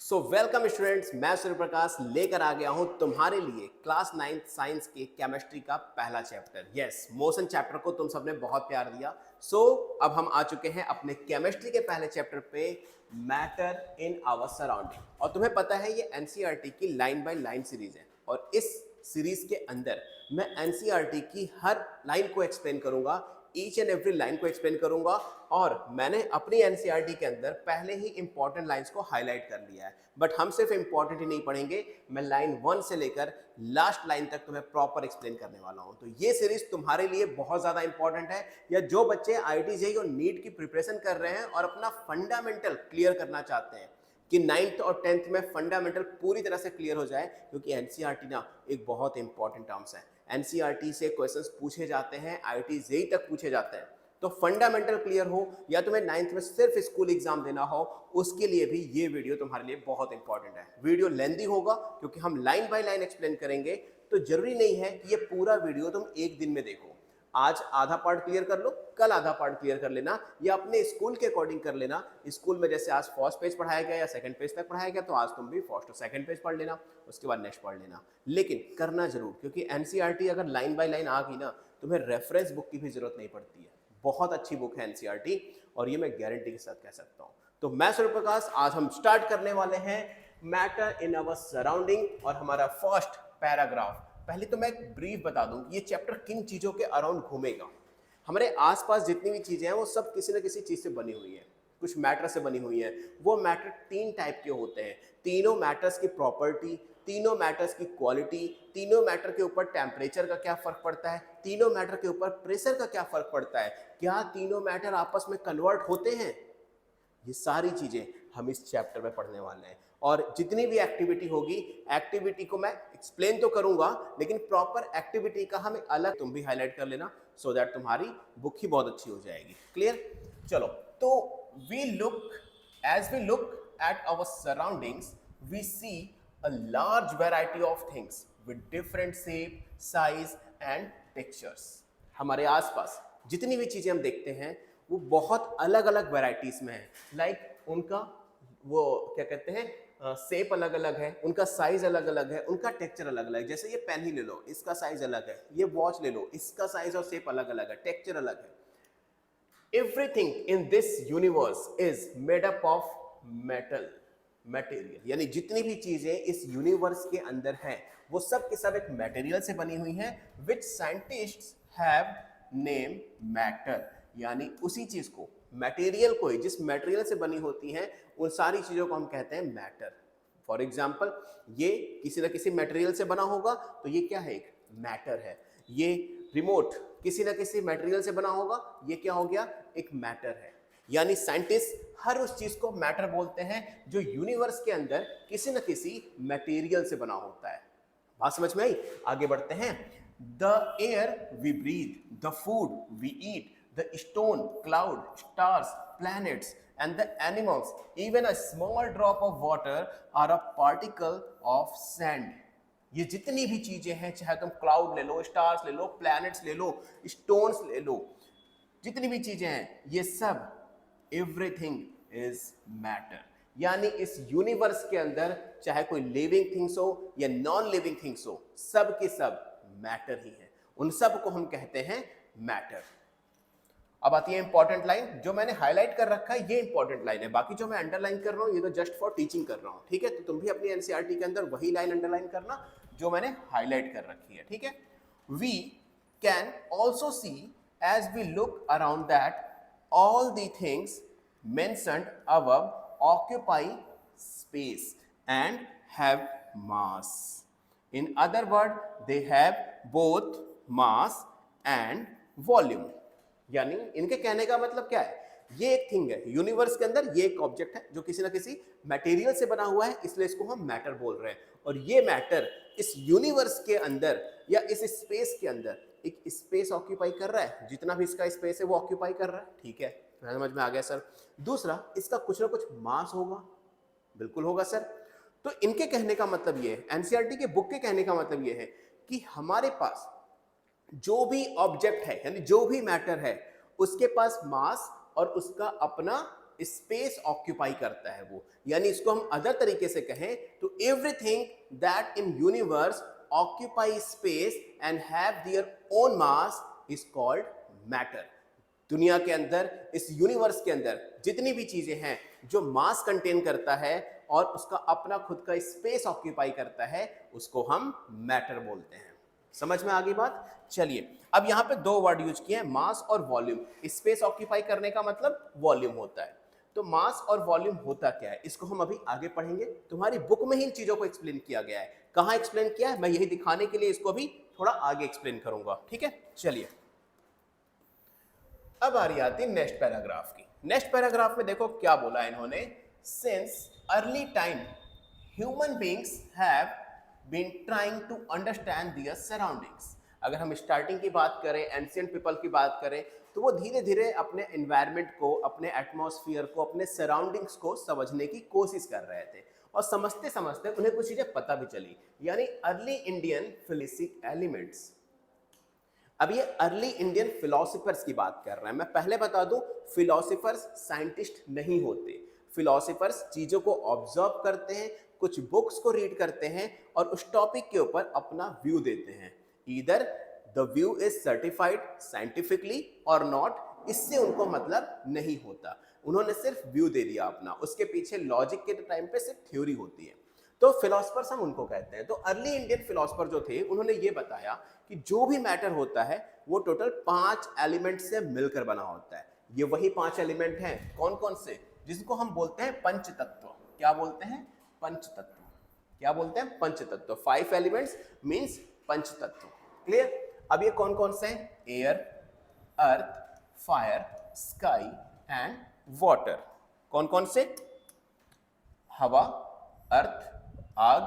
So welcome students, मैं सूर्य प्रकाश लेकर आ गया हूं तुम्हारे लिए क्लास 9 साइंस के केमिस्ट्री का पहला चैप्टर। यस, मोशन चैप्टर को तुम सबने बहुत प्यार दिया। अब हम आ चुके हैं अपने केमिस्ट्री के पहले चैप्टर पे, मैटर इन आवर सराउंडिंग। और तुम्हें पता है ये एनसीईआरटी की लाइन बाय लाइन सीरीज है और इस सीरीज के अंदर मैं एनसीईआरटी की हर लाइन को एक्सप्लेन करूंगा, ईच एंड एवरी लाइन को एक्सप्लेन करूंगा। और मैंने अपनी एनसीईआरटी के अंदर पहले ही इंपॉर्टेंट लाइंस को हाईलाइट कर लिया है, बट हम सिर्फ इंपॉर्टेंट ही नहीं पढ़ेंगे, मैं लाइन 1 से लेकर लास्ट लाइन तक तुम्हें प्रॉपर एक्सप्लेन करने वाला हूं। तो ये सीरीज तुम्हारे लिए बहुत ज्यादा इंपॉर्टेंट है, या जो बच्चे आईआईटी जेईई और नीट की प्रिपरेशन कर रहे हैं और अपना फंडामेंटल क्लियर करना चाहते हैं कि 9th और 10th में फंडामेंटल पूरी तरह से क्लियर हो जाए, क्योंकि एनसीईआरटी ना एक बहुत इंपॉर्टेंट टर्म्स है। एनसीईआरटी से क्वेश्चंस पूछे जाते हैं, आईआईटी जेईई तक पूछे जाते हैं। तो फंडामेंटल क्लियर हो या तुम्हें 9th में सिर्फ स्कूल एग्जाम देना हो, उसके लिए भी ये वीडियो तुम्हारे लिए बहुत इंपॉर्टेंट है। वीडियो लेंथी होगा क्योंकि हम लाइन बाय लाइन एक्सप्लेन करेंगे, तो जरूरी नहीं है कि ये पूरा वीडियो तुम एक दिन में देखो। आज आधा पार्ट क्लियर कर लो, कल आधा पार्ट क्लियर कर लेना, या अपने स्कूल के अकॉर्डिंग कर लेना। स्कूल में जैसे आज फर्स्ट पेज पढ़ाया गया या सेकंड पेज तक पढ़ाया गया, तो आज तुम भी फर्स्ट और सेकंड पेज पढ़ लेना, उसके बाद नेक्स्ट पढ़ लेना। लेकिन करना जरूर, क्योंकि एनसीईआरटी अगर लाइन बाय लाइन आ गई ना, तुम्हें रेफरेंस बुक की भी जरूरत नहीं पड़ती है। बहुत अच्छी बुक है एनसीईआरटी, और ये मैं गारंटी के साथ कह सकता हूँ। तो मैं सूर्य प्रकाश, आज हम स्टार्ट करने वाले हैं मैटर इन अवर सराउंडिंग, और हमारा फर्स्ट पैराग्राफ। पहले तो मैं एक ब्रीफ बता दूं कि ये चैप्टर किन चीजों के अराउंड घूमेगा। हमारे आसपास जितनी भी चीजें हैं वो सब किसी न किसी चीज से बनी हुई है, कुछ मैटर से बनी हुई है। वो मैटर 3 टाइप के होते हैं। तीनों मैटर्स की प्रॉपर्टी, तीनों मैटर्स की क्वालिटी, तीनों मैटर के ऊपर टेम्परेचर का क्या फर्क पड़ता है, तीनों मैटर के ऊपर प्रेशर का क्या फर्क पड़ता है, क्या तीनों मैटर आपस में कन्वर्ट होते हैं, ये सारी चीजें हम इस चैप्टर में पढ़ने वाले हैं। और जितनी भी एक्टिविटी होगी, एक्टिविटी को मैं एक्सप्लेन तो करूंगा, लेकिन प्रॉपर एक्टिविटी का हमें अलग तुम भी हाईलाइट कर लेना, सो दैट तुम्हारी बुक ही बहुत अच्छी हो जाएगी। क्लियर? चलो, तो we look as we look at our surroundings, we see a large variety of things with different shape, size and textures। हमारे आसपास जितनी भी चीजें हम देखते हैं वो बहुत अलग अलग वैरायटीज में है। लाइक उनका वो क्या कहते हैं, शेप अलग अलग है, उनका साइज अलग अलग है, उनका टेक्सचर अलग अलग है। जैसे ये पेन ही ले लो, इसका साइज अलग है, ये वॉच ले लो, इसका साइज और शेप अलग अलग है, टेक्सचर अलग है। Everything in this universe is made up of metal, material. यानी जितनी भी चीजें इस यूनिवर्स के अंदर हैं वो सब के सब एक मटेरियल से बनी हुई हैं, विच साइंटिस्ट्स हैव नेम मैटर। यानी उसी चीज को, मटेरियल को ही, जिस मटेरियल से बनी होती हैं उन सारी चीजों को हम कहते हैं मैटर। फॉर एग्जाम्पल, ये किसी न किसी मटेरियल से बना होगा तो ये क्या है, एक मैटर है। ये रिमोट किसी न किसी मटेरियल से बना होगा, ये क्या हो गया, एक मैटर है। यानी साइंटिस्ट हर उस चीज को मैटर बोलते हैं जो यूनिवर्स के अंदर किसी न किसी मटेरियल से बना होता है। बात समझ में आई? आगे बढ़ते हैं। The air we breathe, the food we eat, the stone, cloud, stars, planets and the animals, even a small drop of water are a particle of sand. ये जितनी भी चीजें हैं, चाहे तुम क्लाउड ले लो, स्टार्स ले लो, प्लैनेट्स ले लो, स्टोन्स ले लो, जितनी भी चीजें हैं ये सब, एवरीथिंग इज मैटर। यानी इस यूनिवर्स के अंदर चाहे कोई लिविंग थिंग्स हो या नॉन लिविंग थिंग्स हो, सब के सब मैटर ही है। उन सब को हम कहते हैं मैटर। अब आती है इंपॉर्टेंट लाइन, जो मैंने हाईलाइट कर रखा है ये इंपॉर्टेंट लाइन है, बाकी जो मैं अंडरलाइन कर रहा हूं ये तो जस्ट फॉर टीचिंग कर रहा हूं। ठीक है? तो तुम भी अपनी एनसीईआरटी के अंदर वही लाइन अंडरलाइन करना जो मैंने हाईलाइट कर रखी है। ठीक है? We can also see as we look around that all the things mentioned above occupy space and have mass. In other words, they have both mass and volume। यानी इनके कहने का मतलब क्या है, ये एक थिंग है यूनिवर्स के अंदर, ये एक ऑब्जेक्ट है जो किसी ना किसी मटेरियल से बना हुआ है, इसलिए इसको हम मैटर बोल रहे हैं। और ये मैटर इस यूनिवर्स के अंदर या इस स्पेस के अंदर एक स्पेस ऑक्यूपाई कर रहा है, जितना भी इसका स्पेस है वो ऑक्यूपाई कर रहा है। ठीक है, समझ में आ गया सर? दूसरा, इसका कुछ ना कुछ मास होगा। बिल्कुल होगा सर। तो इनके कहने का मतलब ये है, एनसीईआरटी के बुक के कहने का मतलब ये है कि हमारे पास जो भी ऑब्जेक्ट है, यानी जो भी मैटर है, उसके पास मास और उसका अपना स्पेस ऑक्यूपाई करता है वो, यानी इसको हम अदर तरीके से कहें तो everything that in universe occupy space and have their own mass is called matter. दुनिया के अंदर, इस यूनिवर्स के अंदर जितनी भी चीजें हैं जो मास कंटेन करता है और उसका अपना खुद का स्पेस ऑक्यूपाई करता है, उसको हम मैटर बोलते हैं। समझ में आ गई बात? चलिए, अब यहाँ पे दो वर्ड यूज किए हैं, मास और वॉल्यूम। स्पेस ऑक्यूपाई करने का मतलब वॉल्यूम होता है। तो मास और वॉल्यूम होता क्या है, इसको हम अभी आगे पढ़ेंगे। तुम्हारी बुक में ही इन चीजों को एक्सप्लेन किया गया है। कहाँ एक्सप्लेन किया है, मैं यही दिखाने के लिए इसको भी थोड़ा आगे एक्सप्लेन करूंगा। ठीक है, चलिए अब आ रही आती नेक्स्ट पैराग्राफ की। नेक्स्ट पैराग्राफ में देखो क्या बोला है इन्होंने, since early time human beings have been trying to understand their surroundings. अगर हम स्टार्टिंग की बात करें, एंशिएंट पीपल की बात करें, तो वो धीरे धीरे अपने एनवायरनमेंट को, अपने एटमॉस्फेयर को, अपने सराउंडिंग्स को समझने की कोशिश कर रहे थे और समझते समझते उन्हें कुछ चीजें पता भी चली, यानी अर्ली इंडियन फिलिसिक एलिमेंट्स। अब ये अर्ली इंडियन फिलोसोफर्स की बात कर रहे हैं। मैं पहले बता दूं, फिलोसोफर्स साइंटिस्ट नहीं होते। फिलोसोफर्स चीजों को ऑब्जर्व करते हैं, कुछ बुक्स को रीड करते हैं और उस टॉपिक के ऊपर अपना व्यू देते हैं। Either the view is certified scientifically और नॉट, इससे उनको मतलब नहीं होता। उन्होंने सिर्फ व्यू दे दिया अपना, उसके पीछे लॉजिक के टाइम पे सिर्फ थ्योरी होती है। तो फिलोसफर्स हम उनको कहते हैं। तो अर्ली इंडियन फिलोसफर जो थे, उन्होंने ये बताया कि जो भी मैटर होता है वो टोटल 5 एलिमेंट से मिलकर बना होता है। ये वही 5 एलिमेंट हैं, कौन कौन से, जिसको हम बोलते हैं पंचतत्व। क्या बोलते हैं? पंचतत्व। क्या बोलते हैं? पंचतत्व। 5 एलिमेंट्स मींस पंचतत्व। क्लियर? अब ये कौन कौन से हैं? Air, earth, fire, sky and water. कौन कौन से? हवा, अर्थ, आग,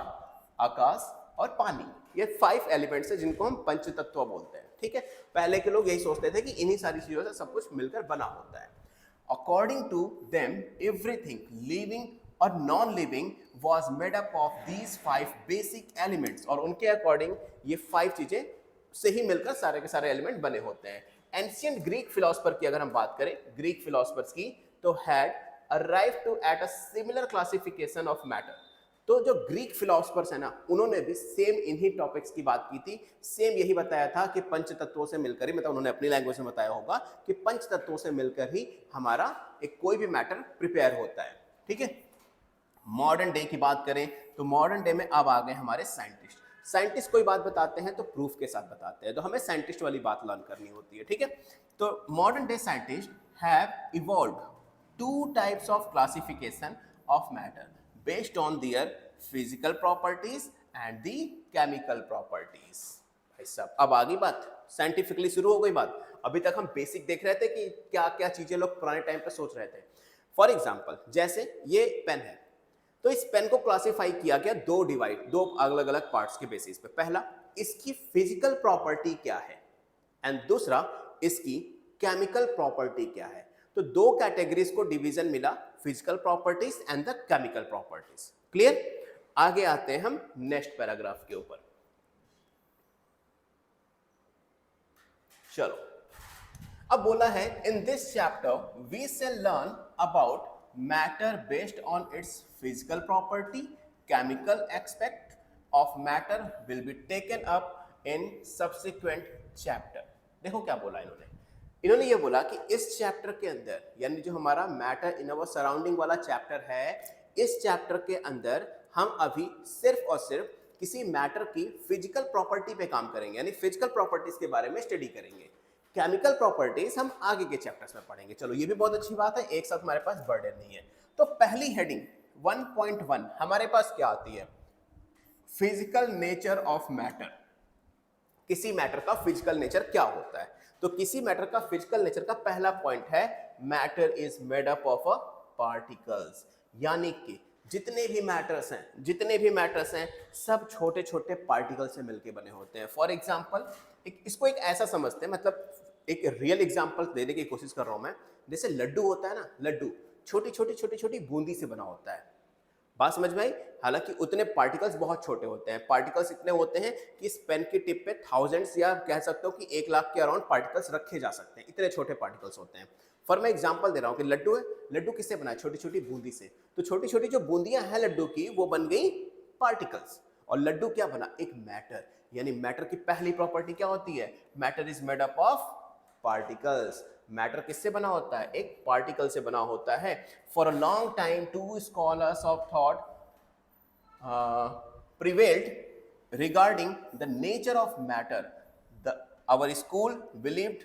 आकाश और पानी। ये 5 एलिमेंट्स हैं जिनको हम पंचतत्व बोलते हैं। ठीक है, पहले के लोग यही सोचते थे कि इन्हीं सारी चीजों से सब कुछ मिलकर बना होता है। According to them everything living और non living was made up of these 5 basic elements. और उनके अकॉर्डिंग ये 5 चीजें से ही मिलकर सारे के सारे एलिमेंट बने होते हैं। एंशिएंट ग्रीक फिलोसफर की अगर हम बात करें, ग्रीक फिलोसफर्स की, तो had arrived to at a similar classification of matter. तो जो ग्रीक फिलोसफर्स है ना, उन्होंने भी सेम इन्हीं टॉपिक्स की बात की थी। सेम यही बताया था कि पंच तत्वों से मिलकर ही, मतलब उन्होंने अपनी लैंग्वेज में बताया होगा कि पंच तत्वों से मिलकर ही हमारा एक कोई भी मैटर प्रिपेयर होता है। ठीक है, मॉडर्न डे की बात करें तो मॉडर्न डे में अब आ गए हमारे साइंटिस्ट। साइंटिस्ट कोई बात बताते हैं तो प्रूफ के साथ बताते हैं, तो हमें साइंटिस्ट वाली बात लर्न करनी होती है। ठीक है, तो modern day scientist have evolved 2 types of classification of matter based on their physical properties and the chemical properties। भाई साहब, अब आ गई बात, साइंटिफिकली शुरू हो गई बात। अभी तक हम बेसिक देख रहे थे कि क्या क्या चीजें लोग पुराने टाइम पे सोच रहे थे। फॉर एग्जांपल, जैसे ये पेन है, तो इस पेन को क्लासिफाई किया गया दो अलग अलग पार्ट्स के बेसिस पे। पहला, इसकी फिजिकल प्रॉपर्टी क्या है, एंड दूसरा, इसकी केमिकल प्रॉपर्टी क्या है। तो 2 कैटेगरीज को डिवीजन मिला, physical properties and the chemical properties. Clear? आगे आते हैं हम नेक्स्ट पैराग्राफ के ऊपर। चलो, अब बोला है, in this chapter we shall learn about matter based on its physical property, chemical aspect of matter will be taken up in subsequent chapter. देखो क्या बोला इन्होंने ये बोला कि इस चैप्टर के अंदर, यानी जो हमारा मैटर इन अवर सराउंडिंग वाला चैप्टर है, इस चैप्टर के अंदर हम अभी सिर्फ और सिर्फ किसी मैटर की फिजिकल प्रॉपर्टी पे काम करेंगे, यानी फिजिकल प्रॉपर्टीज के बारे में स्टडी करेंगे। केमिकल प्रॉपर्टीज हम आगे के चैप्टर्स में पढ़ेंगे। चलो, ये भी बहुत अच्छी बात है, एक साथ हमारे पास बर्डन नहीं है। तो पहली हेडिंग 1.1 हमारे पास क्या आती है? Physical nature of matter. किसी मैटर का फिजिकल नेचर क्या होता है? तो किसी मैटर का फिजिकल नेचर का पहला पॉइंट है, matter is made up of a particles. यानी कि जितने भी मैटर्स हैं सब छोटे छोटे पार्टिकल से मिलके बने होते हैं। फॉर एग्जांपल, इसको एक ऐसा समझते हैं, मतलब एक रियल एग्जांपल देने की कोशिश कर रहा हूं मैं। जैसे लड्डू होता है ना, लड्डू छोटी छोटी बूंदी से बना होता है। बात समझ में आई? हालांकि उतने पार्टिकल्स बहुत छोटे होते हैं। पार्टिकल्स इतने होते हैं कि इस पेन की टिप पे थाउजेंड्स या कह सकते हो कि 1 लाख के अराउंड पार्टिकल्स रखे जा सकते हैं, इतने छोटे पार्टिकल्स होते हैं। फॉर मैं एग्जांपल दे रहा हूँ कि लड्डू है, लड्डू किससे बना है? छोटी छोटी बूंदी से। तो छोटी छोटी जो बूंदियां हैं लड्डू की वो बन गई पार्टिकल्स। और लड्डू क्या बना? एक मैटर। यानी मैटर की पहली प्रॉपर्टी क्या होती है? Matter is made up of particles. Matter किससे बना होता है? एक पार्टिकल से बना होता है। For a long time two scholars of thought prevailed regarding the nature of matter. Our school believed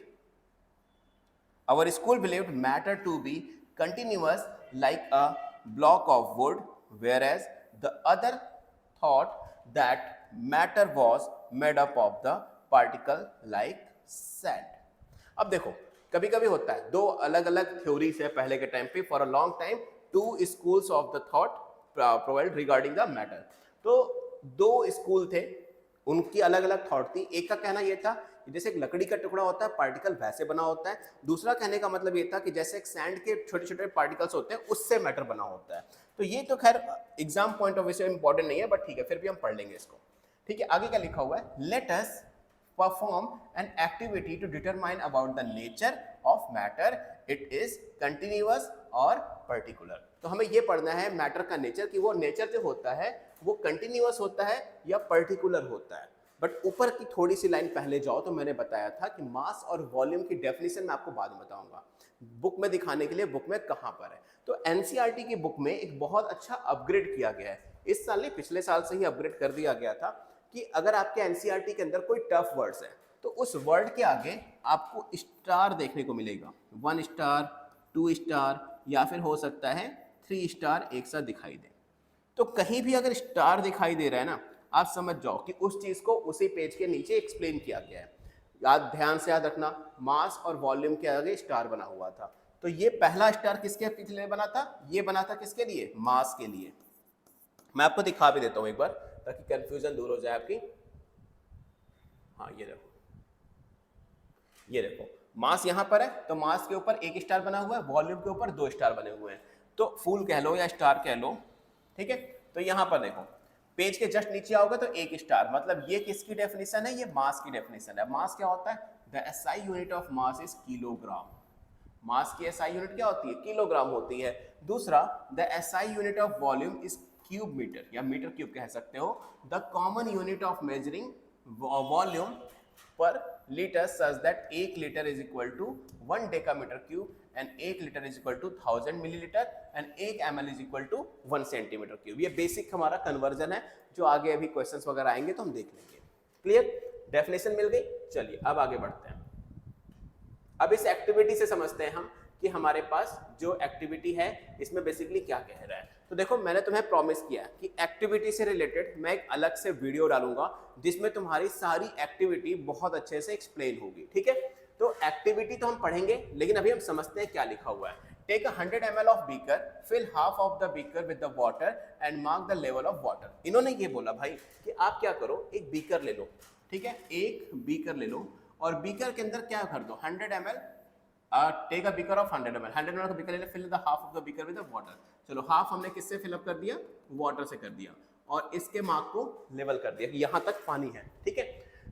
matter to be continuous like a block of wood, whereas the other thought that matter was made up of the particle like sand. अब देखो, कभी कभी होता है दो अलग अलग theories है पहले के टाइम पे। For a long time two schools of the thought provide regarding the matter. तो दो स्कूल थे, उनकी अलग अलग थॉट थी। एक का कहना यह था कि जैसे एक लकड़ी का टुकड़ा होता है पार्टिकल वैसे बना होता है। दूसरा कहने का मतलब ये था कि जैसे एक सैंड के छोटे छोटे पार्टिकल्स होते हैं उससे मैटर बना होता है। तो ये तो खैर एग्जाम पॉइंट ऑफ व्यू से इंपॉर्टेंट नहीं है, बट ठीक है फिर भी हम पढ़ लेंगे इसको। ठीक है, आगे क्या लिखा हुआ है? Let us perform an activity to determine about the nature of matter, it is continuous or particular। तो हमें ये पढ़ना है मैटर का नेचर, कि वो नेचर जो होता है वो कंटिन्यूअस होता है या पर्टिकुलर होता है। बट ऊपर की थोड़ी सी लाइन पहले जाओ तो मैंने बताया था कि मास और वॉल्यूम की डेफिनेशन मैं आपको बाद में बताऊंगा, बुक में दिखाने के लिए बुक में कहाँ पर है। तो एनसीईआरटी की बुक में एक बहुत अच्छा अपग्रेड किया गया है, इस साल नहीं पिछले साल से ही अपग्रेड कर दिया गया था कि अगर आपके एनसीईआरटी के अंदर कोई टफ वर्ड्स है तो उस वर्ड के आगे आपको स्टार देखने को मिलेगा। 1 स्टार, 2 स्टार या फिर हो सकता है 3 स्टार एक साथ दिखाई दे। तो कहीं भी अगर स्टार दिखाई दे रहा है ना, आप समझ जाओ कि उस चीज को उसी पेज के नीचे एक्सप्लेन किया गया है। ध्यान से याद रखना, मास और वॉल्यूम के आगे स्टार बना हुआ था। तो ये पहला स्टार किसके लिए बना था? ये बना था किसके लिए? मास के लिए। मैं आपको दिखा भी देता हूं एक बार ताकि कंफ्यूजन दूर हो जाए आपकी। हाँ ये देखो, ये देखो मास यहां पर है तो मास के ऊपर 1 स्टार बना हुआ है, वॉल्यूम के ऊपर 2 स्टार बने हुए हैं। तो फूल कह लो या स्टार कह लो, ठीक है। तो यहां पर देखो पेज के जस्ट नीचे आओगे तो 1 स्टार, मतलब ये किसकी डेफिनेशन है? ये मास की डेफिनेशन है। मास क्या होता है? The SI unit of mass is kilogram. Mass की एसआई यूनिट क्या होती है? किलोग्राम होती है। दूसरा, the SI unit of volume is cube metre या मीटर क्यूब कह सकते हो। The common unit of measuring volume पर litre such that 1 litre is equal to 1 decametre cube and 1 litre is equal to 1000 millilitre and 1 ml is equal to 1 centimetre cube. ये basic हमारा conversion है, जो आगे अभी क्वेश्चंस वगैरह आएंगे तो हम देख लेंगे। क्लियर? डेफिनेशन मिल गई। चलिए अब आगे बढ़ते हैं। अब इस एक्टिविटी से समझते हैं हम कि हमारे पास जो एक्टिविटी है इसमें बेसिकली क्या कह रहा है। तो देखो मैंने तुम्हें प्रॉमिस किया कि एक्टिविटी से रिलेटेड मैं एक अलग से वीडियो डालूंगा जिसमें तुम्हारी सारी एक्टिविटी बहुत अच्छे से एक्सप्लेन होगी, ठीक है। तो एक्टिविटी तो हम पढ़ेंगे, लेकिन अभी हम समझते हैं क्या लिखा हुआ है। Take 100 ml of beaker, fill half of the beaker with the water and mark the level of water. इन्होंने ये बोला भाई कि आप क्या करो, एक बीकर ले लो, ठीक है, एक बीकर ले लो और बीकर के अंदर क्या कर दो 100 ml, take a beaker of 100 ml, 100 ml का बीकर ले लो, fill the half of the beaker with the water. चलो हाफ हमने किससे फिलअप कर दिया? वाटर से कर दिया और इसके मार्क को लेवल कर दिया कि यहां तक पानी है, ठीक है।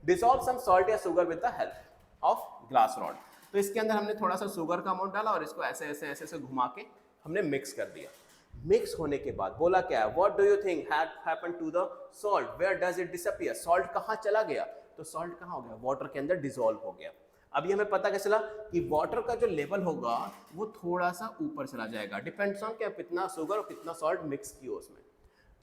डिसॉल्व सम सॉल्ट या sugar with the help of glass rod. तो इसके अंदर हमने थोड़ा सा शुगर का अमाउंट डाला और इसको ऐसे ऐसे ऐसे ऐसे घुमा के हमने मिक्स कर दिया। मिक्स होने के बाद बोला क्या है? What do you think had happened to the salt, where does it disappear? Salt कहां चला गया? तो सॉल्ट कहां हो गया? वाटर के अंदर डिसॉल्व हो गया। अभी हमें पता कैसे चला कि वाटर का जो लेवल होगा वो थोड़ा सा ऊपर चला जाएगा, डिपेंड्स ऑन क्या कितना शुगर और कितना सॉल्ट मिक्स किया उसमें।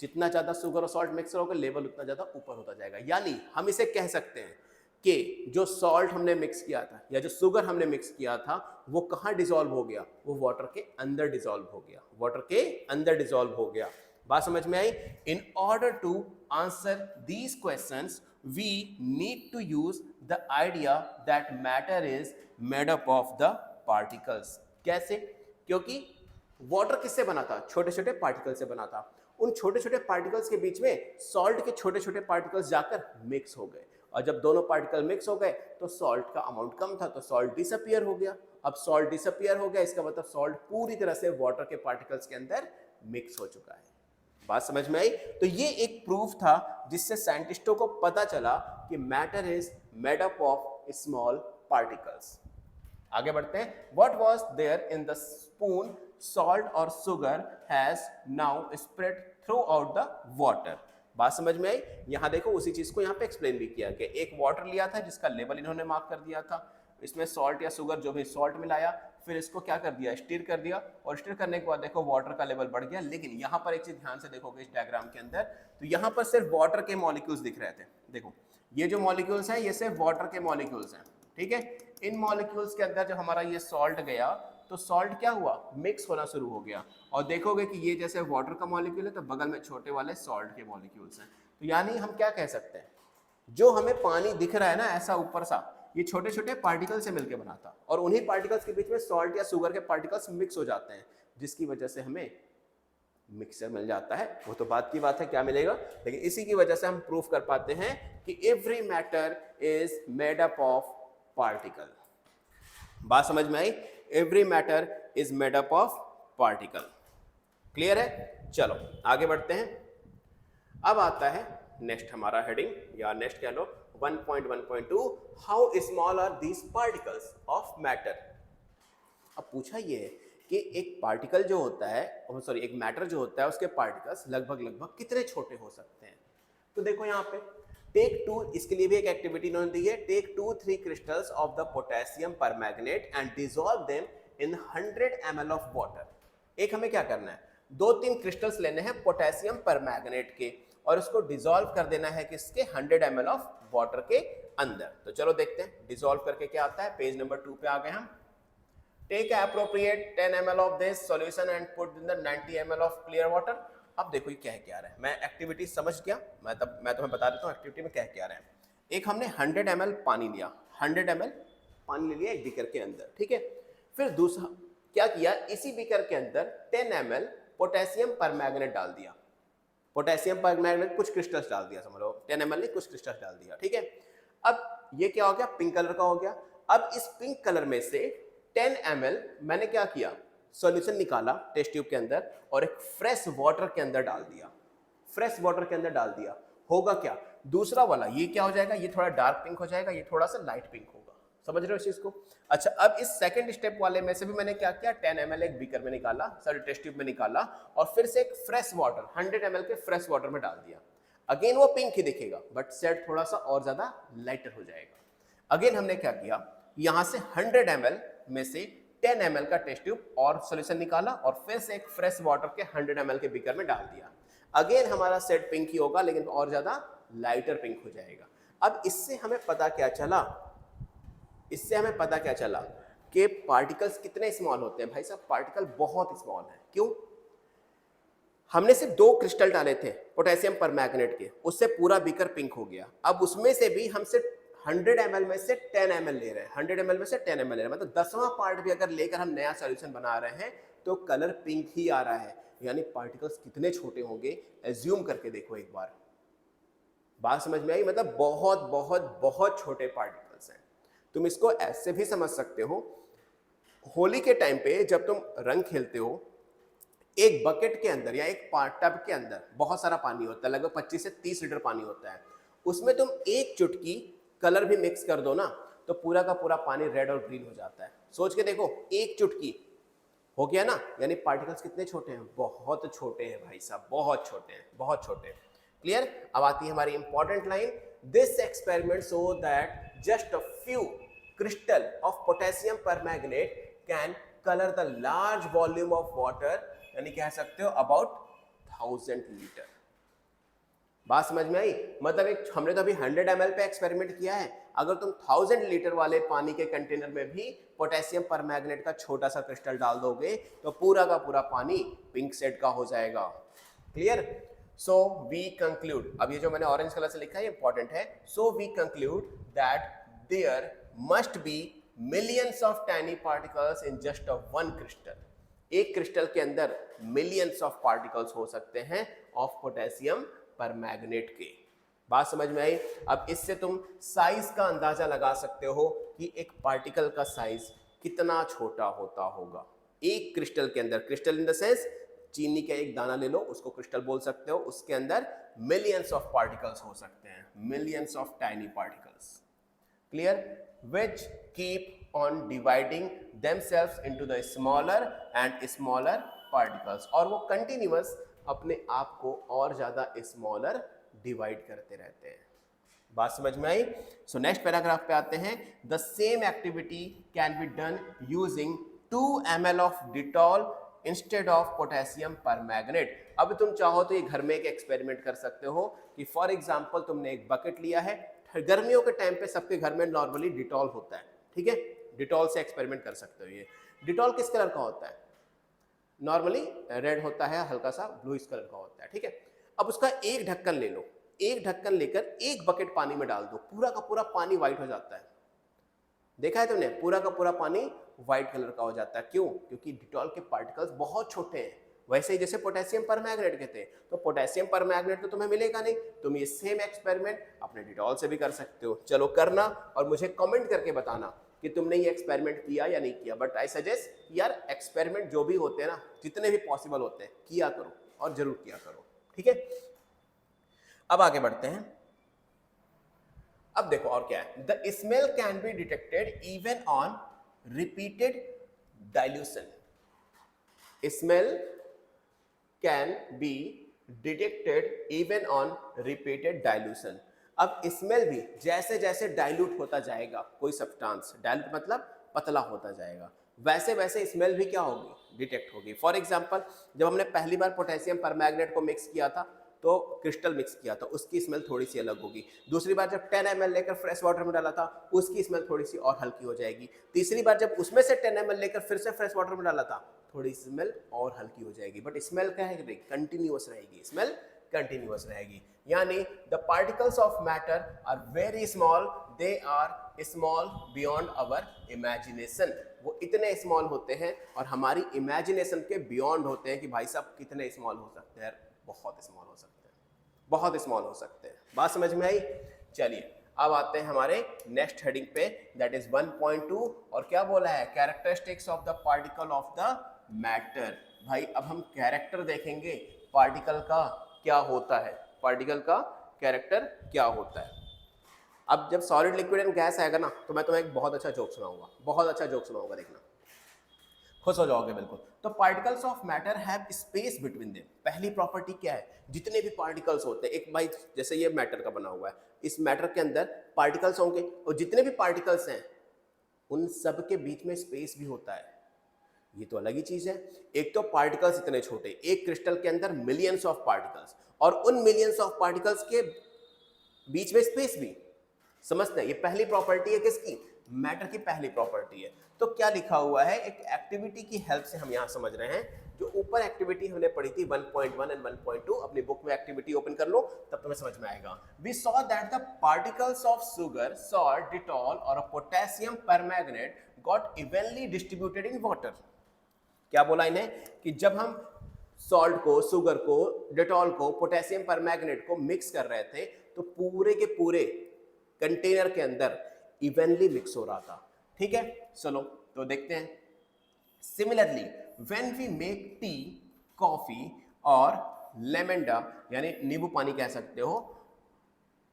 जितना ज्यादा शुगर और सॉल्ट मिक्स होगा लेवल उतना ज्यादा ऊपर होता जाएगा। यानी हम इसे कह सकते हैं कि जो सॉल्ट हमने मिक्स किया था या जो शुगर हमने मिक्स किया था वो कहाँ डिसॉल्व हो गया? वो वाटर के अंदर डिसॉल्व हो गया, वाटर के अंदर डिसॉल्व हो गया। बात समझ में आई? In order to answer these questions we need to use the idea that matter is made up of the particles। कैसे? क्योंकि वाटर किससे बना था? छोटे छोटे पार्टिकल से बना था। उन छोटे छोटे पार्टिकल्स के बीच में सॉल्ट के छोटे छोटे पार्टिकल्स जाकर मिक्स हो गए और जब दोनों पार्टिकल मिक्स हो गए तो सॉल्ट का अमाउंट कम था तो सॉल्ट डिसअपीयर हो गया। अब सॉल्ट डिसअपीयर हो गया, इसका मतलब सॉल्ट पूरी तरह से वाटर के पार्टिकल्स के अंदर मिक्स हो चुका है। बात समझ में आई? तो ये एक प्रूफ था जिससे साइंटिस्टों को पता चला कि matter is made up of small particles. आगे बढ़ते हैं। What was there in the spoon salt और sugar has now spread throughout the water. बात समझ में आई? यहाँ देखो उसी चीज को यहाँ पे एक्सप्लेन भी किया कि एक वाटर लिया था जिसका लेवल इन्होंने मार्क कर दिया था, इसमें सॉल्ट या शुगर जो भी सॉल्ट मिलाया, फिर इसको क्या कर दिया, स्टीर कर दिया, और स्टीर करने के बाद देखो वाटर का लेवल बढ़ गया। लेकिन यहाँ पर एक चीज ध्यान से देखोगे इस डायग्राम के अंदर, तो यहाँ पर सिर्फ वाटर के मॉलिक्यूल्स दिख रहे थे। देखो ये जो मॉलिक्यूल्स हैं ये सिर्फ वाटर के मॉलिक्यूल्स हैं, ठीक है। इन मॉलिक्यूल्स के अंदर जब हमारा ये सॉल्ट गया तो सॉल्ट क्या हुआ, मिक्स होना शुरू हो गया, और देखोगे कि ये जैसे वाटर का मॉलिक्यूल है तो बगल में छोटे वाले सॉल्ट के मॉलिक्यूल्स हैं। तो यानी हम क्या कह सकते हैं, जो हमें पानी दिख रहा है ना ऐसा ऊपर सा, ये छोटे छोटे पार्टिकल से मिलकर बना था, और उन्हीं पार्टिकल्स के बीच में सॉल्ट या शुगर के पार्टिकल्स मिक्स हो जाते हैं, जिसकी वजह से हमें मिक्सचर मिल जाता है। वो तो बात की बात है क्या मिलेगा, लेकिन इसी की वजह से हम प्रूफ कर पाते हैं कि every matter is made up of particle. बात समझ में आई? Every matter is made up of particle. Clear है? चलो आगे बढ़ते हैं। अब आता है नेक्स्ट हमारा हेडिंग, या नेक्स्ट कह लो 1.1.2, how small are these particles of matter. अब पूछा ये है कि एक पार्टिकल जो होता है, सॉरी एक मैटर जो होता है, उसके पार्टिकल्स लगभग कितने छोटे हो सकते हैं। तो देखो यहाँ पे टेक 2, इसके लिए भी एक एक्टिविटी इन्होंने दी है, take 2-3 crystals of the potassium permanganate and dissolve them in 100 ml of water. एक हमें क्या करना है, 2-3 क्रिस्टल्स लेने हैं पोटेशियम परमैंगनेट के, और उसको डिसॉल्व कर देना है किसके, 100 ml ऑफ वाटर के अंदर। तो चलो देखते हैं डिसॉल्व करके क्या आता है। पेज नंबर 2 पे आ गए हम। Take appropriate 10 ml of this solution and put in the 90 ml of clear water। अब देखो ये क्या है क्या रहा है, मैं एक्टिविटी समझ गया, मैं तुम्हें बता देता हूँ एक्टिविटी में क्या क्या रहा है। एक हमने 100 ml पानी लिया, 100 ml पानी ले लिया एक बीकर के अंदर, ठीक है। फिर दूसरा क्या किया, इसी बीकर के अंदर 10 ml पोटेशियम परमैंगनेट डाल दिया, पोटेशियम परमैंगनेट कुछ क्रिस्टल्स डाल दिया, समझ लो 10 ml ने कुछ क्रिस्टल्स डाल दिया, ठीक है। अब ये क्या हो गया, पिंक कलर का हो गया। अब इस पिंक कलर में से 10 ml मैंने क्या किया, सॉल्यूशन निकाला टेस्ट ट्यूब के अंदर और एक फ्रेश वाटर के अंदर डाल दिया, फ्रेश वाटर के अंदर डाल दिया। होगा क्या, दूसरा वाला ये क्या हो जाएगा, ये थोड़ा डार्क पिंक हो जाएगा, ये थोड़ा सा लाइट पिंक होगा। समझ रहे हो इस चीज को? अच्छा, अब इस सेकंड स्टेप वाले में से भी मैंने क्या किया, 10 ml एक बीकर में निकाला, सॉरी टेस्ट ट्यूब में निकाला, और फिर से एक फ्रेश वाटर 100 ml के फ्रेश वाटर में डाल दिया। अगेन वो पिंक ही दिखेगा, बट सेट थोड़ा सा और ज्यादा लाइटर हो जाएगा। अगेन हमने क्या किया, यहां से 100 ml में से 10 ml का टेस्ट ट्यूब और सॉल्यूशन निकाला, और फिर से एक फ्रेश वाटर के 100 ml के बीकर में डाल दिया। अगेन हमारा सेट पिंक ही होगा, लेकिन और ज्यादा लाइटर पिंक हो जाएगा। अब इससे हमें पता क्या चला, इससे हमें पता क्या चला कि पार्टिकल्स कितने स्मॉल होते हैं। भाई साहब पार्टिकल बहुत स्मॉल है। क्यों? हमने सिर्फ 2 क्रिस्टल डाले थे पोटेशियम परमैंगनेट के, उससे पूरा बीकर पिंक हो गया। अब उसमें से भी हम सिर्फ 100 ml में से 10 ml ले रहे हैं, 100 ml में से 10 ml ले रहे हैं, मतलब 10वां पार्ट भी अगर लेकर हम नया सॉल्यूशन बना रहे हैं तो कलर पिंक ही आ रहा है। यानी पार्टिकल्स कितने छोटे होंगे, एज्यूम करके देखो एक बार। बात समझ में आई? मतलब बहुत बहुत बहुत छोटे पार्टिकल्स हैं। तुम इसको ऐसे भी समझ सकते हो, होली के टाइम पे जब तुम रंग खेलते हो, एक बकेट के अंदर या एक टब के अंदर बहुत सारा पानी होता है, लगभग 25 से 30 लीटर पानी होता है। उसमें तुम एक चुटकी कलर भी मिक्स कर दो ना, तो पूरा का पूरा पानी रेड और ग्रीन हो जाता है। सोच के देखो, एक चुटकी हो गया ना। यानी पार्टिकल्स कितने छोटे हैं, बहुत छोटे हैं भाई साहब, बहुत छोटे हैं, बहुत छोटे हैं। क्लियर? अब आती है हमारी important line, this experiment show that just a few crystal of potassium permanganate can colour the large volume of water, यानी कह सकते हो अबाउट 1000 लीटर। बात समझ में आई? मतलब एक हमने तो अभी 100 ml पे एक्सपेरिमेंट किया है, अगर तुम 1000 लीटर वाले पानी के कंटेनर में भी पोटेशियम परमैंगनेट का छोटा सा क्रिस्टल डाल दोगे तो पूरा का पूरा पानी पिंक शेड का हो जाएगा। क्लियर? सो वी कंक्लूड, अब ये जो मैंने ऑरेंज कलर से लिखा है ये इंपॉर्टेंट है। So we conclude that there must be millions of tiny particles in just one crystal. एक क्रिस्टल के अंदर मिलियंस ऑफ पार्टिकल्स हो सकते हैं ऑफ पोटेशियम परमैंगनेट के। बात समझ में आई? अब इससे तुम साइज का अंदाजा लगा सकते हो कि एक पार्टिकल का साइज कितना छोटा होता होगा एक क्रिस्टल के अंदर। क्रिस्टल इन द सेंस चीनी का एक दाना ले लो, उसको क्रिस्टल बोल सकते हो, उसके अंदर मिलियंस ऑफ पार्टिकल्स हो सकते हैं, millions of tiny particles. Clear, which keep on dividing themselves into the smaller and smaller particles, और वो कंटिन्यूअस अपने आप को और ज्यादा स्मॉलर डिवाइड करते रहते हैं। बात समझ में आई? सो नेक्स्ट पैराग्राफ पे आते हैं। The same activity can be done using 2 ml of Dettol instead of potassium permanganate. अब तुम चाहो तो ये घर में एक एक्सपेरिमेंट कर सकते हो कि फॉर एग्जांपल तुमने एक बकेट लिया है, गर्मियों के टाइम पे सबके घर में नॉर्मली डिटॉल होता है, ठीक है, डिटॉल से एक्सपेरिमेंट कर सकते हो। ये डिटॉल किस कलर का होता है? नॉर्मली रेड होता है, हल्का सा ब्लूइश कलर का होता है, ठीक है। अब उसका एक ढक्कन ले लो, एक ढक्कन लेकर एक बकेट पानी में डाल दो, पूरा का पूरा पानी व्हाइट हो जाता है। देखा है तुमने? पूरा का पूरा पानी व्हाइट कलर का हो जाता है। क्यों? क्योंकि डिटॉल के पार्टिकल्स बहुत छोटे हैं। वैसे ही जैसे पोटेशियम परमैंगनेट के थे, तो पोटेशियम परमैंगनेट तो तुम्हें मिलेगा नहीं, तुम ये सेम एक्सपेरिमेंट अपने डिटॉल से भी कर सकते हो। चलो करना और मुझे कमेंट करके बताना कि तुमने ये एक्सपेरिमेंट किया या नहीं किया। बट आई सजेस्ट यार एक्सपेरिमेंट जो भी होते हैं ना, जितने भी पॉसिबल होते हैं किया करो और जरूर किया करो, ठीक है। अब आगे बढ़ते हैं। अब देखो और क्या है। The smell can be detected even on repeated dilution. Smell can be detected even on repeated dilution. अब स्मेल भी जैसे जैसे डाइल्यूट होता जाएगा कोई सब्सटेंस, डाइल्यूट मतलब पतला होता जाएगा, वैसे वैसे स्मेल भी क्या होगी? डिटेक्ट होगी। फॉर एग्जांपल जब हमने पहली बार पोटेशियम परमैंगनेट को मिक्स किया था तो क्रिस्टल मिक्स किया था, उसकी स्मेल थोड़ी सी अलग होगी। दूसरी बार जब 10 ml लेकर फ्रेश वाटर में डाला था, उसकी स्मेल थोड़ी सी और हल्की हो जाएगी। तीसरी बार जब उसमें से 10 ml लेकर फिर से फ्रेश वाटर में डाला था, थोड़ी स्मेल और हल्की हो जाएगी। बट स्मेल क्या है? कंटिन्यूअस रहेगी, स्मेल कंटिन्यूअस रहेगी। यानी the particles of matter are very small, they are small beyond our imagination. वो इतने स्मॉल होते हैं और हमारी इमेजिनेशन के बियॉन्ड होते हैं कि भाई साहब कितने स्मॉल हो सकते हैं, बहुत स्मॉल हो सकते हैं, बहुत स्मॉल हो सकते हैं। बात समझ में आई? चलिए अब आते हैं हमारे नेक्स्ट हेडिंग पे, दैट इज 1.2। और क्या बोला है? Characteristics of the particle of the matter. भाई अब हम कैरेक्टर देखेंगे पार्टिकल का क्या होता है, पार्टिकल का कैरेक्टर क्या होता है। अब जब सॉलिड लिक्विड एंड गैस आएगा ना, तो मैं तुम्हें एक बहुत अच्छा जोक सुनाऊंगा, बहुत अच्छा जोक सुनाऊंगा, देखना खुश हो जाओगे बिल्कुल। तो particles of matter have space between them. पहली प्रॉपर्टी क्या है? जितने भी पार्टिकल्स होते हैं, एक भाई जैसे ये मैटर का बना हुआ है, इस मैटर के अंदर पार्टिकल्स होंगे और जितने भी पार्टिकल्स हैं उन सब के बीच में स्पेस भी होता है। ये तो अलग ही चीज है। एक तो पार्टिकल्स इतने छोटे, एक क्रिस्टल के अंदर मिलियंस ऑफ पार्टिकल्स, और उन मिलियंस ऑफ पार्टिकल्स के बीच में स्पेस भी। समझते हैं? ये पहली प्रॉपर्टी है किसकी? मैटर की पहली प्रॉपर्टी है। तो क्या लिखा हुआ है? एक एक्टिविटी की हेल्प से हम यहां समझ रहे हैं। जो ऊपर एक्टिविटी हमने पढ़ी थी 1.1 एंड 1.2, अपनी बुक में एक्टिविटी ओपन कर लो तब तुम्हें समझ में आएगा। We saw that the particles of sugar, salt, Dettol और potassium permanganate got evenly distributed in water. क्या बोला इन्हें? कि जब हम सॉल्ट को, शुगर को, डिटॉल को, पोटेशियम परमैंगनेट को मिक्स कर रहे थे तो पूरे के पूरे कंटेनर के अंदर इवनली मिक्स हो रहा था। ठीक है, चलो तो देखते हैं। Similarly when we make tea, coffee और लेमंडा यानी नींबू पानी कह सकते हो,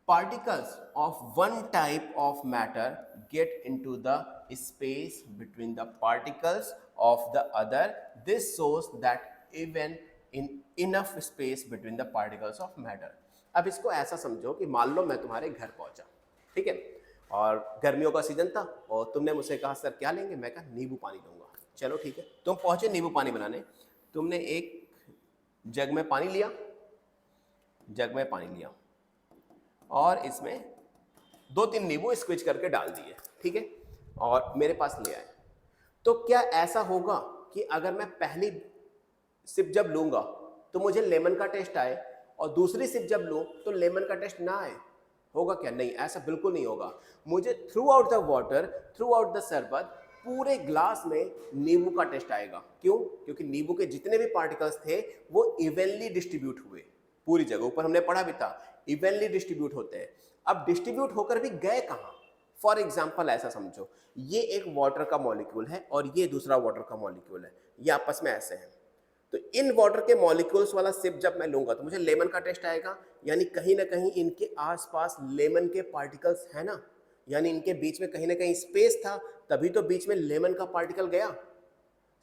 particles of one type of matter get into the space between the particles of the other. This shows that even in enough space between the particles of matter. अब इसको ऐसा समझो कि मान लो मैं तुम्हारे घर पहुंचा, ठीक है, और गर्मियों का सीजन था और तुमने मुझसे कहा सर क्या लेंगे? मैं कहा नींबू पानी दूंगा। चलो ठीक है, तुम पहुंचे नींबू पानी बनाने, तुमने एक जग में पानी लिया, जग में पानी लिया और इसमें 2-3 नींबू स्क्विज करके डाल दिए, ठीक है, और मेरे पास ले आए। तो क्या ऐसा होगा कि अगर मैं पहली सिप जब लूंगा तो मुझे लेमन का टेस्ट आए और दूसरी सिप जब लूं तो लेमन का टेस्ट ना आए? होगा क्या? नहीं, ऐसा बिल्कुल नहीं होगा। मुझे through out the water, through out the शरबत, पूरे ग्लास में नींबू का टेस्ट आएगा। क्यों? क्योंकि नींबू के जितने भी पार्टिकल्स थे वो इवनली डिस्ट्रीब्यूट हुए पूरी जगह। ऊपर हमने पढ़ा भी था इवनली डिस्ट्रीब्यूट होते हैं। अब डिस्ट्रीब्यूट होकर भी गए कहां? फॉर एग्जाम्पल ऐसा समझो, ये एक वाटर का मॉलिक्यूल है और ये दूसरा वाटर का मॉलिक्यूल है, ये आपस में ऐसे हैं। तो इन वाटर के मॉलिक्यूल्स वाला सिप जब मैं लूंगा तो मुझे लेमन का टेस्ट आएगा, यानी कहीं ना कहीं इनके आसपास लेमन के पार्टिकल्स है ना, यानी इनके बीच में कहीं ना कहीं स्पेस था, तभी तो बीच में लेमन का पार्टिकल गया।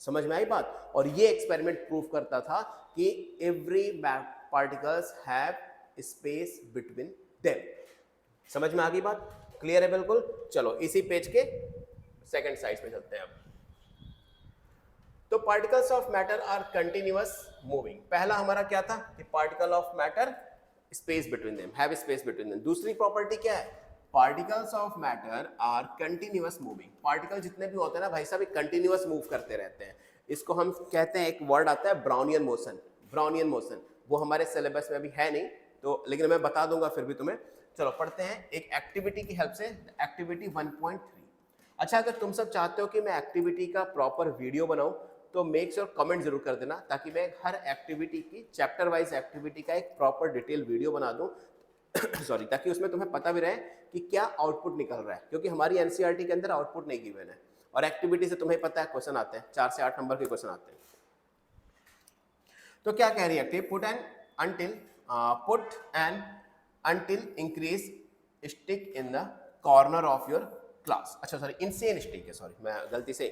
समझ में आई बात? और ये एक्सपेरिमेंट प्रूव करता था कि every particles have space between them. समझ में आ गई बात? क्लियर है बिल्कुल? चलो इसी पेज के सेकंड साइड पे चलते हैं अब। तो particles of matter are continuous moving. पहला हमारा क्या था कि particle of matter space between them, have space between them. दूसरी प्रॉपर्टी क्या है? Particles of matter are continuous moving. Particle जितने भी होते हैं ना भाई साहब, कंटिन्यूअस मूव करते रहते हैं। इसको हम कहते हैं, एक वर्ड आता है ब्राउनियन मोशन। ब्राउनियन मोशन वो हमारे सिलेबस में अभी है नहीं तो, लेकिन मैं बता दूंगा फिर भी तुम्हें। चलो पढ़ते हैं एक एक्टिविटी की हेल्प से, एक्टिविटी 1.3। अच्छा, अगर तुम सब चाहते हो कि मैं एक्टिविटी का प्रॉपर वीडियो बनाऊं तो मेक श्योर कमेंट जरूर कर देना, ताकि मैं हर एक्टिविटी की चैप्टर वाइज एक्टिविटी का एक प्रॉपर डिटेल वीडियो बना दूं सॉरी, ताकि उसमें तुम्हें पता भी रहे कि क्या आउटपुट निकल रहा है, क्योंकि हमारी एनसीईआरटी के अंदर आउटपुट नहीं गिवन है। और एक्टिविटी से तुम्हें पता है क्वेश्चन आते हैं, 4 से 8 नंबर के क्वेश्चन आते हैं। तो क्या कह रही है? पुट एन अंटिल incense stick in the corner of your class. अच्छा सॉरी, इंसेन स्टिक है, सॉरी मैं गलती से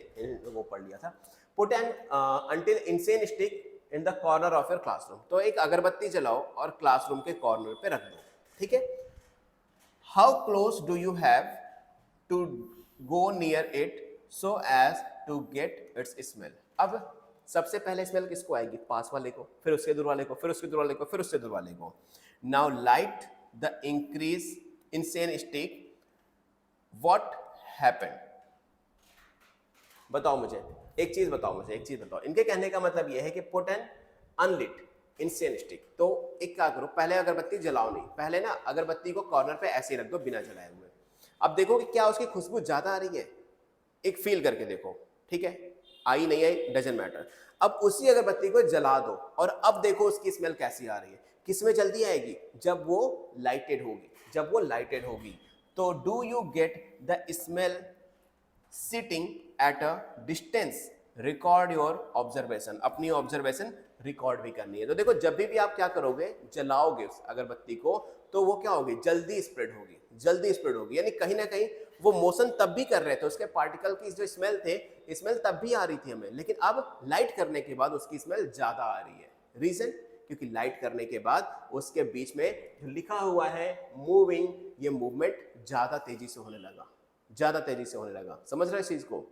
वो पढ़ लिया था। पुट एन अंटिल incense stick in the corner of your classroom. तो एक अगरबत्ती जलाओ और क्लासरूम के कॉर्नर पे रख दो, ठीक है। How close do you have to go near it so as to get its smell. अब सबसे पहले स्मेल किसको आएगी? पास वाले को, फिर उसके दूर वाले को, फिर उसके दूर वाले को, फिर उससे दूर वाले को। Now light the increase insane stick, what happened? बताओ मुझे एक चीज बताओ। इनके कहने का मतलब यह है कि put an unlit incense stick. तो एक क्या करो, पहले अगरबत्ती जलाओ नहीं, पहले ना अगरबत्ती को कॉर्नर पे ऐसे ही रख दो बिना जलाए हुए। अब देखो कि क्या उसकी खुशबू ज्यादा आ रही है, एक फील करके देखो, ठीक है। आई नहीं आई डजंट मैटर। अब उसी अगरबत्ती को जला दो और अब देखो उसकी स्मेल कैसी आ रही है। किसमें जल्दी आएगी? जब वो लाइटेड होगी। तो do you get the smell sitting at a distance? Record your observation. अपनी ऑब्जर्वेशन रिकॉर्ड भी करनी है। तो देखो जब भी आप क्या करोगे, जलाओगे उस अगरबत्ती को, तो वो क्या होगी? जल्दी स्प्रेड होगी। यानी कहीं ना कहीं वो मोशन तब भी कर रहे थे, उसके पार्टिकल की जो स्मेल तब भी आ रही थी हमें, लेकिन अब लाइट करने के बाद उसकी स्मेल ज्यादा आ रही है। रीजन? क्योंकि लाइट करने के बाद उसके बीच में जो लिखा हुआ है मूविंग, ये मूवमेंट ज्यादा तेजी से होने लगा। समझ रहे हो इस चीज को?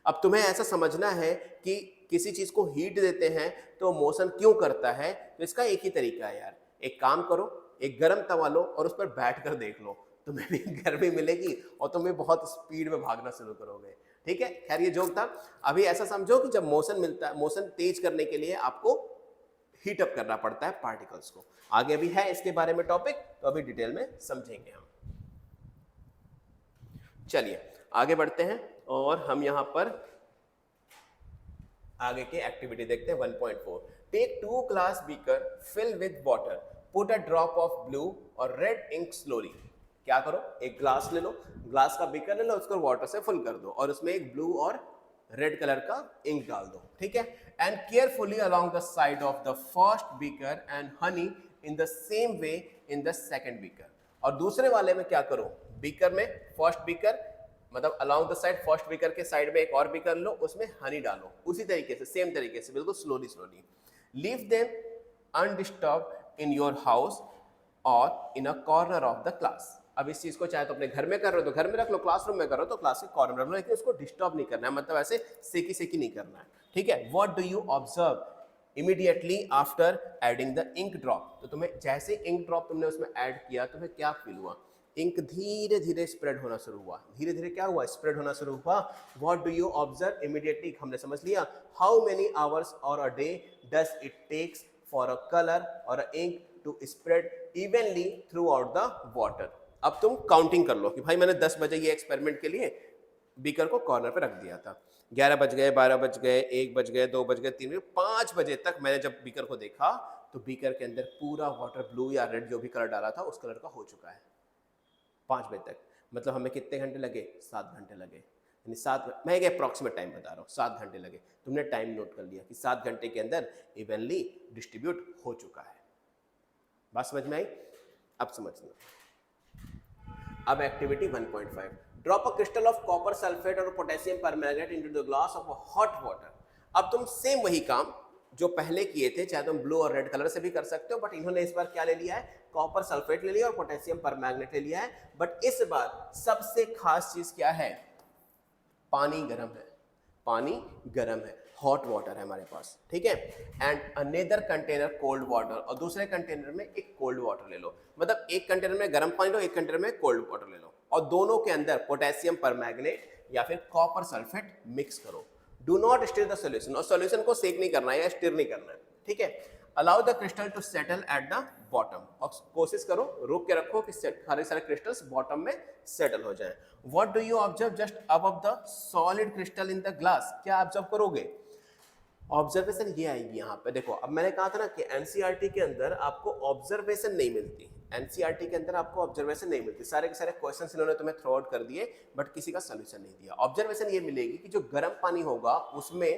अब तुम्हें ऐसा समझना है कि किसी चीज को हीट देते हैं तो मोशन क्यों करता है, तो इसका एक ही तरीका है यार। एक काम करो, एक गरम तवा लो और उस पर बैठ कर देख लो, तुम्हें भी गर्मी मिलेगी और तुम्हें बहुत स्पीड में भागना शुरू करोगे, ठीक है। खैर ये जोक था। अभी ऐसा समझो कि जब मोशन तेज करने के लिए आपको हीट अप करना पड़ता है पार्टिकल्स को। आगे भी है इसके बारे में टॉपिक, तो अभी डिटेल में समझेंगे हम। चलिए आगे बढ़ते हैं और हम यहां पर आगे के एक्टिविटी देखते हैं 1.4। Take 2 glass beaker, fill with water, put a drop of blue और रेड इंक स्लोली। क्या करो, एक ग्लास ले लो, ग्लास का बीकर ले लो, उसको वाटर से फुल कर दो और उसमें एक ब्लू और रेड कलर का इंक डाल दो, ठीक है। And carefully along the side of the first beaker and honey in the same way in the second beaker. और दूसरे वाले में क्या करो, बीकर में फर्स्ट बीकर मतलब along the side, first beaker के साइड में एक और बीकर लो, उसमें हनी डालो, उसी तरीके से सेम तरीके से बिल्कुल slowly. Leave them undisturbed in your house और in a corner of the class. अब इस चीज को चाहे तो अपने घर में कर रहे हो तो घर में रख लो, क्लासरूम में कर रहे हो तो क्लास के कॉर्नर में रख लो, लेकिन उसको डिस्टर्ब नहीं करना है, मतलब ऐसे सेकी नहीं करना है, ठीक है। What do you observe immediately after adding the ink drop? तो तुम्हें जैसे इंक ड्रॉप तुमने उसमें ऐड किया, तुम्हें क्या फील हुआ? इंक धीरे धीरे स्प्रेड होना शुरू हुआ, धीरे धीरे क्या हुआ? स्प्रेड होना शुरू हुआ। What do you observe immediately? हमने समझ लिया। हाउ मेनी आवर्स और a day does it takes for a colour और a ink to spread evenly throughout the water? अब तुम काउंटिंग कर लो कि भाई मैंने 10 बजे ये एक्सपेरिमेंट के लिए बीकर को कॉर्नर पे रख दिया था, 11 बज गए, 12 बज गए, 1 बज गए, 2 बज गए, 3 बज गए, 5 बजे तक मैंने जब बीकर को देखा तो बीकर के अंदर पूरा वाटर ब्लू या रेड जो भी कलर डाला था उस कलर का हो चुका है 5 बजे तक। मतलब हमें कितने घंटे लगे? 7 घंटे लगे। यानी 7, मैं एक अप्रॉक्सीमेट टाइम बता रहा हूँ, 7 घंटे लगे। तुमने टाइम नोट कर लिया कि 7 घंटे के अंदर इवनली डिस्ट्रीब्यूट हो चुका है। बात समझ में आई? अब समझना। अब activity 1.5, drop a crystal of copper sulphate और potassium permanganate into the glass of hot water. अब तुम सेम वही काम जो पहले किए थे, चाहे तुम ब्लू और रेड कलर से भी कर सकते हो, बट इन्होंने इस बार क्या ले लिया है, कॉपर सल्फेट ले लिया और पोटेशियम परमैंगनेट ले लिया है। बट इस बार सबसे खास चीज क्या है, पानी गर्म है, पानी गर्म है, हॉट वाटर है हमारे पास, ठीक है। And another container cold water, और दूसरे कंटेनर में एक कोल्ड वाटर ले लो, मतलब एक कंटेनर में गर्म पानी लो, एक कंटेनर में कोल्ड वाटर ले लो, और दोनों के अंदर पोटेशियम परमैंगनेट या फिर कॉपर सल्फेट मिक्स करो। Do not stir the solution, और सॉल्यूशन को सेक नहीं करना है या स्टिर नहीं करना है, ठीक है। Allow the crystal to settle at the bottom, और कोशिश करो रोक के रखो कि सारे सारे क्रिस्टल्स बॉटम में सेटल हो जाएं। What do you observe just above the solid crystal in the glass, क्या ऑब्जर्व करोगे, ऑब्जर्वेशन ये आएगी यहाँ पे। देखो अब मैंने कहा था ना कि एनसीईआरटी के अंदर आपको ऑब्जर्वेशन नहीं मिलती, एनसीईआरटी के अंदर आपको ऑब्जर्वेशन नहीं मिलती, सारे के सारे क्वेश्चंस इन्होंने तुम्हें थ्रो आउट कर दिए बट किसी का सोल्यूशन नहीं दिया। ऑब्जर्वेशन ये मिलेगी कि जो गर्म पानी होगा उसमें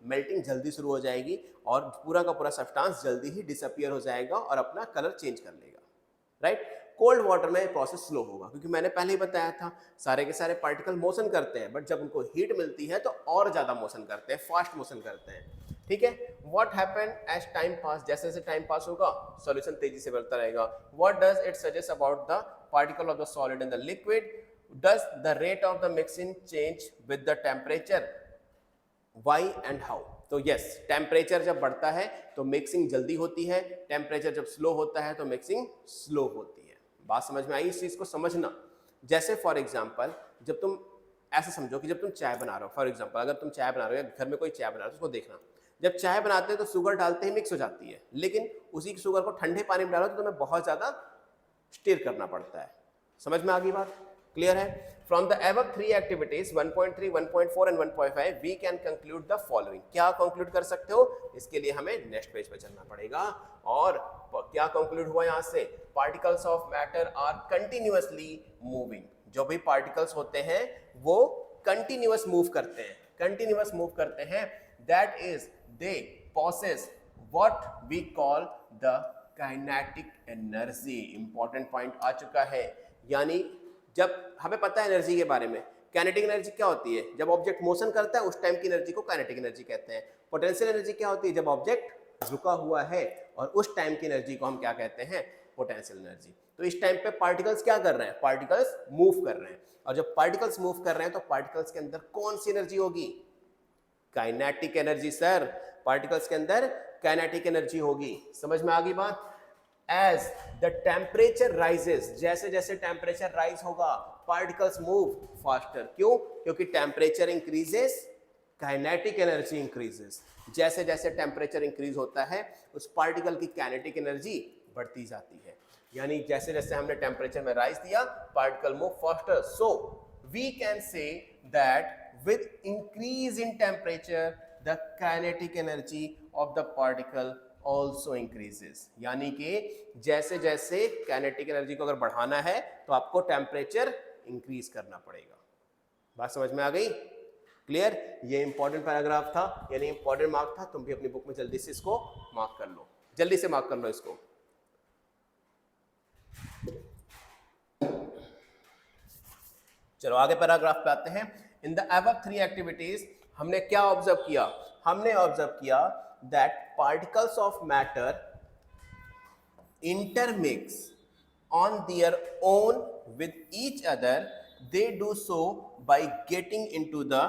मेल्टिंग जल्दी शुरू हो जाएगी और पूरा का पूरा सब्सटेंस जल्दी ही डिसअपियर हो जाएगा और अपना कलर चेंज कर लेगा, राइट। कोल्ड वाटर में प्रोसेस स्लो होगा, क्योंकि मैंने पहले ही बताया था सारे के सारे पार्टिकल मोशन करते हैं, बट जब उनको हीट मिलती है तो और ज्यादा मोशन करते हैं, फास्ट मोशन करते हैं, ठीक है। What happen as time pass, जैसे जैसे टाइम पास होगा सॉल्यूशन तेजी से बढ़ता रहेगा। What does it suggest about the particle of the solid in the liquid, does the rate of the mixing change with the temperature, why and how. तो yes, temperature जब बढ़ता है तो मिक्सिंग जल्दी होती है, टेम्परेचर जब स्लो होता है तो मिक्सिंग स्लो होती है। बात समझ में आई, इस चीज को समझना। जैसे फॉर एग्जांपल जब तुम ऐसा समझो कि जब तुम चाय बना रहे हो, फॉर एग्जांपल अगर तुम चाय बना रहे हो या घर में कोई चाय बना रहा है तो उसको देखना, जब चाय बनाते हैं तो शुगर डालते ही मिक्स हो जाती है, लेकिन उसी शुगर को ठंडे पानी में डालो तो तुम्हें बहुत ज्यादा स्टिर करना पड़ता है। समझ में आ गई बात, क्लियर है। From the above three activities 1.3, 1.4 and 1.5 we can conclude the following, क्या कंक्लूड कर सकते हो, इसके लिए हमें नेक्स्ट पेज पे चलना पड़ेगा। और क्या कंक्लूड हुआ यहाँ से, particles of matter are continuously moving, जो भी पार्टिकल्स होते हैं वो कंटिन्यूअस मूव करते हैं, कंटिन्यूअस मूव करते हैं, that is they possess what we call the kinetic energy. Important point आ चुका है, यानी जब हमें पता है एनर्जी के बारे में, काइनेटिक एनर्जी क्या होती है, जब ऑब्जेक्ट मोशन करता है उस टाइम की एनर्जी को काइनेटिक एनर्जी कहते हैं। पोटेंशियल एनर्जी क्या होती है, जब ऑब्जेक्ट रुका हुआ है और उस टाइम की एनर्जी को हम क्या कहते हैं, पोटेंशियल एनर्जी। तो इस टाइम पे पार्टिकल्स क्या कर रहे हैं, पार्टिकल्स मूव कर रहे हैं, और जब पार्टिकल्स मूव कर रहे हैं तो पार्टिकल्स के अंदर कौन सी एनर्जी होगी, काइनेटिक एनर्जी सर, पार्टिकल्स के अंदर काइनेटिक एनर्जी होगी। समझ में आ गई बात। एज द टेम्परेचर राइजेस, जैसे जैसे टेम्परेचर राइज होगा पार्टिकल्स मूव फास्टर, क्यों, क्योंकि temperature increases kinetic energy increases. जैसे जैसे टेम्परेचर इंक्रीज होता है उस पार्टिकल की काइनेटिक एनर्जी बढ़ती जाती है, यानी जैसे जैसे हमने टेम्परेचर में राइज दिया particle move faster. So we can say that with increase in temperature the kinetic energy of the particle also increases, यानी कि जैसे जैसे काइनेटिक एनर्जी को अगर बढ़ाना है तो आपको टेम्परेचर इंक्रीज करना पड़ेगा। बात समझ में आ गई, क्लियर। ये इंपॉर्टेंट पैराग्राफ था, यानी इंपॉर्टेंट मार्क था, तुम भी अपनी बुक में जल्दी से इसको मार्क कर लो, जल्दी से मार्क कर लो इसको। चलो आगे पैराग्राफ पे आते हैं। इन द अबव थ्री एक्टिविटीज हमने क्या ऑब्जर्व किया, हमने ऑब्जर्व किया that particles of matter intermix on their own with each other, they do so by getting into the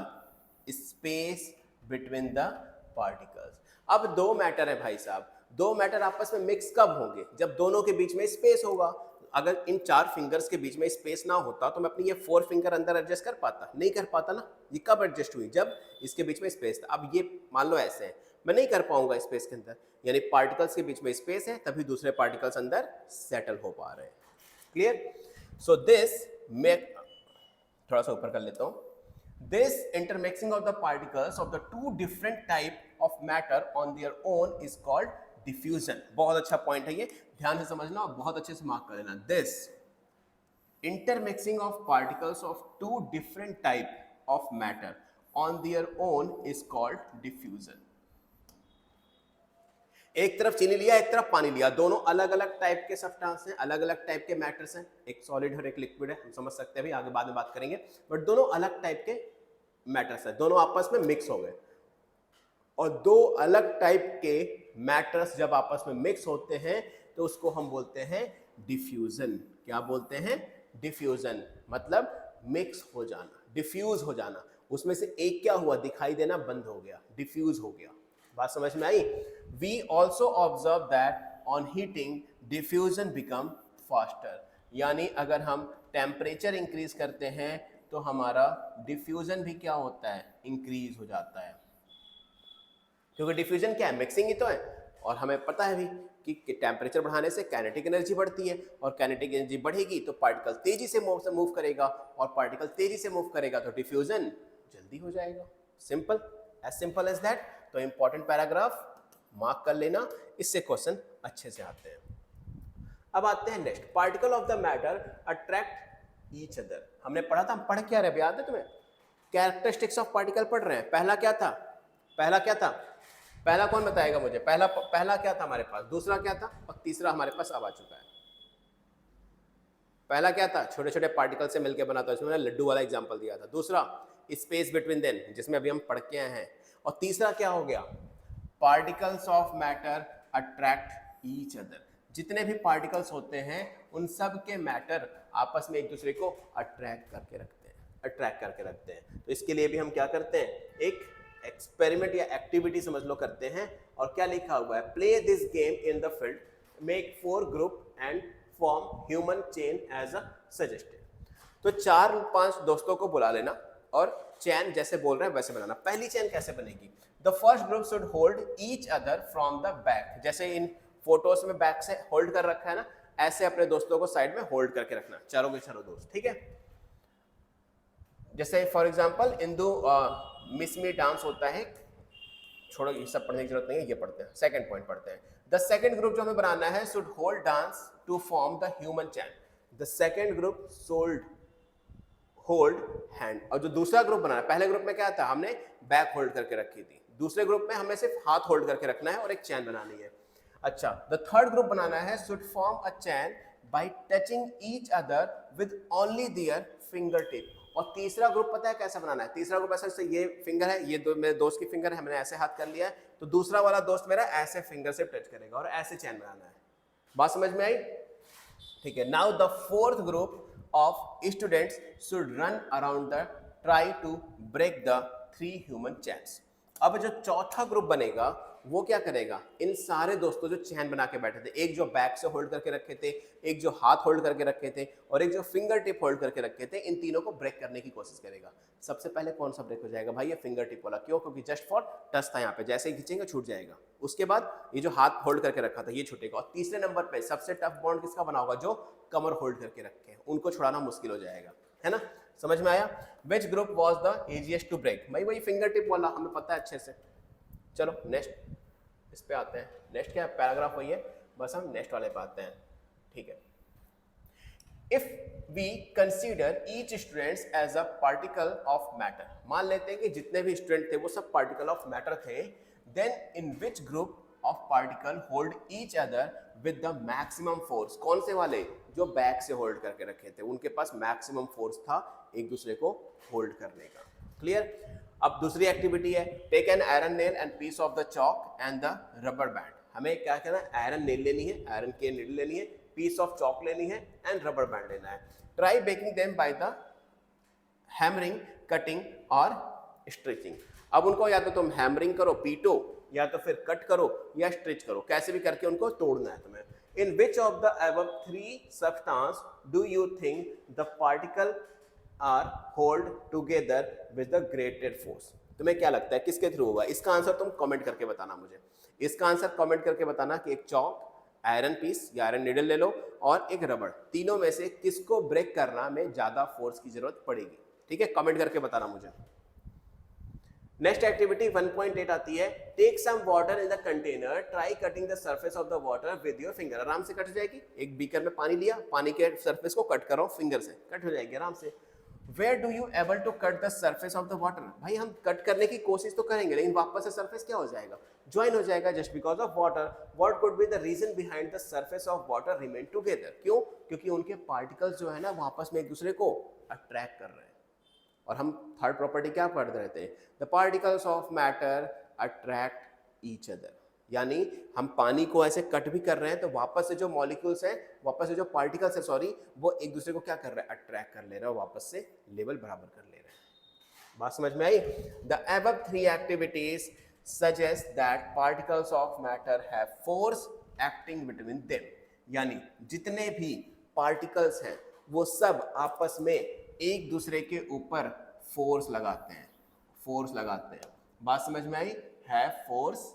space between the particles. अब दो मैटर है भाई साहब, दो मैटर आपस में मिक्स कब होंगे, जब दोनों के बीच में स्पेस होगा। अगर इन चार फिंगर्स के बीच में स्पेस ना होता तो मैं अपनी ये 4 फिंगर अंदर एडजस्ट कर पाता, नहीं कर पाता ना। ये कब एडजस्ट हुई, जब इसके बीच में स्पेस था। अब ये मान लो ऐसे है, मैं नहीं कर पाऊंगा स्पेस के अंदर, यानी पार्टिकल्स के बीच में स्पेस है तभी दूसरे पार्टिकल्स अंदर सेटल हो पा रहे हैं, क्लियर। सो दिस मैं थोड़ा सा ऊपर कर लेता हूं। This intermixing of the particles of the two different type of matter on their own is called diffusion। बहुत अच्छा पॉइंट है ये, ध्यान से समझना और बहुत अच्छे से मार्क कर लेना। This intermixing of particles of two different type of matter on their own is called diffusion। एक तरफ चीनी लिया, एक तरफ पानी लिया, दोनों अलग अलग टाइप के सब्सटेंस हैं, अलग अलग टाइप के मैटर्स हैं, एक सॉलिड और एक लिक्विड है, हम समझ सकते हैं, अभी आगे बाद में बात करेंगे, बट दोनों अलग टाइप के मैटर्स हैं, दोनों आपस में मिक्स हो गए। और दो अलग टाइप के मैटर्स जब आपस में मिक्स होते हैं तो उसको हम बोलते हैं डिफ्यूजन। क्या बोलते हैं? डिफ्यूजन, मतलब मिक्स हो जाना, डिफ्यूज हो जाना। उसमें से एक क्या हुआ? दिखाई देना बंद हो गया, डिफ्यूज हो गया। बात समझ में आई? We also observe that on heating diffusion become faster, यानी अगर हम टेम्परेचर इंक्रीज करते हैं तो हमारा डिफ्यूजन भी क्या होता है? इंक्रीज हो जाता है, क्योंकि डिफ्यूजन क्या है? मिक्सिंग ही तो है। और हमें पता है भी कि टेम्परेचर बढ़ाने से काइनेटिक एनर्जी बढ़ती है, और काइनेटिक एनर्जी बढ़ेगी तो पार्टिकल तेजी से मूव करेगा, और पार्टिकल तेजी से मूव करेगा तो डिफ्यूजन जल्दी हो जाएगा। Simple as that. तो इंपॉर्टेंट पैराग्राफ मार्क कर लेना, इससे क्वेश्चन अच्छे से आते हैं। अब आते हैं next, particle of the matter attract each other. हमने पढ़ा था, हम पढ़ क्या रहे, याद है तुम्हें? कैरेक्टरिस्टिक्स ऑफ पार्टिकल पढ़ रहे हैं। पहला क्या था? पहला कौन बताएगा मुझे? पहला क्या था हमारे पास, दूसरा क्या था, और तीसरा हमारे पास अब आ चुका है। पहला क्या था? छोटे छोटे पार्टिकल से मिलकर बना था, इसमें मैंने लड्डू वाला एग्जांपल दिया था। दूसरा स्पेस बिटवीन देम, जिसमें अभी हम पढ़ के आए हैं। और तीसरा क्या हो गया? Particles of matter attract each other. जितने भी पार्टिकल्स होते हैं उन सब के मैटर आपस में एक दूसरे को अट्रैक्ट करके रखते हैं। तो इसके लिए भी हम क्या करते हैं? एक एक्सपेरिमेंट या एक्टिविटी समझ लो करते हैं। और क्या लिखा हुआ है? Play this game in the field, make 4 group and form human chain as a suggested. तो 4-5 दोस्तों को बुला लेना और चैन जैसे बोल रहे हैं वैसे बनाना। पहली चैन कैसे बनेगी? The first group should hold each other from the back. जैसे इन फोटोज में बैक से होल्ड कर रखा है ना, ऐसे अपने दोस्तों को साइड में होल्ड करके रखना, चारों के चारों दोस्त, ठीक है? जैसे for example Indu miss me dance होता है, छोड़ो ये सब पढ़ने की जरूरत नहीं है, ये पढ़ते हैं, सेकंड पॉइंट पढ़ते हैं। द सेकंड ग्रुप जो हमें बनाना है शुड होल्ड डांस to form the human chain. The second group should hold hand. और जो दूसरा ग्रुप बनाना है, पहले ग्रुप में क्या था? हमने बैक होल्ड करके रखी थी, दूसरे ग्रुप में हमें सिर्फ हाथ होल्ड करके रखना है और एक चैन बनानी है। अच्छा, द थर्ड ग्रुप बनाना है should form a chain by touching each other with only their finger tip. और तीसरा ग्रुप पता है कैसे बनाना है? तीसरा ग्रुप ऐसा, ये फिंगर है, ये मेरे दोस्त की फिंगर है, हमने ऐसे हाथ कर लिया है, तो दूसरा वाला दोस्त मेरा ऐसे फिंगर से टच करेगा और ऐसे चैन बनाना है। बात समझ में आई? ठीक है। Now the fourth group of students should run around the try to break the 3 human chains. अब जो चौथा ग्रुप बनेगा वो क्या करेगा? इन सारे दोस्तों जो चैन बना के बैठे थे, एक जो बैक से होल्ड करके रखे थे, एक जो हाथ होल्ड करके रखे थे, और एक जो फिंगर टिप होल्ड करके रखे थे, इन तीनों को ब्रेक करने की कोशिश करेगा। सबसे पहले कौन सा ब्रेक हो जाएगा भाई? ये फिंगर टिप वाला। क्यों? क्योंकि जस्ट फॉर टच था यहाँ पे, जैसे ही खींचेंगे छूट जाएगा। उसके बाद ये जो हाथ होल्ड करके रखा था ये छूटेगा। और तीसरे नंबर पे सबसे टफ बॉन्ड किसका बना होगा? जो कमर होल्ड करके रखे हैं, उनको छुड़ाना मुश्किल हो जाएगा, है ना? समझ में आया? Which group was the easiest to break? भाई वही फिंगर टिप वाला, हमें पता है अच्छे से। चलो नेक्स्ट इस पे आते हैं। नेक्स्ट क्या पैराग्राफ वही है, बस हम नेक्स्ट वाले पे आते हैं, ठीक है। If we consider each students as a particle of matter, मान लेते हैं कि जितने भी स्टूडेंट थे वो सब पार्टिकल ऑफ मैटर थे, then in which group of particle hold each other with the maximum force? कौन से वाले? जो बैक से होल्ड करके रखे थे, उनके पास मैक्सिमम फोर्स था एक दूसरे को होल्ड करने का। क्लियर? अब दूसरी एक्टिविटी है, take an iron nail and piece of the chalk and the rubber band. हमें क्या करना है? आयरन नेल लेनी है, आयरन की नीडल लेनी है, पीस ऑफ चॉक लेनी है एंड रबर बैंड लेना है। Try breaking them by the hammering, cutting और स्ट्रेचिंग। अब उनको या तो तुम हैमरिंग करो, पीटो, या तो फिर कट करो या स्ट्रेच करो, कैसे भी करके उनको तोड़ना है तुम्हें। In which of the above 3 substance do you think the particle are hold together with the greatest force? तुम्हें क्या लगता है किसके थ्रू होगा? इसका आंसर तुम कमेंट करके बताना मुझे। इसका आंसर कमेंट करके बताना कि एक चॉक, आयरन पीस या आयरन नीडल ले लो और एक रबड़, तीनों में से किसको ब्रेक करना में ज्यादा फोर्स की जरूरत पड़ेगी? ठीक है, कमेंट करके बताना मुझे। नेक्स्ट एक्टिविटी 1.8 आती है, take some water in the container, try cutting the surface of the water with your finger. आराम से कट हो जाएगी। एक बीकर में पानी लिया, पानी के सरफेस को कट करो फिंगर से, कट हो जाएगी आराम से। Where do you able to cut the surface of the water, भाई हम कट करने की कोशिश तो करेंगे लेकिन वापस से सर्फेस क्या हो जाएगा, ज्वाइन हो जाएगा, just because of water. What could be the reason behind the surface of water remain together, क्यों, क्योंकि उनके पार्टिकल्स जो है ना वापस में एक दूसरे को अट्रैक्ट कर रहे हैं. और हम थर्ड प्रॉपर्टी क्या पढ़ रहे थे, the particles of matter attract each other, यानी हम पानी को ऐसे कट भी कर रहे हैं तो वापस से जो मॉलिक्यूल्स हैं, वापस से जो पार्टिकल्स है सॉरी, वो एक दूसरे को क्या कर रहे हैं, अट्रैक्ट कर ले रहे हैं, वापस से लेवल बराबर कर ले रहे हैं. बात समझ में आई. The above three activities suggest that particles of matter have force acting between them, यानी जितने भी पार्टिकल्स हैं वो सब आपस में एक दूसरे के ऊपर फोर्स लगाते हैं, फोर्स लगाते हैं. बात समझ में आई. Have force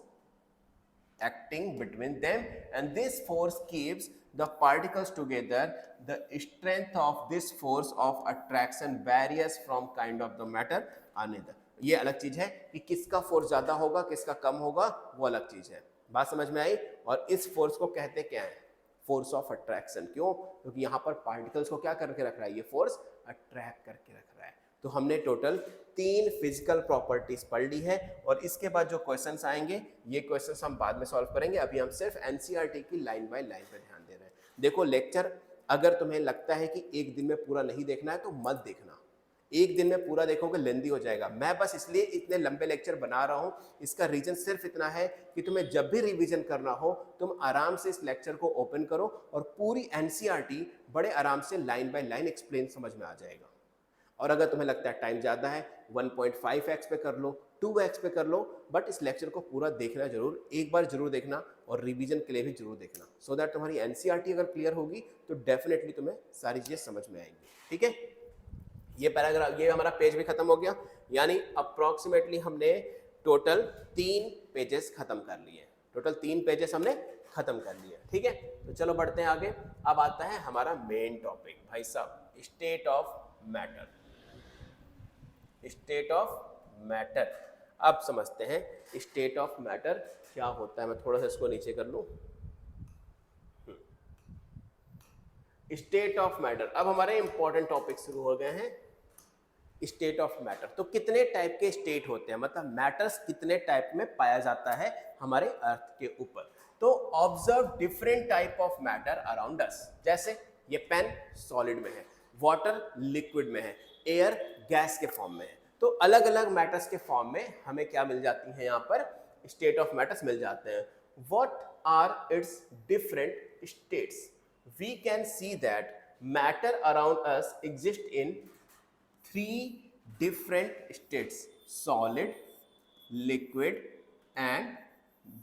acting between them and this force keeps the particles together. The strength of this force of attraction varies from kind of the matter another. ये अलग चीज है कि किसका फोर्स ज्यादा होगा किसका कम होगा, वो अलग चीज है. बात समझ में आई. और इस फोर्स को कहते क्या है, फोर्स ऑफ अट्रैक्शन. क्यों, क्योंकि यहाँ पर पार्टिकल्स को क्या करके रख रहा है, ये फोर्स अट्रैक्ट करके रख रहा है. तो हमने टोटल 3 फिजिकल प्रॉपर्टीज पढ़ ली है और इसके बाद जो क्वेश्चंस आएंगे ये क्वेश्चंस हम बाद में सॉल्व करेंगे. अभी हम सिर्फ एनसीईआरटी की लाइन बाय लाइन पे ध्यान दे रहे हैं. देखो लेक्चर अगर तुम्हें लगता है कि एक दिन में पूरा नहीं देखना है तो मत देखना, एक दिन में पूरा देखोगे लेंदी हो जाएगा. मैं बस इसलिए इतने लंबे लेक्चर बना रहा हूँ, इसका रीजन सिर्फ इतना है कि तुम्हें जब भी रिवीजन करना हो तुम आराम से इस लेक्चर को ओपन करो और पूरी एनसीईआरटी बड़े आराम से लाइन बाय लाइन एक्सप्लेन समझ में आ जाएगा. और अगर तुम्हें लगता है टाइम ज़्यादा है 1.5x पे कर लो, 2x पे कर लो, बट इस लेक्चर को पूरा देखना जरूर, एक बार जरूर देखना और रिवीजन के लिए भी जरूर देखना, सो दैट तुम्हारी एनसीईआरटी अगर क्लियर होगी तो डेफिनेटली तुम्हें सारी चीज़ें समझ में आएंगी. ठीक है, ये पैराग्राफ, ये हमारा पेज भी खत्म हो गया, यानी अप्रॉक्सीमेटली हमने टोटल 3 पेजेस खत्म कर लिए, टोटल 3 पेजेस हमने खत्म कर लिए. ठीक है, तो चलो बढ़ते हैं आगे. अब आता है हमारा मेन टॉपिक भाई साहब, state of matter. State of matter. अब समझते हैं स्टेट ऑफ मैटर क्या होता है. मैं थोड़ा सा इसको नीचे कर लूं. स्टेट ऑफ मैटर, अब हमारे इंपॉर्टेंट टॉपिक शुरू हो गए हैं. स्टेट ऑफ मैटर, तो कितने टाइप के स्टेट होते हैं, मतलब मैटर्स कितने टाइप में पाया जाता है हमारे अर्थ के ऊपर. तो observe different type of matter around अस. जैसे ये पेन सॉलिड में है, वाटर लिक्विड में है, एयर गैस के फॉर्म में है. तो अलग अलग मैटर्स के फॉर्म में हमें क्या मिल जाती है, यहाँ पर स्टेट ऑफ मैटर्स मिल जाते हैं. What are its different states. We can see that matter around us exist in 3 different states, solid, liquid and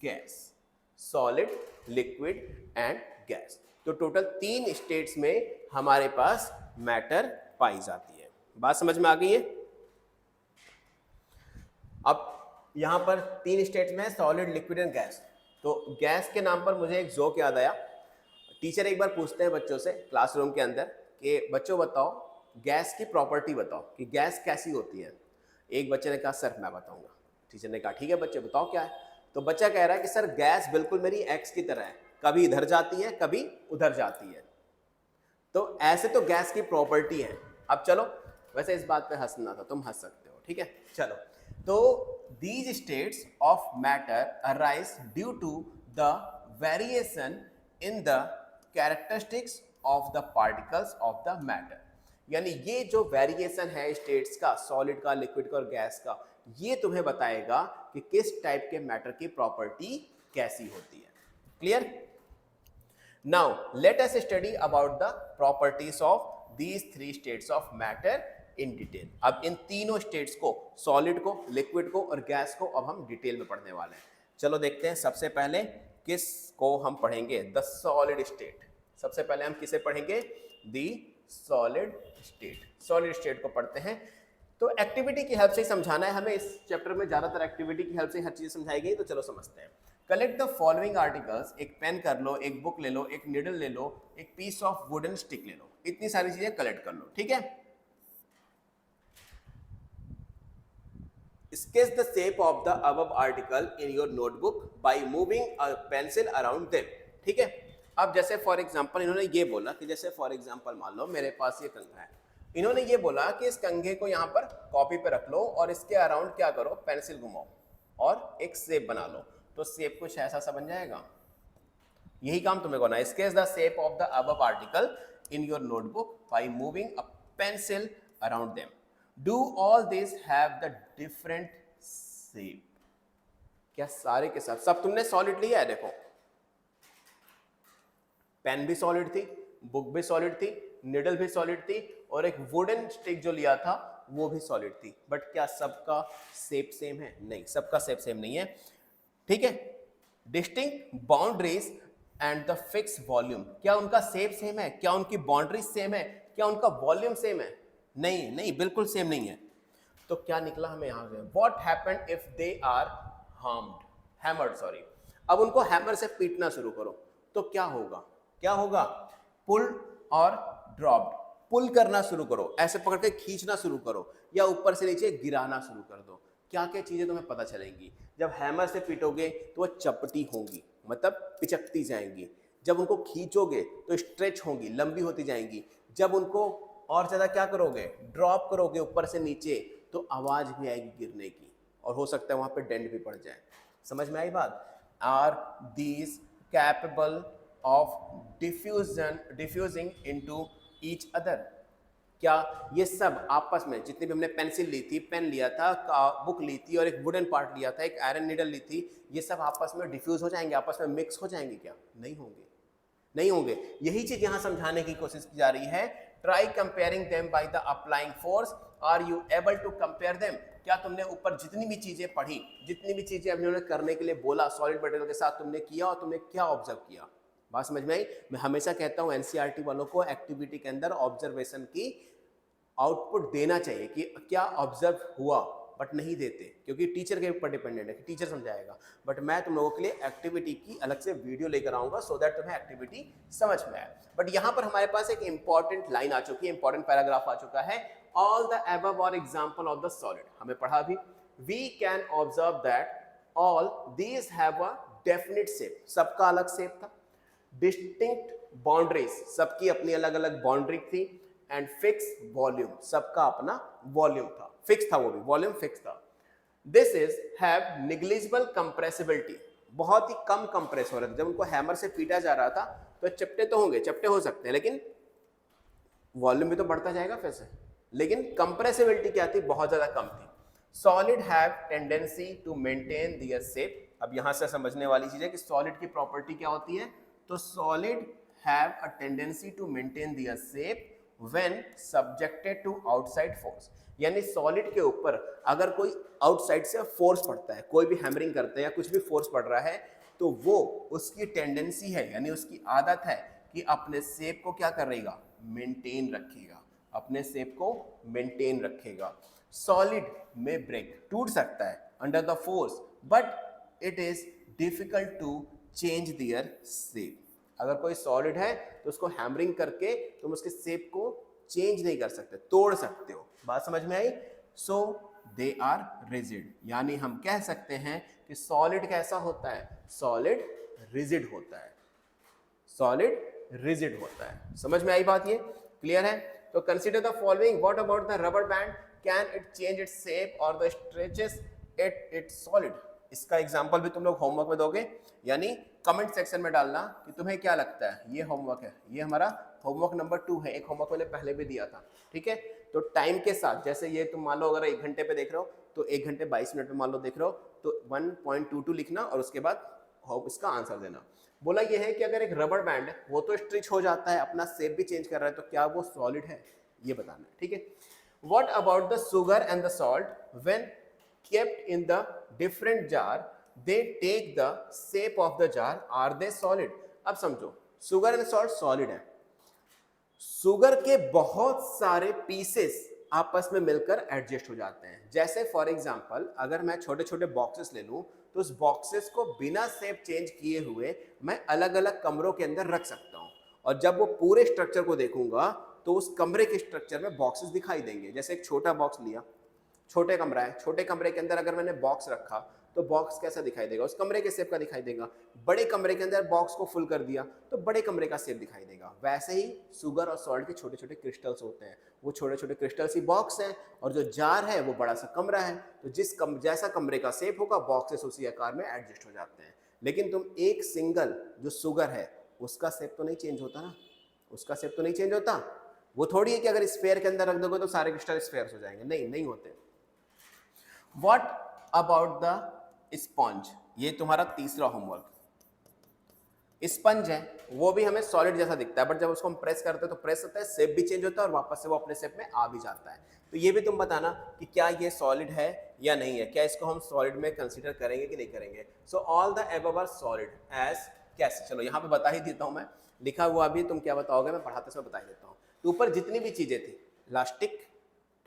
gas. Solid, liquid and gas. तो टोटल 3 स्टेट्स में हमारे पास मैटर पाई जाती है. बात समझ में आ गई है. अब यहां पर 3 स्टेट्स में सॉलिड, लिक्विड एंड गैस. तो गैस के नाम पर मुझे एक जोक याद आया. टीचर एक बार पूछते हैं बच्चों से क्लासरूम के अंदर कि बच्चों बताओ गैस की प्रॉपर्टी बताओ कि गैस कैसी होती है. एक बच्चे ने कहा सर मैं बताऊंगा. टीचर ने कहा ठीक है बच्चे बताओ क्या है. तो बच्चा कह रहा है कि सर गैस बिल्कुल मेरी एक्स की तरह है, कभी इधर जाती है कभी उधर जाती है. तो ऐसे तो गैस की प्रॉपर्टी है. अब चलो, वैसे इस बात पे हंसना था, तुम हंस सकते हो, ठीक है. चलो, तो these states of matter arise due to the variation in the characteristics of the particles of the matter. यानी ये जो वेरिएशन है स्टेट्स का, सॉलिड का, लिक्विड का और गैस का, ये तुम्हें बताएगा कि किस टाइप के मैटर की प्रॉपर्टी कैसी होती है. Clear. Now let us study about the properties of these 3 states of matter in detail. अब इन तीनों स्टेट्स को, सॉलिड को, लिक्विड को और गैस को, अब हम डिटेल में पढ़ने वाले हैं. चलो देखते हैं. सबसे पहले किस को हम पढ़ेंगे, द सॉलिड स्टेट. सबसे पहले हम किसे पढ़ेंगे, दी सॉलिड स्टेट. सॉलिड स्टेट को पढ़ते हैं. तो एक्टिविटी की हेल्प से ही समझाना है हमें. इस चैप्टर में ज्यादातर एक्टिविटी की हेल्प से हर चीज समझाई गई. तो चलो समझते हैं. Collect the following articles. एक पेन कर लो, एक बुक ले लो, एक नीडल ले लो, एक पीस ऑफ वुडन स्टिक ले लो. इतनी सारी चीजें कलेक्ट कर लो. ठीक है. Sketch the shape of the above article in your notebook by moving a pencil around them. ठीक है. अब जैसे फॉर एग्जांपल इन्होंने ये बोला कि जैसे फॉर एग्जांपल मान लो मेरे पास ये कंघा है इन्होंने ये बोला कि इस कंघे को यहाँ पर कॉपी पे रख लो और इसके अराउंड क्या करो, पेंसिल घुमाओ और एक शेप बना लो, तो शेप कुछ ऐसा सा बन जाएगा। यही काम तुम्हें करना है। Sketch the shape of the above article in your notebook by moving a pencil around them. Do all this have the different shape. क्या सारे के साथ सब तुमने सॉलिड लिया है? देखो पेन भी सॉलिड थी, बुक भी सॉलिड थी, निडल भी सॉलिड थी और एक वुडन स्टिक जो लिया था वो भी सॉलिड थी। बट क्या सबका शेप सेम है? नहीं, सबका शेप सेम नहीं है। ठीक है, distinct boundaries and the fix volume. क्या उनका शेप सेम है? क्या उनकी बाउंड्रीज सेम है? क्या उनका वॉल्यूम सेम है? नहीं नहीं, बिल्कुल सेम नहीं है। तो क्या निकला हमें यहां से? What happened if they are hammered, sorry. अब उनको हैमर से पीटना शुरू करो तो क्या होगा? क्या होगा? पुल और ड्रॉप्ड। पुल करना शुरू करो, ऐसे पकड़ के खींचना शुरू करो या ऊपर से नीचे गिराना शुरू कर दो। क्या क्या चीजें तुम्हें पता चलेंगी? जब हैमर से पीटोगे तो वो चपटी होंगी, मतलब पिचकती जाएंगी। जब उनको खींचोगे तो स्ट्रेच होंगी, लंबी होती जाएंगी। जब उनको और ज्यादा क्या करोगे, ड्रॉप करोगे ऊपर से नीचे, तो आवाज भी आएगी गिरने की और हो सकता है वहां पे डेंट भी पड़ जाए। समझ में आई बात? Are these capable of diffusing into each other. क्या ये सब आपस में, जितनी भी हमने पेंसिल ली थी, पेन लिया था, बुक ली थी और एक वुडन पार्ट लिया था, एक आयरन निडल ली थी, ये सब आपस में डिफ्यूज हो जाएंगे, आपस में मिक्स हो जाएंगे? क्या नहीं होंगे? नहीं होंगे। यही चीज यहां समझाने की कोशिश की जा रही है। Try comparing them by the applying force. Are you able to compare them? क्या तुमने ऊपर जितनी भी चीजें पढ़ी, जितनी भी चीजें उन्होंने करने के लिए बोला सॉलिड मटेरियल के साथ, तुमने किया और तुमने क्या ऑब्जर्व किया? बात समझ में आई? मैं हमेशा कहता हूं एनसीईआरटी वालों को एक्टिविटी के अंदर ऑब्जर्वेशन की आउटपुट देना चाहिए कि क्या ऑब्जर्व हुआ, बट नहीं देते क्योंकि टीचर के ऊपर डिपेंडेंट है कि टीचर समझाएगा। बट मैं तुम लोगों के लिए एक्टिविटी की अलग से वीडियो लेकर आऊंगा सो दैट तुम्हें एक्टिविटी समझ में आए। बट यहाँ पर हमारे पास एक इंपॉर्टेंट लाइन आ चुकी है, इंपॉर्टेंट पैराग्राफ आ चुका है। All the above are example of the solid. हमें पढ़ा भी, we can observe that all these have a definite shape. सबका अलग शेप था। डिस्टिंक्ट बाउंड्रीज, सबकी अपनी अलग अलग बाउंड्री थी। एंड फिक्स वॉल्यूम, सबका अपना वॉल्यूम था, फिक्स था, वो भी वॉल्यूम फिक्स था। This is have negligible compressibility. बहुत ही कम कंप्रेस हो रहे थे। जब उनको हैमर से पीटा जा रहा था तो चपटे तो होंगे, चपटे हो सकते हैं, लेकिन वॉल्यूम भी तो बढ़ता जाएगा फिर से। लेकिन कंप्रेसिबिलिटी क्या थी? बहुत ज्यादा कम थी। Solid have tendency to maintain their shape. अब यहां से समझने वाली चीज है कि सॉलिड की प्रॉपर्टी क्या होती है। तो solid have a tendency to maintain their shape when subjected to outside force। यानी सॉलिड के ऊपर अगर कोई आउटसाइड से फोर्स पड़ता है, कोई भी हैमरिंग करते हैं या कुछ भी फोर्स पड़ रहा है, तो वो उसकी टेंडेंसी है, यानी उसकी आदत है कि अपने शेप को क्या करेगा? मेंटेन रखेगा, अपने शेप को मेंटेन रखेगा। सॉलिड में ब्रेक, टूट सकता है under the force, but it is difficult to change their shape. अगर कोई सॉलिड है तो उसको हैमरिंग करके तुम उसके शेप को चेंज नहीं कर सकते, तोड़ सकते हो। बात समझ में आई? सो दे आर रिजिड। यानी हम कह सकते हैं कि सॉलिड कैसा होता है? सॉलिड रिजिड होता है। सॉलिड रिजिड होता है। समझ में आई बात? ये क्लियर है? तो consider the following. What about the rubber band? Can it change its shape और द स्ट्रेचेस इट्स सॉलिड? इसका एग्जांपल भी तुम लोग होमवर्क में दोगे, यानी कमेंट सेक्शन में डालना कि तुम्हें क्या लगता है। ये होमवर्क है, ये हमारा होमवर्क नंबर 2 है। एक होमवर्क मैंने पहले भी दिया था, ठीक है? तो टाइम के साथ, जैसे ये तुम मान लो अगर 1 घंटे पे देख रहे हो तो 1 घंटे 22 मिनट में मान लो देख रहे हो, तो 1.22 लिखना और उसके बाद इसका आंसर देना। बोला ये है कि अगर एक रबर बैंड है वो तो स्ट्रिच हो जाता है, अपना शेप भी चेंज कर रहा है, तो क्या वो सॉलिड है? ये बताना है, ठीक है? What about the sugar and the salt? When kept in the different jar they take the shape of the jar, are they solid? अब समझो, शुगर एंड सॉल्ट सॉलिड है। शुगर के बहुत सारे पीसेस आपस में मिलकर एडजस्ट हो जाते हैं। जैसे फॉर एग्जांपल अगर मैं छोटे छोटे बॉक्सेस ले लूं तो उस बॉक्सेस को बिना शेप चेंज किए हुए मैं अलग अलग कमरों के अंदर रख सकता हूं, और जब वो पूरे स्ट्रक्चर को देखूंगा तो उस कमरे के स्ट्रक्चर में बॉक्सेस दिखाई देंगे। जैसे एक छोटा बॉक्स लिया, छोटे कमरा है, छोटे कमरे के अंदर अगर मैंने बॉक्स रखा तो बॉक्स कैसा दिखाई देगा, उस कमरे के शेप का दिखाई देगा। बड़े कमरे के अंदर बॉक्स को फुल कर दिया तो बड़े कमरे का शेप दिखाई देगा। वैसे ही शुगर और सॉल्ट के छोटे छोटे क्रिस्टल्स होते हैं, वो छोटे छोटे क्रिस्टल्स ही बॉक्स हैं, और जो जार है वो बड़ा सा कमरा है। तो जैसा कमरे का शेप होगा बॉक्सेस उसी आकार में एडजस्ट हो जाते हैं। लेकिन तुम एक सिंगल जो शुगर है उसका शेप तो नहीं चेंज होता ना, उसका शेप तो नहीं चेंज होता। वो थोड़ी है कि अगर स्फेयर के अंदर रख दोगे तो सारे क्रिस्टल स्फेयर हो जाएंगे, नहीं नहीं होते। व्हाट अबाउट द स्पंज, ये तुम्हारा तीसरा होमवर्क। स्पंज है वो भी हमें सॉलिड जैसा दिखता है, बट जब उसको हम प्रेस करते हैं तो प्रेस होता है, शेप भी चेंज होता है और वापस से वो अपने शेप में आ भी जाता है। तो ये भी तुम बताना कि क्या ये सॉलिड है या नहीं है, क्या इसको हम सॉलिड में कंसीडर करेंगे कि नहीं करेंगे। So all the above are solid as कैसे, चलो यहाँ पे बता ही देता हूँ मैं, लिखा हुआ भी तुम क्या बताओगे मैं पढ़ाते समय बता ही देता हूँ। तो ऊपर जितनी भी चीजें थी, लास्टिक,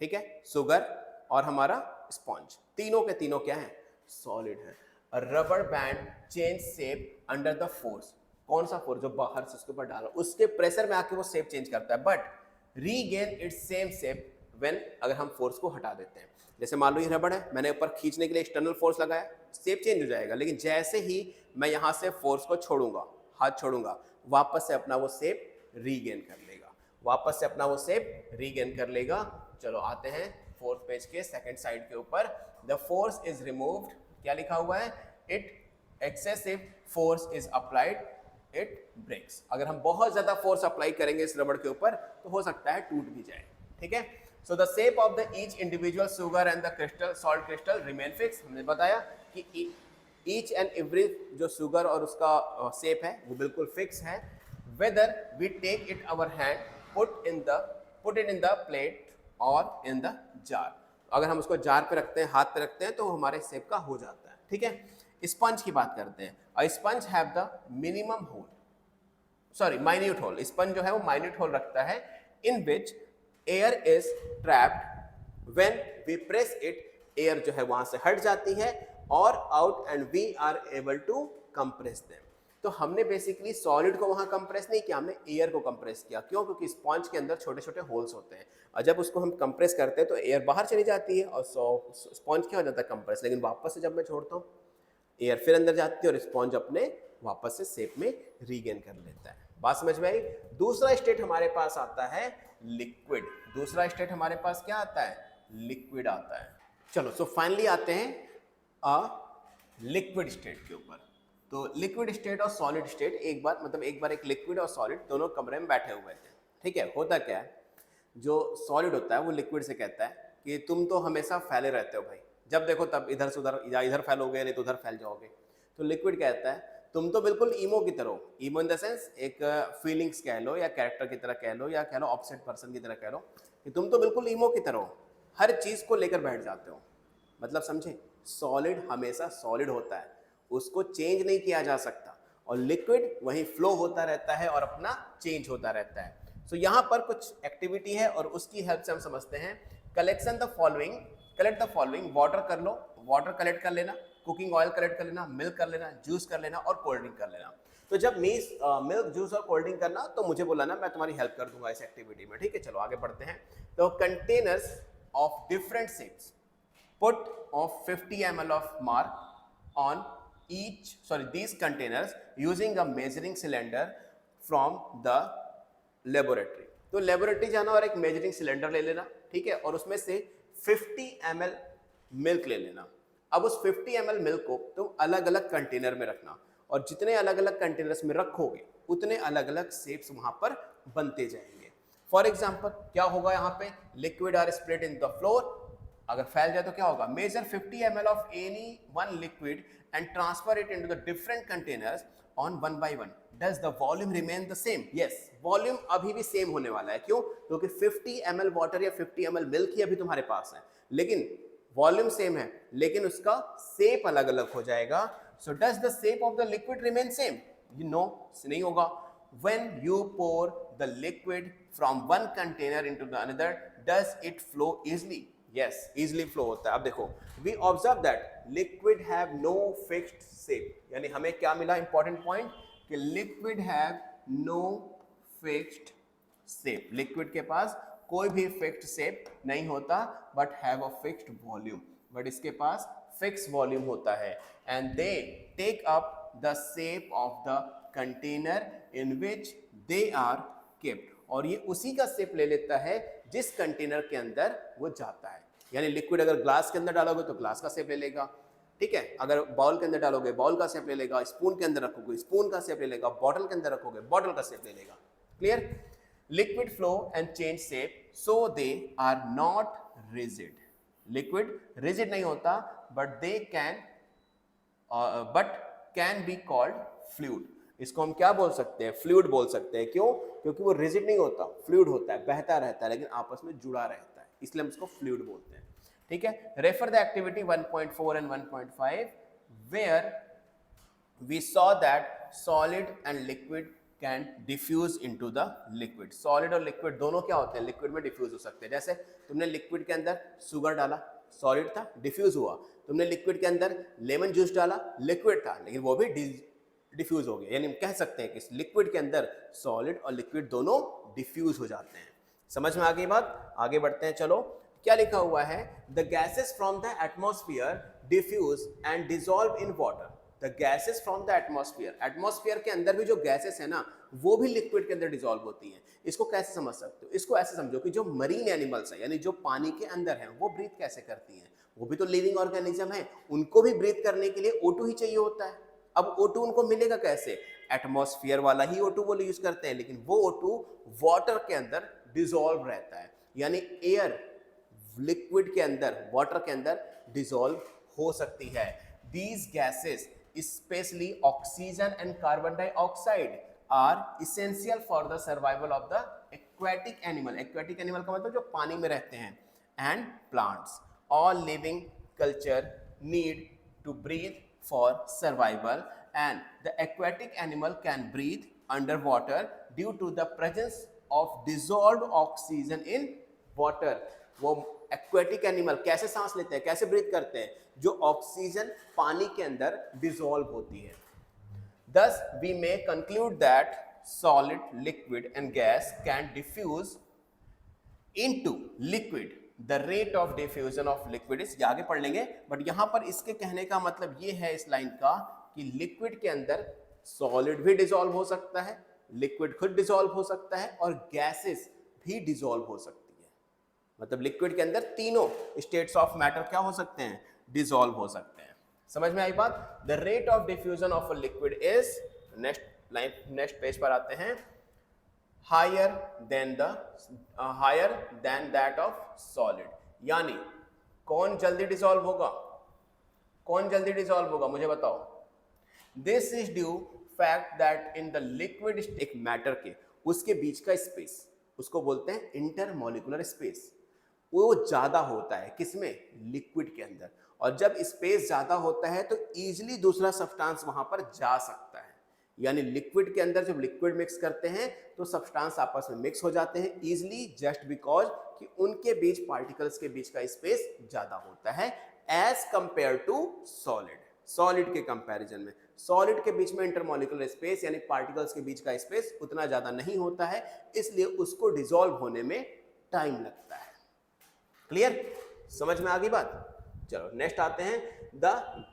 ठीक है, शुगर और हमारा स्पॉन्ज, तीनों के तीनों क्या है, सॉलिड है। Rubber band change shape under the force, कौन सा फोर्स, जो बाहर से उसके ऊपर डाला उसके प्रेशर में आके वो शेप चेंज करता है, but regain it's same shape when, अगर हम फोर्स को हटा देते हैं। जैसे मान लो ये रबड़ है, मैंने ऊपर खींचने के लिए एक्सटर्नल फोर्स लगाया, शेप चेंज हो जाएगा, लेकिन जैसे ही मैं यहाँ से फोर्स को छोड़ूंगा, हाथ छोड़ूंगा, वापस से अपना वो शेप रीगेन कर लेगा, वापस से अपना वो शेप रीगेन कर लेगा। चलो आते हैं फोर्थ पेज के सेकंड साइड के ऊपर। द फोर्स इज रिमूव्ड, क्या लिखा हुआ है, it excessive force is applied, it breaks. अगर हम बहुत ज्यादा फोर्स अप्लाई करेंगे इस रबड़ के ऊपर तो हो सकता है टूट भी जाए, ठीक है। So the shape of the each individual sugar and the crystal salt crystal remain fix, हमने बताया कि ईच एंड एवरी जो शुगर और उसका शेप है वो बिल्कुल फिक्स है। Whether we take it our hand, put it in the plate और इन द जार, अगर हम उसको जार पे रखते हैं, हाथ पे रखते हैं, तो हमारे शेप का हो जाता है, ठीक है। स्पंज की बात करते हैं। A sponge have the minimum hole, sorry minute hole, sponge जो है वो माइन्यूट होल रखता है, in which air is trapped, when we press it, air जो है वहां से हट जाती है और out, and we are able to compress them. तो हमने बेसिकली सॉलिड को वहां कंप्रेस नहीं किया, हमने एयर को कंप्रेस किया। क्यों? क्योंकि स्पंज के अंदर छोटे छोटे होल्स होते हैं, और जब उसको हम कंप्रेस करते हैं तो एयर बाहर चली जाती है और स्पंज क्या हो जाता है, कंप्रेस। लेकिन वापस से जब मैं छोड़ता हूँ एयर फिर अंदर जाती है और स्पॉन्ज अपने वापस से शेप में रीगेन कर लेता है। बात समझ में आई? दूसरा स्टेट हमारे पास आता है लिक्विड। दूसरा स्टेट हमारे पास क्या आता है, लिक्विड आता है। चलो सो फाइनली आते हैं लिक्विड स्टेट के ऊपर। तो लिक्विड स्टेट और सॉलिड स्टेट एक बार एक लिक्विड और सॉलिड दोनों कमरे में बैठे हुए थे, ठीक है। होता क्या है, जो सॉलिड होता है वो लिक्विड से कहता है कि तुम तो हमेशा फैले रहते हो भाई, जब देखो तब इधर से उधर, या इधर फैलोगे नहीं तो उधर फैल जाओगे। तो लिक्विड कहता है तुम तो बिल्कुल ईमो की तरह, ईमो इन द सेंस एक फीलिंग्स कह लो या कैरेक्टर की तरह कह लो या कह लो ऑपोजिट पर्सन की तरह कह लो, कि तुम तो बिल्कुल ईमो की तरह हो, हर चीज को लेकर बैठ जाते हो। मतलब समझे, सॉलिड हमेशा सॉलिड होता है, उसको चेंज नहीं किया जा सकता, और लिक्विड वहीं फ्लो होता रहता है और अपना चेंज होता रहता है। सो यहाँ पर कुछ एक्टिविटी है और उसकी हेल्प से हम समझते हैं। Collection the following, collect the following, water कर लो, वाटर कलेक्ट कर लेना, कुकिंग ऑयल कलेक्ट कर लेना, मिल्क कर लेना, जूस कर लेना और कोल्ड ड्रिंक कर लेना। तो जब मिल्क, जूस और कोल्ड ड्रिंक करना तो मुझे बोला ना, मैं तुम्हारी हेल्प कर दूंगा इस एक्टिविटी में, ठीक है। चलो आगे बढ़ते हैं। तो containers of different shapes, put of 50 ml of mark on each, these containers using a measuring cylinder from the laboratory। तो लेबोरेटरी जाना और एक मेजरिंग सिलेंडर ले लेना, ठीक है, और उसमें से 50 ml मिल्क ले लेना। अब उस 50 ml मिल्क को तुम अलग अलग कंटेनर में रखना, और जितने अलग अलग कंटेनर्स में रखोगे उतने अलग अलग शेप्स वहां पर बनते जाएंगे। फॉर एग्जाम्पल क्या होगा यहाँ पे, liquid are spread in the floor, अगर फैल जाए तो क्या होगा, measure 50 ml of any one liquid and transfer it into the different containers on one by one, does the volume remain the same. Yes, volume अभी भी same होने वाला है। क्यों? क्योंकि 50 ml वाटर या 50 ml मिल्क ही अभी तुम्हारे पास है, लेकिन वॉल्यूम सेम है, लेकिन उसका शेप अलग अलग हो जाएगा। So does the shape of the liquid remain same? You know, नहीं होगा। when you pour the liquid from one container into the another, does it flow easily? yes, easily flow होता है। अब देखो, we observe that liquid have no fixed shape, यानी हमें क्या मिला इंपॉर्टेंट पॉइंट, कि liquid have no fixed shape, liquid के पास कोई भी फिक्स्ड शेप नहीं होता, but have a fixed volume, but इसके पास फिक्स वॉल्यूम होता है and they take up the shape of the container in which they are kept, और ये उसी का शेप ले लेता है जिस कंटेनर के अंदर वो जाता है। यानी लिक्विड अगर ग्लास के अंदर डालोगे तो ग्लास का शेप ले लेगा, ठीक है, अगर बाउल के अंदर डालोगे बाउल का शेप ले लेगा, स्पून के अंदर रखोगे स्पून का शेप ले लेगा, बॉटल के अंदर रखोगे बॉटल का शेप ले लेगा। Clear? Liquid flow and change shape so they are not rigid. Liquid rigid नहीं होता but they can be called fluid. इसको हम क्या बोल सकते हैं? फ्लूइड बोल सकते हैं। क्यों? क्योंकि वो रिजिड नहीं होता, फ्लूइड होता है, बहता रहता है लेकिन आपस में जुड़ा रहता है, इसलिए हम इसको फ्लूइड बोलते हैं। ठीक है, refer the activity 1.4 and 1.5 where we saw that solid and liquid can diffuse into the liquid. Solid और लिक्विड दोनों क्या होते हैं? लिक्विड में डिफ्यूज हो सकते हैं। जैसे तुमने लिक्विड के अंदर शुगर डाला, सॉलिड था, डिफ्यूज हुआ। तुमने लिक्विड के अंदर लेमन जूस डाला, लिक्विड था लेकिन वो भी डिफ्यूज हो गया। यानी हम कह सकते हैं कि लिक्विड के अंदर सॉलिड और लिक्विड दोनों डिफ्यूज हो जाते हैं। समझ में आ गई बात? आगे बढ़ते हैं। चलो, क्या लिखा हुआ है? The gases from the atmosphere diffuse and dissolve in water. The gases from the atmosphere, atmosphere के अंदर भी जो गैसेस है ना वो भी लिक्विड के अंदर डिसॉल्व होती हैं। इसको कैसे समझ सकते हो? इसको ऐसे समझो कि जो मरीन एनिमल्स है यानी जो पानी के अंदर है वो ब्रीथ कैसे करती हैं? वो भी तो लिविंग ऑर्गेनिज्म है, उनको भी ब्रीथ करने के लिए O2 ही चाहिए होता है। अब O2 उनको मिलेगा कैसे? एटमॉस्फेयर वाला ही O2 वो यूज करते हैं, लेकिन वो O2 वाटर के अंदर डिसॉल्व रहता है। यानी एयर लिक्विड के अंदर, वाटर के अंदर डिसॉल्व हो सकती है। These gases, especially oxygen and carbon dioxide, are essential for the survival of the aquatic animal. Aquatic animal का मतलब जो पानी में रहते हैं, and plants. All living culture need to breathe for survival, and the aquatic animal can breathe underwater due to the presence of dissolved oxygen in water. वो aquatic animal कैसे सांस लेते हैं, कैसे ब्रीथ करते हैं? जो ऑक्सीजन पानी के अंदर डिसॉल्व होती है। Thus we may conclude that solid, liquid and gas can diffuse into liquid. The rate of diffusion of liquid is, आगे पढ़ लेंगे, बट यहां पर इसके कहने का मतलब ये है इस लाइन का कि लिक्विड के अंदर सॉलिड भी डिसॉल्व हो सकता है, लिक्विड खुद डिसॉल्व हो सकता है और गैसेस भी डिसॉल्व हो सकती है। मतलब लिक्विड के अंदर तीनों स्टेट्स ऑफ मैटर क्या हो सकते हैं? डिसॉल्व हो सकते हैं। समझ में आई बात? The rate of diffusion of a liquid is, next page पर आते हैं, higher than that of solid. यानी कौन जल्दी डिसॉल्व होगा? कौन जल्दी डिसॉल्व होगा मुझे बताओ? This is due fact that in the liquid एक मैटर के उसके बीच का स्पेस, उसको बोलते हैं इंटरमॉलिक्यूलर स्पेस, वो ज्यादा होता है। किसमें? लिक्विड के अंदर। और जब स्पेस ज्यादा होता है तो इजीली दूसरा सब्सटेंस वहां पर जा सकता है। यानी लिक्विड के अंदर जब लिक्विड मिक्स करते हैं तो सब्सटेंस आपस में मिक्स हो जाते हैं इजीली, जस्ट बिकॉज कि उनके बीच पार्टिकल्स के बीच का स्पेस ज्यादा होता है as compare to solid. Solid के कंपैरिजन में सॉलिड के बीच में इंटरमॉलिक्यूलर स्पेस यानी पार्टिकल्स के बीच का स्पेस उतना ज्यादा नहीं होता है, इसलिए उसको डिसॉल्व होने में टाइम लगता है। क्लियर? समझ में आ गई बात? चलो नेक्स्ट आते हैं, the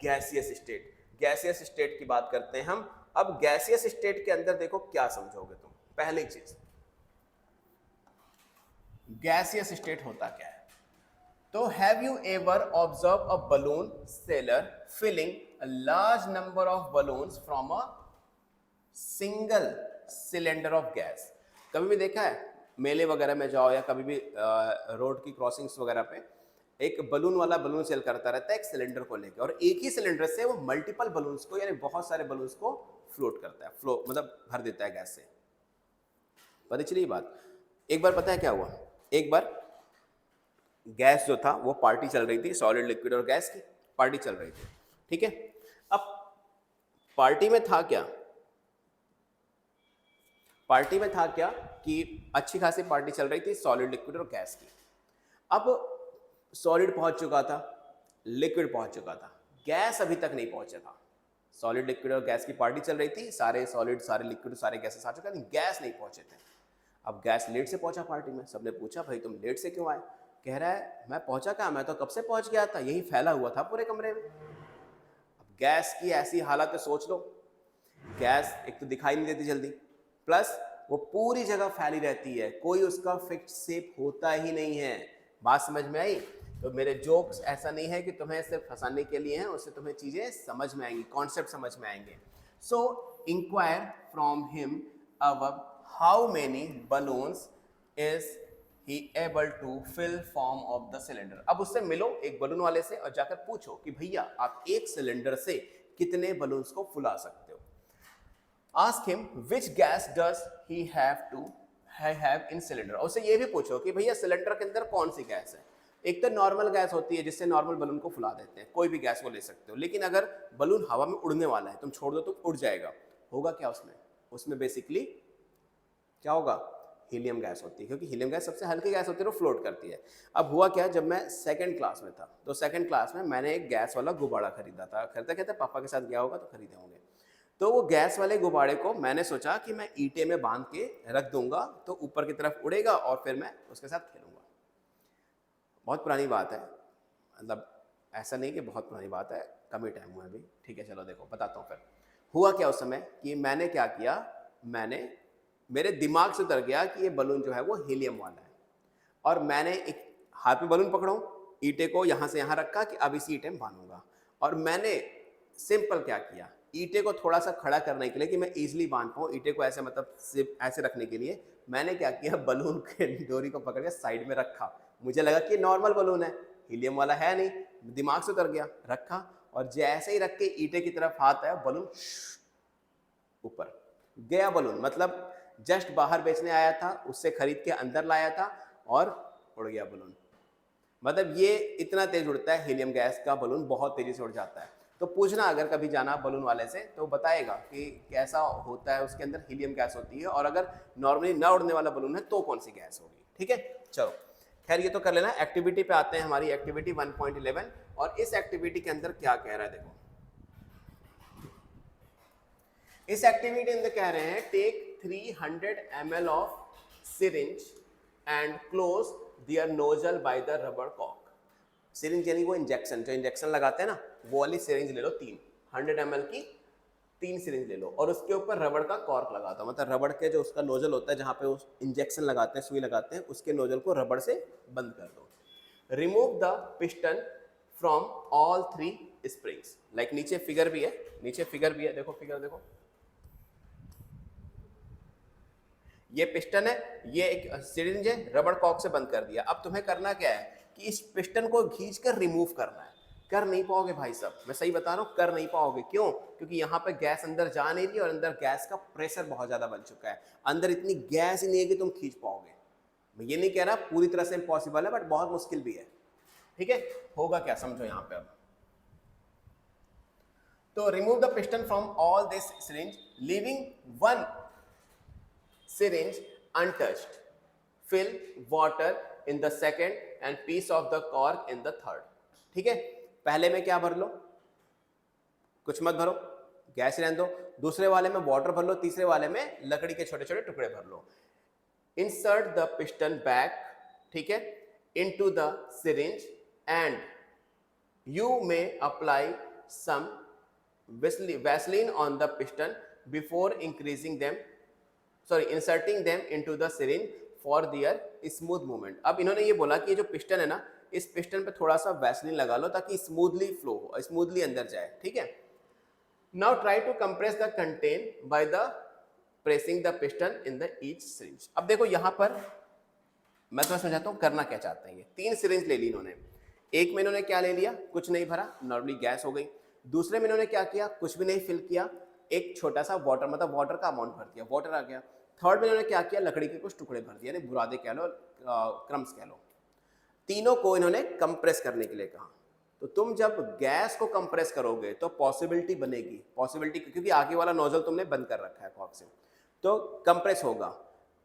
gaseous state. Gaseous state की बात करते हैं हम। अब गैसियस स्टेट के अंदर देखो क्या समझोगे तुम। पहली चीज, गैसियस स्टेट होता क्या है? तो have you ever observe a balloon seller filling a large number of balloons from a single cylinder of gas? कभी भी देखा है मेले वगैरह में जाओ या कभी भी रोड की क्रॉसिंग्स वगैरह पे एक बलून वाला बलून सेल करता रहता है एक सिलेंडर को लेकर, और एक ही सिलेंडर से वो मल्टीपल बलून्स को यानी बहुत सारे बलून्स को फ्लोट करता है, फ्लो मतलब भर देता है गैस से। पता चली बात? एक बार पता है क्या हुआ? एक बार गैस जो था वो पार्टी चल रही थी, सॉलिड, लिक्विड और गैस की पार्टी चल रही थी, ठीक है। अब पार्टी में था क्या? पार्टी में था क्या कि अच्छी खासी पार्टी चल रही थी सॉलिड, लिक्विड और गैस की। अब सॉलिड पहुंच चुका था, लिक्विड पहुंच चुका था, गैस अभी तक नहीं पहुंचा था। सॉलिड, लिक्विड और गैस की पार्टी चल रही थी, सारे सॉलिड, सारे लिक्विड, सारे गैसेस आ चुके, लेकिन गैस नहीं पहुंचे थे। अब गैस लेट से पहुंचा पार्टी में, सबने पूछा भाई तुम लेट से क्यों आए? कह रहा है मैं पहुंचा कहाँ, मैं तो कब से पहुंच गया था, यही फैला हुआ था पूरे कमरे में। अब गैस की ऐसी हालत है, सोच लो, गैस एक तो दिखाई नहीं देती जल्दी, प्लस वो पूरी जगह फैली रहती है, कोई उसका फिक्स शेप होता ही नहीं है। बात समझ में आई? तो मेरे जोक्स ऐसा नहीं है कि तुम्हें सिर्फ फंसाने के लिए हैं, उससे तुम्हें चीजें समझ में आएंगी, कॉन्सेप्ट समझ में आएंगे। So enquire from him about how many balloons is he able to fill form of the cylinder। अब उससे मिलो एक बलून वाले से और जाकर पूछो कि भैया आप एक सिलेंडर से कितने बलून्स को फुला सकते हो। Ask him which gas does he have in cylinder। उससे ये भी पूछो कि भैया सिलेंडर के अंदर कौन सी गैस है। एक तो नॉर्मल गैस होती है जिससे नॉर्मल बलून को फुला देते हैं, कोई भी गैस को ले सकते हो, लेकिन अगर बलून हवा में उड़ने वाला है, तुम छोड़ दो तो उड़ जाएगा, होगा क्या उसमें? उसमें बेसिकली क्या होगा? हीलियम गैस होती है, क्योंकि हीलियम गैस सबसे हल्की गैस होती है, वो फ्लोट करती है। अब हुआ क्या, जब मैं सेकंड क्लास में था तो सेकंड क्लास में मैंने एक गैस वाला गुब्बारा खरीदा था, खरीदते कहते पापा के साथ गया होगा तो खरीदे होंगे। तो वो गैस वाले गुब्बारे को मैंने सोचा कि मैं ईंटे में बांध के रख दूंगा तो ऊपर की तरफ उड़ेगा और फिर मैं उसके साथ खेलूंगा। बहुत पुरानी बात है, मतलब ऐसा नहीं कि बहुत पुरानी बात है, कम ही टाइम हुआ है अभी, ठीक है। चलो देखो बताता हूँ। फिर हुआ क्या उस समय कि मैंने क्या किया, मेरे दिमाग से उतर गया कि ये बलून जो है वो हीलियम वाला है, और मैंने एक हाथ में बलून पकड़ो, ईंटे को यहाँ से यहाँ रखा कि अब इसी ईंटे में बांधूंगा, और मैंने सिंपल क्या किया, ईंटे को थोड़ा सा खड़ा करने के लिए कि मैं इजीली बांध पाऊँ ईंटे को, ऐसे मतलब सिर्फ ऐसे रखने के लिए मैंने क्या किया, बलून के डोरी को पकड़ के साइड में रखा। मुझे लगा कि नॉर्मल बलून है, हीलियम वाला है नहीं, दिमाग से उतर गया, रखा, और जैसे ही रख के ईंटे की तरफ हाथ आया, बलून ऊपर गया। बलून मतलब जस्ट बाहर बेचने आया था, उससे खरीद के अंदर लाया था और उड़ गया बलून। मतलब ये इतना तेज उड़ता है, हीलियम गैस का बलून बहुत तेजी से उड़ जाता है। तो पूछना अगर कभी जाना बलून वाले से तो बताएगा कि कैसा होता है, उसके अंदर हीलियम गैस होती है, और अगर नॉर्मली ना उड़ने वाला बलून है तो कौन सी गैस होगी। ठीक है, चलो खैर ये तो कर लेना। एक्टिविटी पे आते हैं, हमारी एक्टिविटी 1.11, और इस एक्टिविटी के अंदर क्या कह रहा है देखो। इस एक्टिविटी अंदर कह रहे हैं take 300 ml of syringe and close their nozzle by the rubber कॉक। सिरिंज यानी वो इंजेक्शन, जो इंजेक्शन लगाते हैं ना, वो वाली सिरिंज ले लो, 100 ml की 3 सिरिंज ले लो, और उसके ऊपर रबड़ का कॉर्क लगा दो। मतलब रबड़ के जो उसका नोजल होता है, जहाँ पे उस इंजेक्शन लगाते हैं, सुई लगाते हैं, उसके नोजल को रबड़ से बंद कर दो। Remove the piston from all 3 springs. Like नीचे फिगर भी है, नीचे फिगर भी है, देखो फिगर देखो, ये पिस्टन है, ये एक सिरिंज है, रबड़ कॉक से बंद कर दिया। अब तुम्हें करना क्या है कि इस पिस्टन को खींचकर रिमूव करना है। कर नहीं पाओगे भाई साहब, मैं सही बता रहा हूँ, कर नहीं पाओगे। क्यों? क्योंकि यहाँ पे गैस अंदर जा नहीं रही और अंदर गैस का प्रेशर बहुत ज्यादा बन चुका है, अंदर इतनी गैस ही नहीं है कि तुम खींच पाओगे। मैं ये नहीं कह रहा पूरी तरह से इम्पॉसिबल है, बट बहुत मुश्किल भी है। ठीक है, होगा क्या समझो यहाँ पे। अब तो remove the piston from all this syringe, leaving one syringe untouched, fill water in the second and piece of the cork in the third। ठीक है, पहले में क्या भर लो, कुछ मत भरो, गैस रहने दो। दूसरे वाले में वाटर भर लो, तीसरे वाले में लकड़ी के छोटे छोटे टुकड़े भर लो। इंसर्ट द पिस्टन बैक, ठीक है, into the syringe and you may apply some vaseline on the piston before increasing them, inserting them into the syringe for their smooth movement. अब इन्होंने ये बोला कि ये जो पिस्टन है ना, इस पिस्टन पे थोड़ा सा वैसलीन लगा लो ताकि स्मूथली फ्लो हो, स्मूथली अंदर जाए। ठीक है, now try to compress the content by the pressing the piston in the each syringe. अब देखो यहाँ पर मैं तुम्हें समझाता हूँ करना क्या चाहते हैं। ये 3 सिरिंज ले ली इन्होंने, एक में इन्होंने क्या ले लिया, कुछ नहीं भरा, नॉर्मली गैस हो गई। दूसरे में इन्होंने क्या किया, कुछ भी नहीं फिल किया, एक छोटा सा वाटर, मतलब वाटर का अमाउंट भर दिया, वाटर आ गया। थर्ड में इन्होंने क्या किया, लकड़ी के कुछ टुकड़े भर दिए, यानी बुरादे कह लो, क्रम्स कह लो। तीनों को इन्होंने कंप्रेस करने के लिए कहा। तो तुम जब गैस को कंप्रेस करोगे तो पॉसिबिलिटी बनेगी, पॉसिबिलिटी क्योंकि आगे वाला नोजल तुमने बंद कर रखा है कॉर्क से, तो कंप्रेस होगा।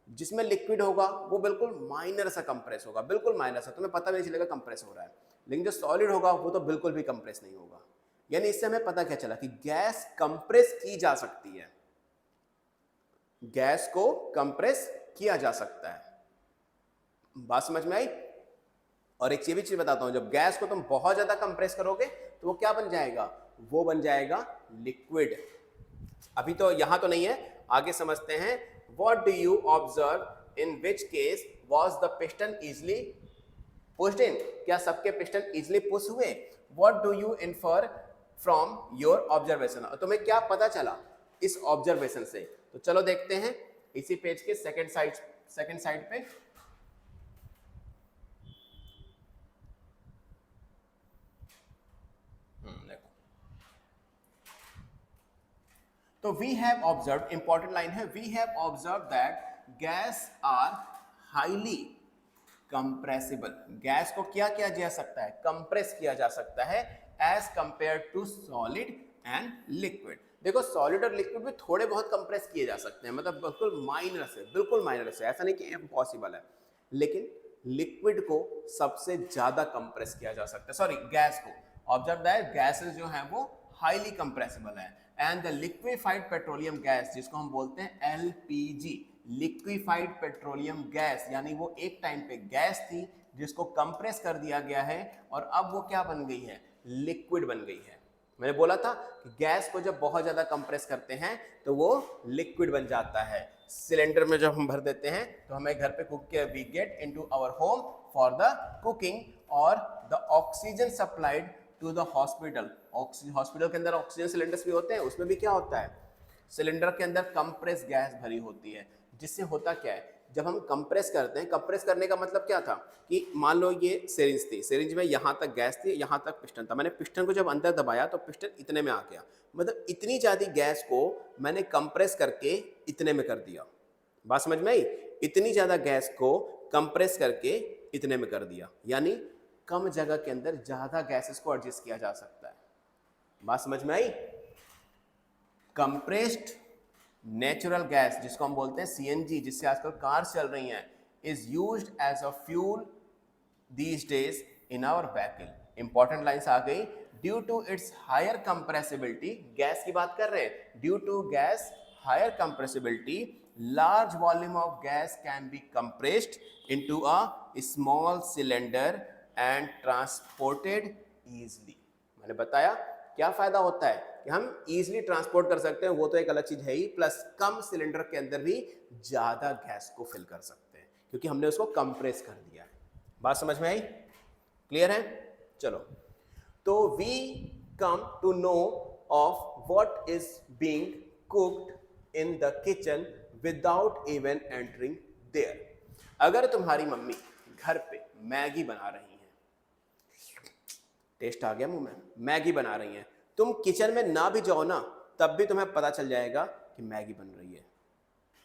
जिसमें लिक्विड होगा वो बिल्कुल माइनर सा कंप्रेस होगा, बिल्कुल माइनर सा, तुम्हें पता नहीं चलेगा कंप्रेस हो रहा है। लेकिन जो सॉलिड होगा वो तो बिल्कुल भी कंप्रेस नहीं होगा। यानी इससे हमें पता क्या चला कि गैस कंप्रेस की जा सकती है, गैस को कंप्रेस किया जा सकता है। बात समझ में आई? और एक ये भी चीज बताता हूं, जब गैस को तुम बहुत ज्यादा कंप्रेस करोगे तो वो क्या बन जाएगा, वो बन जाएगा लिक्विड। अभी तो यहां तो नहीं है, आगे समझते हैं। What do you observe in which case was the piston easily pushed in, क्या सबके पिस्टन इजिली पुश हुए। What do you infer from your observation, तुम्हें क्या पता चला इस ऑब्जर्वेशन से। तो चलो देखते हैं इसी पेज के सेकंड साइड पे। देखो, तो we have observe, important line है, we have observe that gas are highly compressible. Gas को क्या किया जा सकता है, कंप्रेस किया जा सकता है as compare to solid and liquid. देखो सॉलिड और लिक्विड में थोड़े बहुत कंप्रेस किए जा सकते हैं, मतलब बिल्कुल माइनर से, ऐसा नहीं कि इम्पॉसिबल है, लेकिन लिक्विड को सबसे ज्यादा कंप्रेस किया जा सकता है, सॉरी गैस को। ऑब्जर्व दैट गैसेस जो है वो हाईली कंप्रेसिबल है, and the liquefied petroleum gas, जिसको हम बोलते हैं एलपीजी, लिक्विफाइड पेट्रोलियम गैस, यानी वो एक टाइम पे गैस थी जिसको कंप्रेस कर दिया गया है और अब वो क्या बन गई है, लिक्विड बन गई है। मैंने बोला था कि गैस को जब बहुत ज्यादा कंप्रेस करते हैं तो वो लिक्विड बन जाता है। सिलेंडर में जब हम भर देते हैं तो हमें घर पे कुक किया, we get into our home for the cooking, और the oxygen supplied to the hospital. Hospital के अंदर ऑक्सीजन सिलेंडर्स भी होते हैं, उसमें भी क्या होता है, सिलेंडर के अंदर कंप्रेस गैस भरी होती है, जिससे होता क्या है, जब हम कंप्रेस करते हैं, कंप्रेस करने का मतलब क्या था कि मान लो ये सिरिंज थी, सिरिंज में यहाँ तक गैस थी, यहाँ तक पिस्टन था, मैंने पिस्टन को जब अंदर दबाया तो पिस्टन इतने में आ गया, मतलब इतनी ज़्यादा गैस को मैंने कंप्रेस करके इतने में कर दिया। बात समझ में आई, इतनी ज़्यादा गैस को कंप्रेस करके इतने में कर दिया, यानी कम जगह के अंदर ज़्यादा गैसेस को एडजस्ट किया जा सकता है। बात समझ में आई। कंप्रेस्ड नेचुरल गैस, जिसको हम बोलते हैं सीएनजी, जिससे आजकल कार्स चल रही हैं, is used as a fuel these days in our vehicle. Important lines आ गई। Due to its higher compressibility, gas की बात कर रहे हैं, due to gas higher compressibility, large volume of gas can be compressed into a small cylinder and transported easily। मैंने बताया क्या फायदा होता है कि हम इजीली ट्रांसपोर्ट कर सकते हैं, वो तो एक अलग चीज है ही, प्लस कम सिलेंडर के अंदर भी ज्यादा गैस को फिल कर सकते हैं क्योंकि हमने उसको कंप्रेस कर दिया है। बात समझ में आई, क्लियर है। चलो, तो we come to know of what is being cooked in the kitchen without even entering there. अगर तुम्हारी मम्मी घर पे मैगी बना रही हैं, टेस्ट आ गया मुंह में, मैगी बना रही हैं, तुम किचन में ना भी जाओ ना, तब भी तुम्हें पता चल जाएगा कि मैगी बन रही है।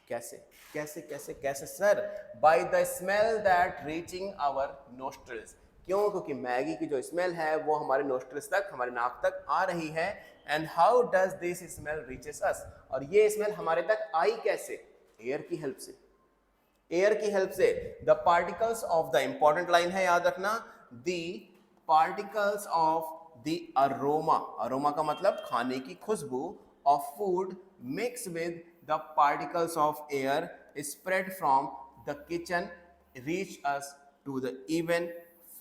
कैसे कैसे कैसे कैसे sir? By the smell that reaching our nostrils. क्यों? क्योंकि मैगी की जो स्मेल है वो हमारे नोस्ट्रिल्स तक, हमारे नाक तक आ रही है। And how does this smell reaches us? और ये स्मेल हमारे तक आई कैसे? एयर की हेल्प से। एयर की हेल्प से the particles of the, important line है याद रखना, the particles of the aroma, aroma का मतलब खाने की खुशबू, of food mix with the particles of air spread from the kitchen reach us to the even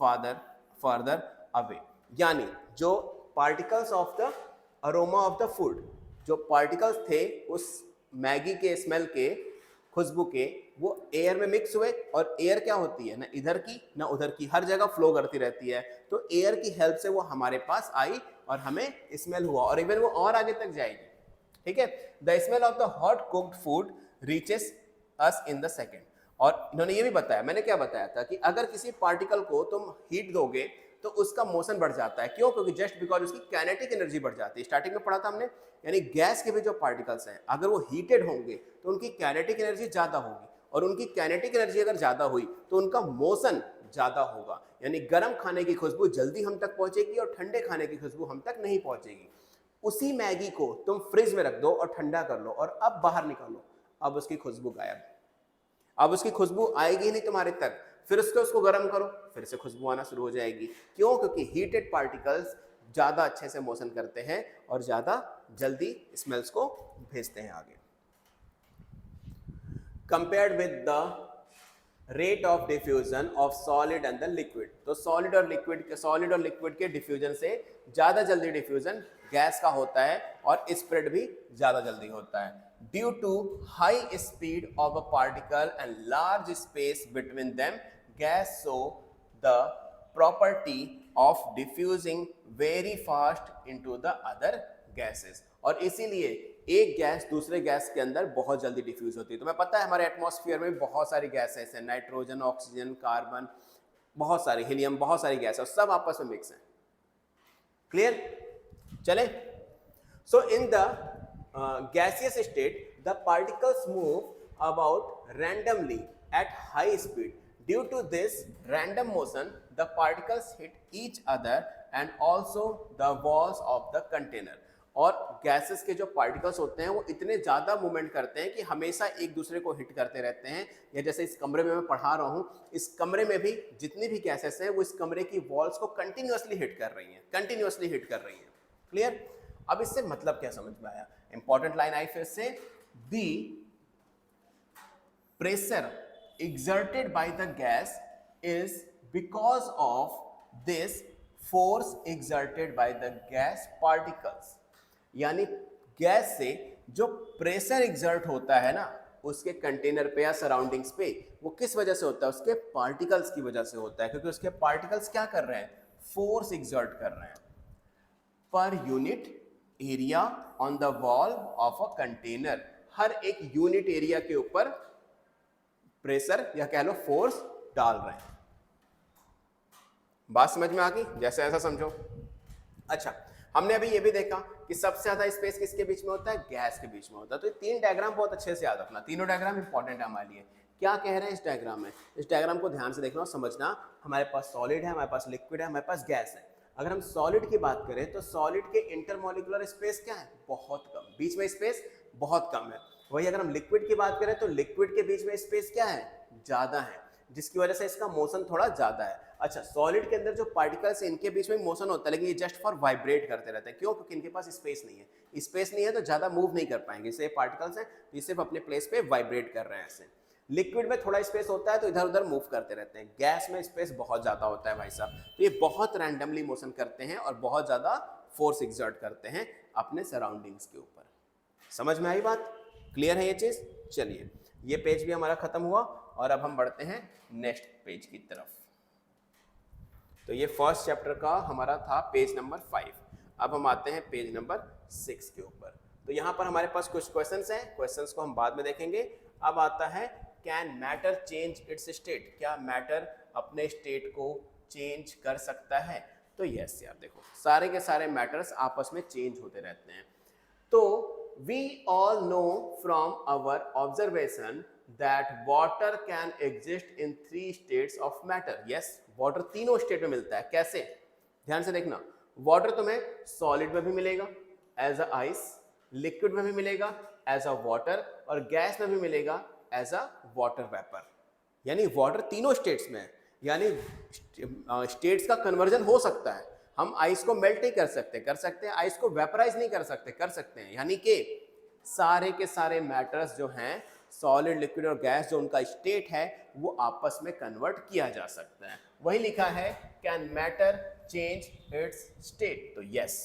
further away. यानी जो particles of the aroma of the food, जो particles थे उस मैगी के स्मेल के, खुशबू के, वो एयर में मिक्स हुए, और एयर क्या होती है, ना इधर की ना उधर की, हर जगह फ्लो करती रहती है, तो एयर की हेल्प से वो हमारे पास आई और हमें स्मेल हुआ, और इवन वो और आगे तक जाएगी। ठीक है, the smell of the hot cooked food reaches us in the second. और इन्होंने ये भी बताया, मैंने क्या बताया था कि अगर किसी पार्टिकल को तुम हीट दोगे तो उसका मोशन बढ़ जाता है। क्यों? क्योंकि जस्ट बिकॉज उसकी काइनेटिक एनर्जी बढ़ जाती है। स्टार्टिंग में पढ़ा था हमने, यानी गैस के भी जो पार्टिकल्स हैं अगर वो हीटेड होंगे तो उनकी काइनेटिक एनर्जी ज्यादा होगी, और उनकी काइनेटिक एनर्जी अगर ज्यादा हुई तो उनका मोशन ज्यादा होगा, यानी गर्म खाने की खुशबू जल्दी हम तक पहुंचेगी और ठंडे खाने की खुशबू हम तक नहीं पहुंचेगी। उसी मैगी को तुम फ्रिज में रख दो और ठंडा कर लो, और अब बाहर निकालो, अब उसकी खुशबू गायब, अब उसकी खुशबू आएगी नहीं तुम्हारे तक। फिर उसको गर्म करो, फिर से खुशबू आना शुरू हो जाएगी। क्यों? क्योंकि हीटेड पार्टिकल्स ज्यादा अच्छे से मोशन करते हैं और ज्यादा जल्दी स्मेल्स को भेजते हैं आगे। Compared with the rate of diffusion of solid and the liquid. तो सॉलिड और लिक्विड के डिफ्यूजन से ज्यादा जल्दी डिफ्यूजन गैस का होता है और स्प्रेड भी ज्यादा जल्दी होता है। Due to high speed of a particle and large space between them, gas show the property of diffusing very fast into the other gases. और इसीलिए एक गैस दूसरे गैस के अंदर बहुत जल्दी डिफ्यूज होती है। तुम्हें पता है हमारे एटमॉस्फेयर में बहुत सारी गैसेस हैं, नाइट्रोजन, ऑक्सीजन, कार्बन, बहुत सारी, हीलियम, बहुत सारी गैस है, सब आपस में मिक्स हैं। क्लियर? चले। So in the gaseous state the particles move about randomly at high speed. Due to this random motion the particles hit each other and also the walls of the container. और gases के जो particles होते हैं वो इतने ज़्यादा movement करते हैं कि हमेशा एक दूसरे को हिट करते रहते हैं। या जैसे इस कमरे में मैं पढ़ा रहा हूँ, इस कमरे में भी जितनी भी गैसेस हैं वो इस कमरे की वॉल्स को कंटिन्यूअसली हिट कर रही हैं, क्लियर? अब इससे मतलब क्या समझ में आया? इंपॉर्टेंट लाइन आई फिर से, the pressure exerted by the gas is because of this force exerted by the gas particles. यानी गैस से जो प्रेशर एग्जर्ट होता है ना उसके कंटेनर पे या सराउंडिंग्स पे, वो किस वजह से होता है? उसके पार्टिकल्स की वजह से होता है, क्योंकि उसके पार्टिकल्स क्या कर रहे हैं? फोर्स एग्जर्ट कर रहे हैं पर unit area on the wall of a container. हर एक यूनिट एरिया के ऊपर प्रेशर या कह लो फोर्स डाल रहे हैं। बात समझ में आ गई? जैसे ऐसा समझो। अच्छा, हमने अभी ये भी देखा कि सबसे ज्यादा स्पेस किसके बीच में होता है? गैस के बीच में होता है। तो ये तीन डायग्राम बहुत अच्छे से याद रखना, तीनों डायग्राम इंपॉर्टेंट है हमारे लिए। क्या कह रहे हैं इस डायग्राम में? इस डायग्राम को ध्यान से देखना और समझना। हमारे पास सॉलिड है, हमारे पास लिक्विड है, हमारे पास गैस है। अगर हम सॉलिड की बात करें तो सॉलिड के इंटरमॉलिक्यूलर स्पेस क्या है? बहुत कम, बीच में स्पेस बहुत कम है। वही अगर हम लिक्विड की बात करें तो लिक्विड के बीच में स्पेस क्या है? ज्यादा है, जिसकी वजह से इसका मोशन थोड़ा ज्यादा है। अच्छा, सॉलिड के अंदर जो पार्टिकल्स हैं इनके बीच में मोशन होता है, लेकिन ये जस्ट फॉर वाइब्रेट करते रहते हैं। क्यों? क्योंकि इनके पास स्पेस नहीं है। स्पेस नहीं है तो ज्यादा मूव नहीं कर पाएंगे। इससे पार्टिकल्स हैं ये सिर्फ अपने प्लेस पे वाइब्रेट कर रहे हैं ऐसे। लिक्विड में थोड़ा स्पेस होता है तो इधर उधर मूव करते रहते हैं। गैस में स्पेस बहुत ज्यादा होता है भाई साहब, तो ये बहुत रैंडमली मोशन करते हैं और बहुत ज्यादा फोर्स एग्जर्ट करते हैं अपने सराउंडिंग्स के ऊपर। समझ में आई बात? क्लियर है ये चीज? चलिए, ये पेज भी हमारा खत्म हुआ और अब हम बढ़ते हैं नेक्स्ट पेज की तरफ। तो ये फर्स्ट चैप्टर का हमारा था पेज नंबर 5। अब हम आते हैं पेज नंबर 6 के ऊपर। तो यहाँ पर हमारे पास कुछ क्वेश्चंस हैं, क्वेश्चंस को हम बाद में देखेंगे। अब आता है can matter change its state? क्या मैटर अपने स्टेट को चेंज कर सकता है? तो यस यार, देखो सारे के सारे मैटर्स आपस में चेंज होते रहते हैं। तो we all know from our observation that water can exist in 3 states of matter. Yes, water तीनों स्टेट में मिलता है। कैसे? ध्यान से देखना। वाटर तुम्हें सॉलिड में भी मिलेगा एज अ आइस, लिक्विड में भी मिलेगा एज अ वाटर, और गैस में भी मिलेगा एज अ वाटर वेपर। यानी वाटर तीनों स्टेट्स में है। यानी स्टेट्स का कन्वर्जन हो सकता है। हम आइस को मेल्ट नहीं कर सकते हैं, आइस को वेपराइज नहीं कर सकते हैं। यानी कि सारे के सारे मैटर्स जो हैं, सॉलिड, लिक्विड और गैस, जो उनका स्टेट है वो आपस में कन्वर्ट किया जा सकता है। वही लिखा है can matter change its state? तो yes.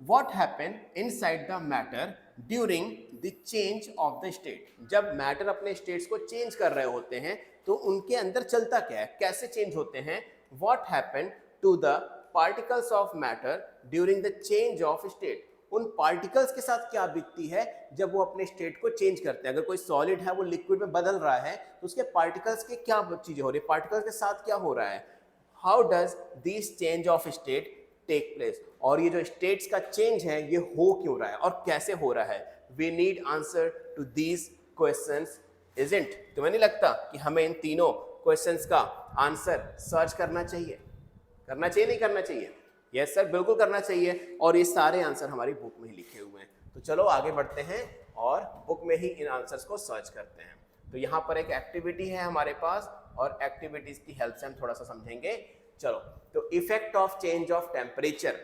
What happen inside the matter during the change of the state? जब मैटर अपने स्टेट्स को चेंज कर रहे होते हैं तो उनके अंदर चलता क्या है, कैसे चेंज होते हैं? What happen to the particles of matter during the change of state? उन पार्टिकल्स के साथ क्या बीतती है जब वो अपने स्टेट को चेंज करते हैं? अगर कोई सॉलिड है वो लिक्विड में बदल रहा है तो उसके पार्टिकल्स के क्या चीजें हो रही है, पार्टिकल्स के साथ क्या हो रहा है? How does this change of state take place? और ये जो स्टेट्स का चेंज है ये हो क्यों रहा है और कैसे हो रहा है? We need answer to these questions, isn't? तुम्हें नहीं लगता कि हमें इन तीनों क्वेश्चंस का आंसर सर्च करना चाहिए? करना चाहिए, नहीं करना चाहिए? यस सर, बिल्कुल करना चाहिए। और ये सारे आंसर हमारी बुक में ही लिखे हुए हैं। तो चलो आगे बढ़ते हैं और बुक में ही इन आंसर्स को सर्च करते हैं। तो यहाँ पर एक एक्टिविटी है हमारे पास और एक्टिविटीज की हेल्प से हम थोड़ा सा समझेंगे। चलो, तो effect of change of temperature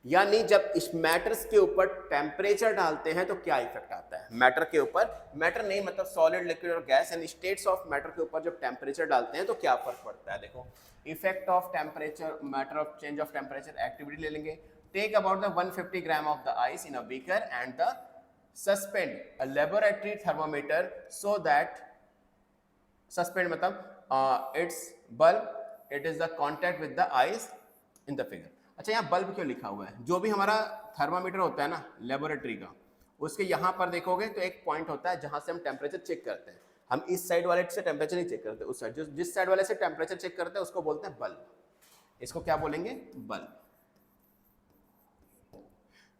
यानी जब इस मैटर्स के ऊपर टेम्परेचर डालते हैं तो क्या इफेक्ट आता है मैटर के ऊपर, मैटर नहीं मतलब सॉलिड, लिक्विड और gas and states of matter के ऊपर जब टेम्परेचर डालते हैं तो क्या फर्क पड़ता है। देखो effect of temperature, matter of change of temperature, activity ले लेंगे। Take about the 150 gram of the ice in a beaker and the suspend a laboratory thermometer so that, suspend मतलब its bulb, it is the contact with the ice in the figure. अच्छा यहाँ bulb क्यों लिखा हुआ है, जो भी हमारा थर्मामीटर होता है ना लेबोरेटरी का, उसके यहाँ पर देखोगे तो एक पॉइंट होता है जहां से हम टेम्परेचर चेक करते हैं। हम इस साइड वाले से टेम्परेचर नहीं चेक करते, उस साइड जिस साइड वाले से टेम्परेचर चेक करते हैं उसको बोलते हैं बल्ब। इसको क्या बोलेंगे, बल्ब।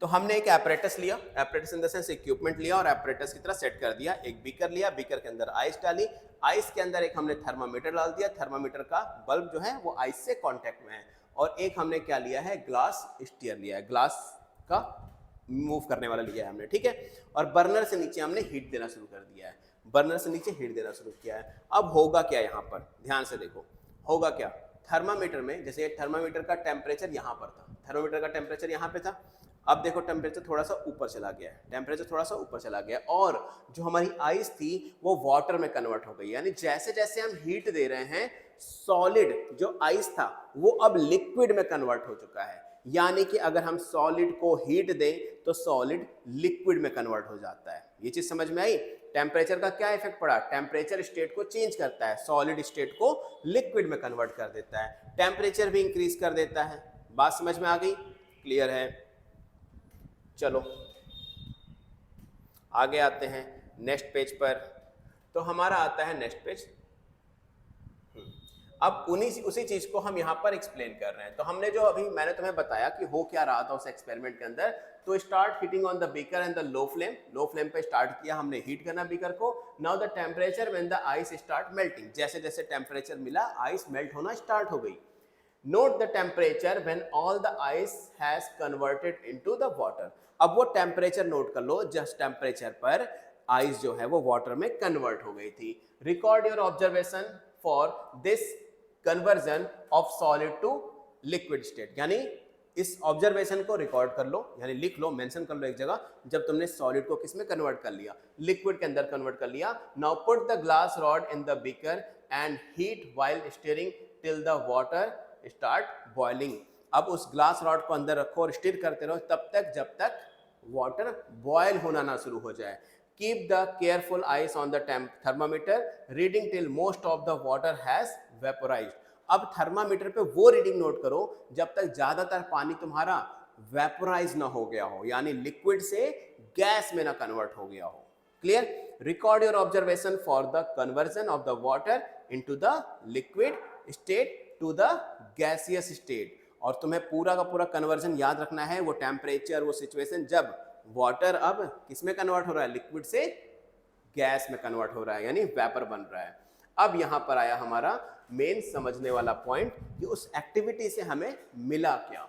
तो हमने एक एपरेटस लिया, apparatus in the sense equipment लिया और एपरेटस की तरह सेट कर दिया। एक बीकर लिया, बीकर के अंदर आइस डाली, आइस के अंदर एक हमने थर्मामीटर डाल दिया, थर्मामीटर का बल्ब जो है वो आइस से कांटेक्ट में है। और एक हमने क्या लिया है, ग्लास स्टीयर लिया है, ग्लास का मूव करने वाला लिया है हमने, ठीक है। और बर्नर से नीचे हमने हीट देना शुरू कर दिया है, बर्नर से नीचे हीट देना शुरू किया है। अब होगा क्या, यहाँ पर ध्यान से देखो होगा क्या। थर्मामीटर में जैसे थर्मामीटर का टेम्परेचर यहाँ पर था, थर्मामीटर का टेम्परेचर यहाँ पे था, अब देखो टेम्परेचर थोड़ा सा ऊपर चला गया है, टेम्परेचर थोड़ा सा ऊपर चला गया और जो हमारी आइस थी वो वाटर में कन्वर्ट हो गई। यानी जैसे जैसे हम हीट दे रहे हैं, सॉलिड जो आइस था वो अब लिक्विड में कन्वर्ट हो चुका है। यानी कि अगर हम सॉलिड को हीट दें तो सॉलिड लिक्विड में कन्वर्ट हो जाता है। ये चीज समझ में आई। टेम्परेचर का क्या इफेक्ट पड़ा, टेम्परेचर स्टेट को चेंज करता है, सॉलिड स्टेट को लिक्विड में कन्वर्ट कर देता है, टेम्परेचर भी इंक्रीज कर देता है। बात समझ में आ गई, क्लियर है। चलो आगे आते हैं नेक्स्ट पेज पर। तो हमारा आता है नेक्स्ट पेज। अब उसी चीज को हम यहाँ पर एक्सप्लेन कर रहे हैं। तो हमने जो अभी मैंने तुम्हें बताया कि हो क्या रहा था उस एक्सपेरिमेंट के अंदर, तो start heating on the beaker and the low flame पे स्टार्ट किया हमने हीट करना बीकर को। Now the temperature when the ice start melting, जैसे जैसे टेम्परेचर मिला आइस मेल्ट होना स्टार्ट हो गई। Note the temperature when all the ice has converted into the water. अब वो टेम्परेचर नोट कर लो जस्ट टेम्परेचर पर आइस जो है वो वाटर में कन्वर्ट हो गई थी। Record your observation for this conversion of solid to liquid state. यानी इस ऑब्जर्वेशन को रिकॉर्ड कर लो, यानी लिख लो, मेंशन कर लो एक जगह, जब तुमने सॉलिड को किस में कन्वर्ट कर लिया, लिक्विड के अंदर कन्वर्ट कर लिया। Now put the glass rod in the beaker and heat while steering till the water start boiling. अब उस ग्लास रॉड को अंदर रखो और स्टीर करते रहो तब तक जब तक वाटर बॉयल होना ना शुरू हो जाए। Keep the careful ice on the thermometer reading till most of the water has vaporised. अब थर्मामीटर पे वो रीडिंग नोट करो जब तक ज्यादातर पानी तुम्हारा वेपोराइज ना हो गया हो, यानी लिक्विड से गैस में ना कन्वर्ट हो गया हो। Clear. Record your observation for the conversion of the water into the liquid state to the gaseous state. और तुम्हें पूरा का पूरा कन्वर्जन याद रखना है, वो टेम्परेचर, वो सिचुएशन जब वाटर अब किस में कन्वर्ट हो रहा है, लिक्विड से गैस में कन्वर्ट हो रहा है, यानी वेपर बन रहा है। अब यहां पर आया हमारा मेन समझने वाला पॉइंट कि उस एक्टिविटी से हमें मिला क्या।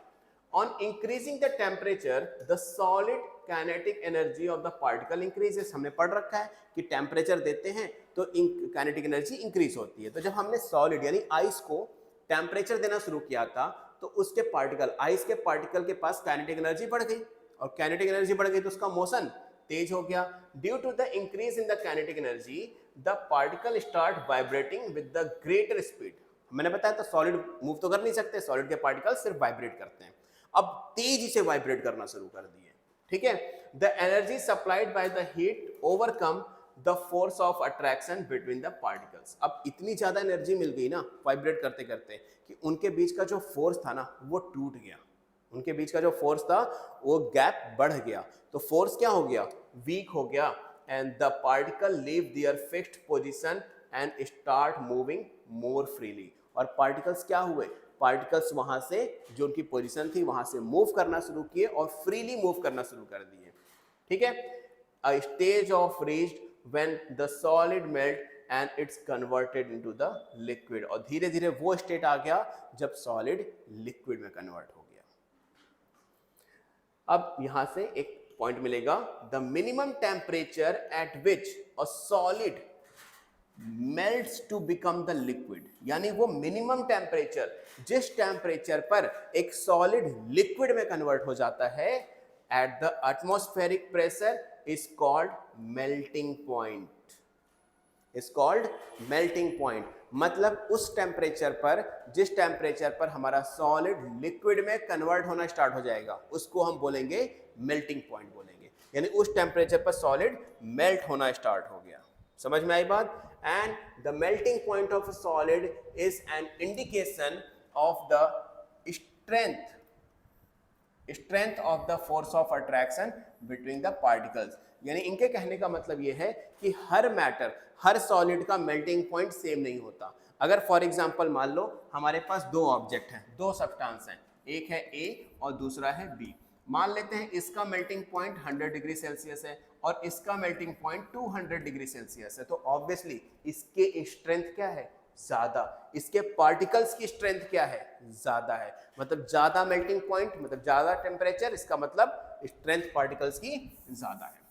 On increasing the temperature the solid kinetic energy of the particle increases. हमने पढ़ रखा है कि टेम्परेचर देते हैं तो काइनेटिक एनर्जी इंक्रीज होती है। तो जब हमने सॉलिड यानी आइस को टेम्परेचर देना शुरू किया था तो उसके पार्टिकल, आइस के पार्टिकल के पास काइनेटिक एनर्जी बढ़ गई, और काइनेटिक एनर्जी बढ़ गई तो उसका मोशन तेज हो गया। Due to the increase in the kinetic energy the particle start vibrating with the greater speed. मैंने बताया था सॉलिड मूव तो कर नहीं सकते, सॉलिड के पार्टिकल सिर्फ वाइब्रेट करते हैं, अब तेजी से वाइब्रेट करना शुरू कर दिए। ठीक है। The energy supplied by the heat overcome the force of attraction between the particles. अब इतनी ज्यादा एनर्जी मिल गई ना वाइब्रेट करते करते कि उनके बीच का जो फोर्स था ना वो टूट गया, उनके बीच का जो फोर्स था वो गैप बढ़ गया। तो फोर्स क्या हो गया, वीक हो गया, and the particle leave their fixed position and start moving more freely. और पार्टिकल्स क्या हुए, पार्टिकल्स वहां से जो उनकी पोजीशन थी वहां से मूव करना शुरू किए और फ्रीली मूव करना शुरू कर दिए। ठीक है। अ stage of reached when the solid melt and it's converted into the liquid. और धीरे धीरे वो स्टेट आ गया जब सॉलिड लिक्विड में कन्वर्ट हो गया। अब यहां से एक पॉइंट मिलेगा, the minimum temperature at which a solid melts to become the liquid, यानी वो मिनिमम टेम्परेचर, जिस टेम्परेचर पर एक सॉलिड लिक्विड में कन्वर्ट हो जाता है eight the atmospheric pressure is called melting point, is called melting point. मतलब उस टेम्परेचर पर, जिस टेम्परेचर पर हमारा सॉलिड लिक्विड में कन्वर्ट होना स्टार्ट हो जाएगा, उसको हम बोलेंगे मेल्टिंग पॉइंट बोलेंगे। यानी उस टेम्परेचर पर सॉलिड मेल्ट होना स्टार्ट हो गया। समझ में आई बात? And the melting point of a solid is an indication of the strength of the force of attraction between the particles. यानी इनके कहने का मतलब ये है कि हर मैटर, हर सॉलिड का मेल्टिंग पॉइंट सेम नहीं होता। अगर फॉर एग्जांपल मान लो हमारे पास दो ऑब्जेक्ट हैं, दो सब्सटेंस हैं, एक है ए और दूसरा है बी। मान लेते हैं इसका मेल्टिंग पॉइंट 100 डिग्री सेल्सियस है और इसका मेल्टिंग पॉइंट 200 डिग्री सेल्सियस है, तो ऑब्वियसली इसके स्ट्रेंथ क्या है? ज्यादा। इसके पार्टिकल्स की स्ट्रेंथ क्या है? ज्यादा है। मतलब ज्यादा मेल्टिंग पॉइंट मतलब ज्यादा टेम्परेचर, इसका मतलब स्ट्रेंथ पार्टिकल्स की ज्यादा है।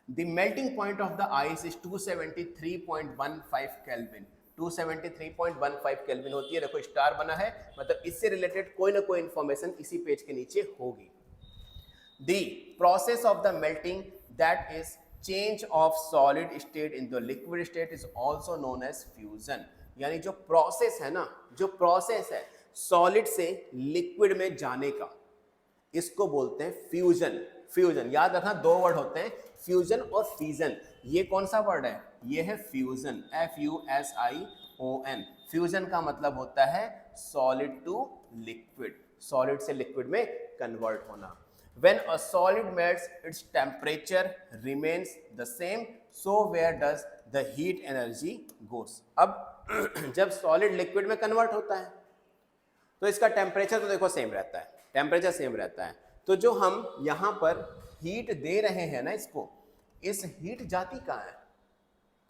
The melting point of the ice is 273.15 Kelvin। 273.15 kelvin होती है। देखो स्टार बना है, मतलब इससे रिलेटेड कोई ना कोई इंफॉर्मेशन इसी पेज के नीचे होगी। The process of the melting, that is change of solid state in the liquid state, is also known as fusion। यानी जो प्रोसेस है ना, जो प्रोसेस है सॉलिड से लिक्विड में जाने का, इसको बोलते हैं फ्यूजन। फ्यूजन याद रखना, दो वर्ड होते हैं, फ्यूजन और फीजन। ये कौन सा वर्ड है? ये है फ्यूजन, FUSION। फ्यूजन का मतलब होता है सॉलिड टू लिक्विड, सॉलिड से लिक्विड में कन्वर्ट होना। When a solid melts, its temperature remains the same, so where does the heat energy goes? अब जब सॉलिड लिक्विड में कन्वर्ट होता है तो इसका टेम्परेचर तो देखो सेम रहता है, टेम्परेचर सेम रहता है। तो जो हम यहाँ पर हीट दे रहे हैं ना इसको, इस हीट जाती कहाँ है?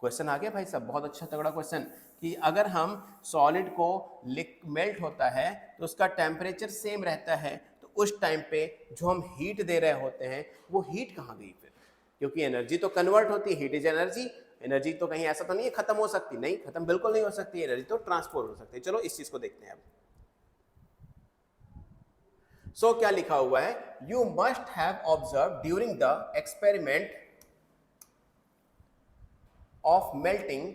क्वेश्चन आ गया भाई साहब, बहुत अच्छा तगड़ा क्वेश्चन, कि अगर हम सॉलिड को मेल्ट होता है तो उसका टेम्परेचर सेम रहता है, तो उस टाइम पे जो हम हीट दे रहे होते हैं वो हीट कहाँ गई फिर? क्योंकि एनर्जी तो कन्वर्ट होती है, हीट इज एनर्जी। एनर्जी तो कहीं ऐसा तो नहीं है खत्म हो सकती, नहीं खत्म बिल्कुल नहीं हो सकती, एनर्जी तो ट्रांसफर हो सकती है। चलो इस चीज को देखते हैं अब। सो क्या लिखा हुआ है? You must have observe during the experiment of melting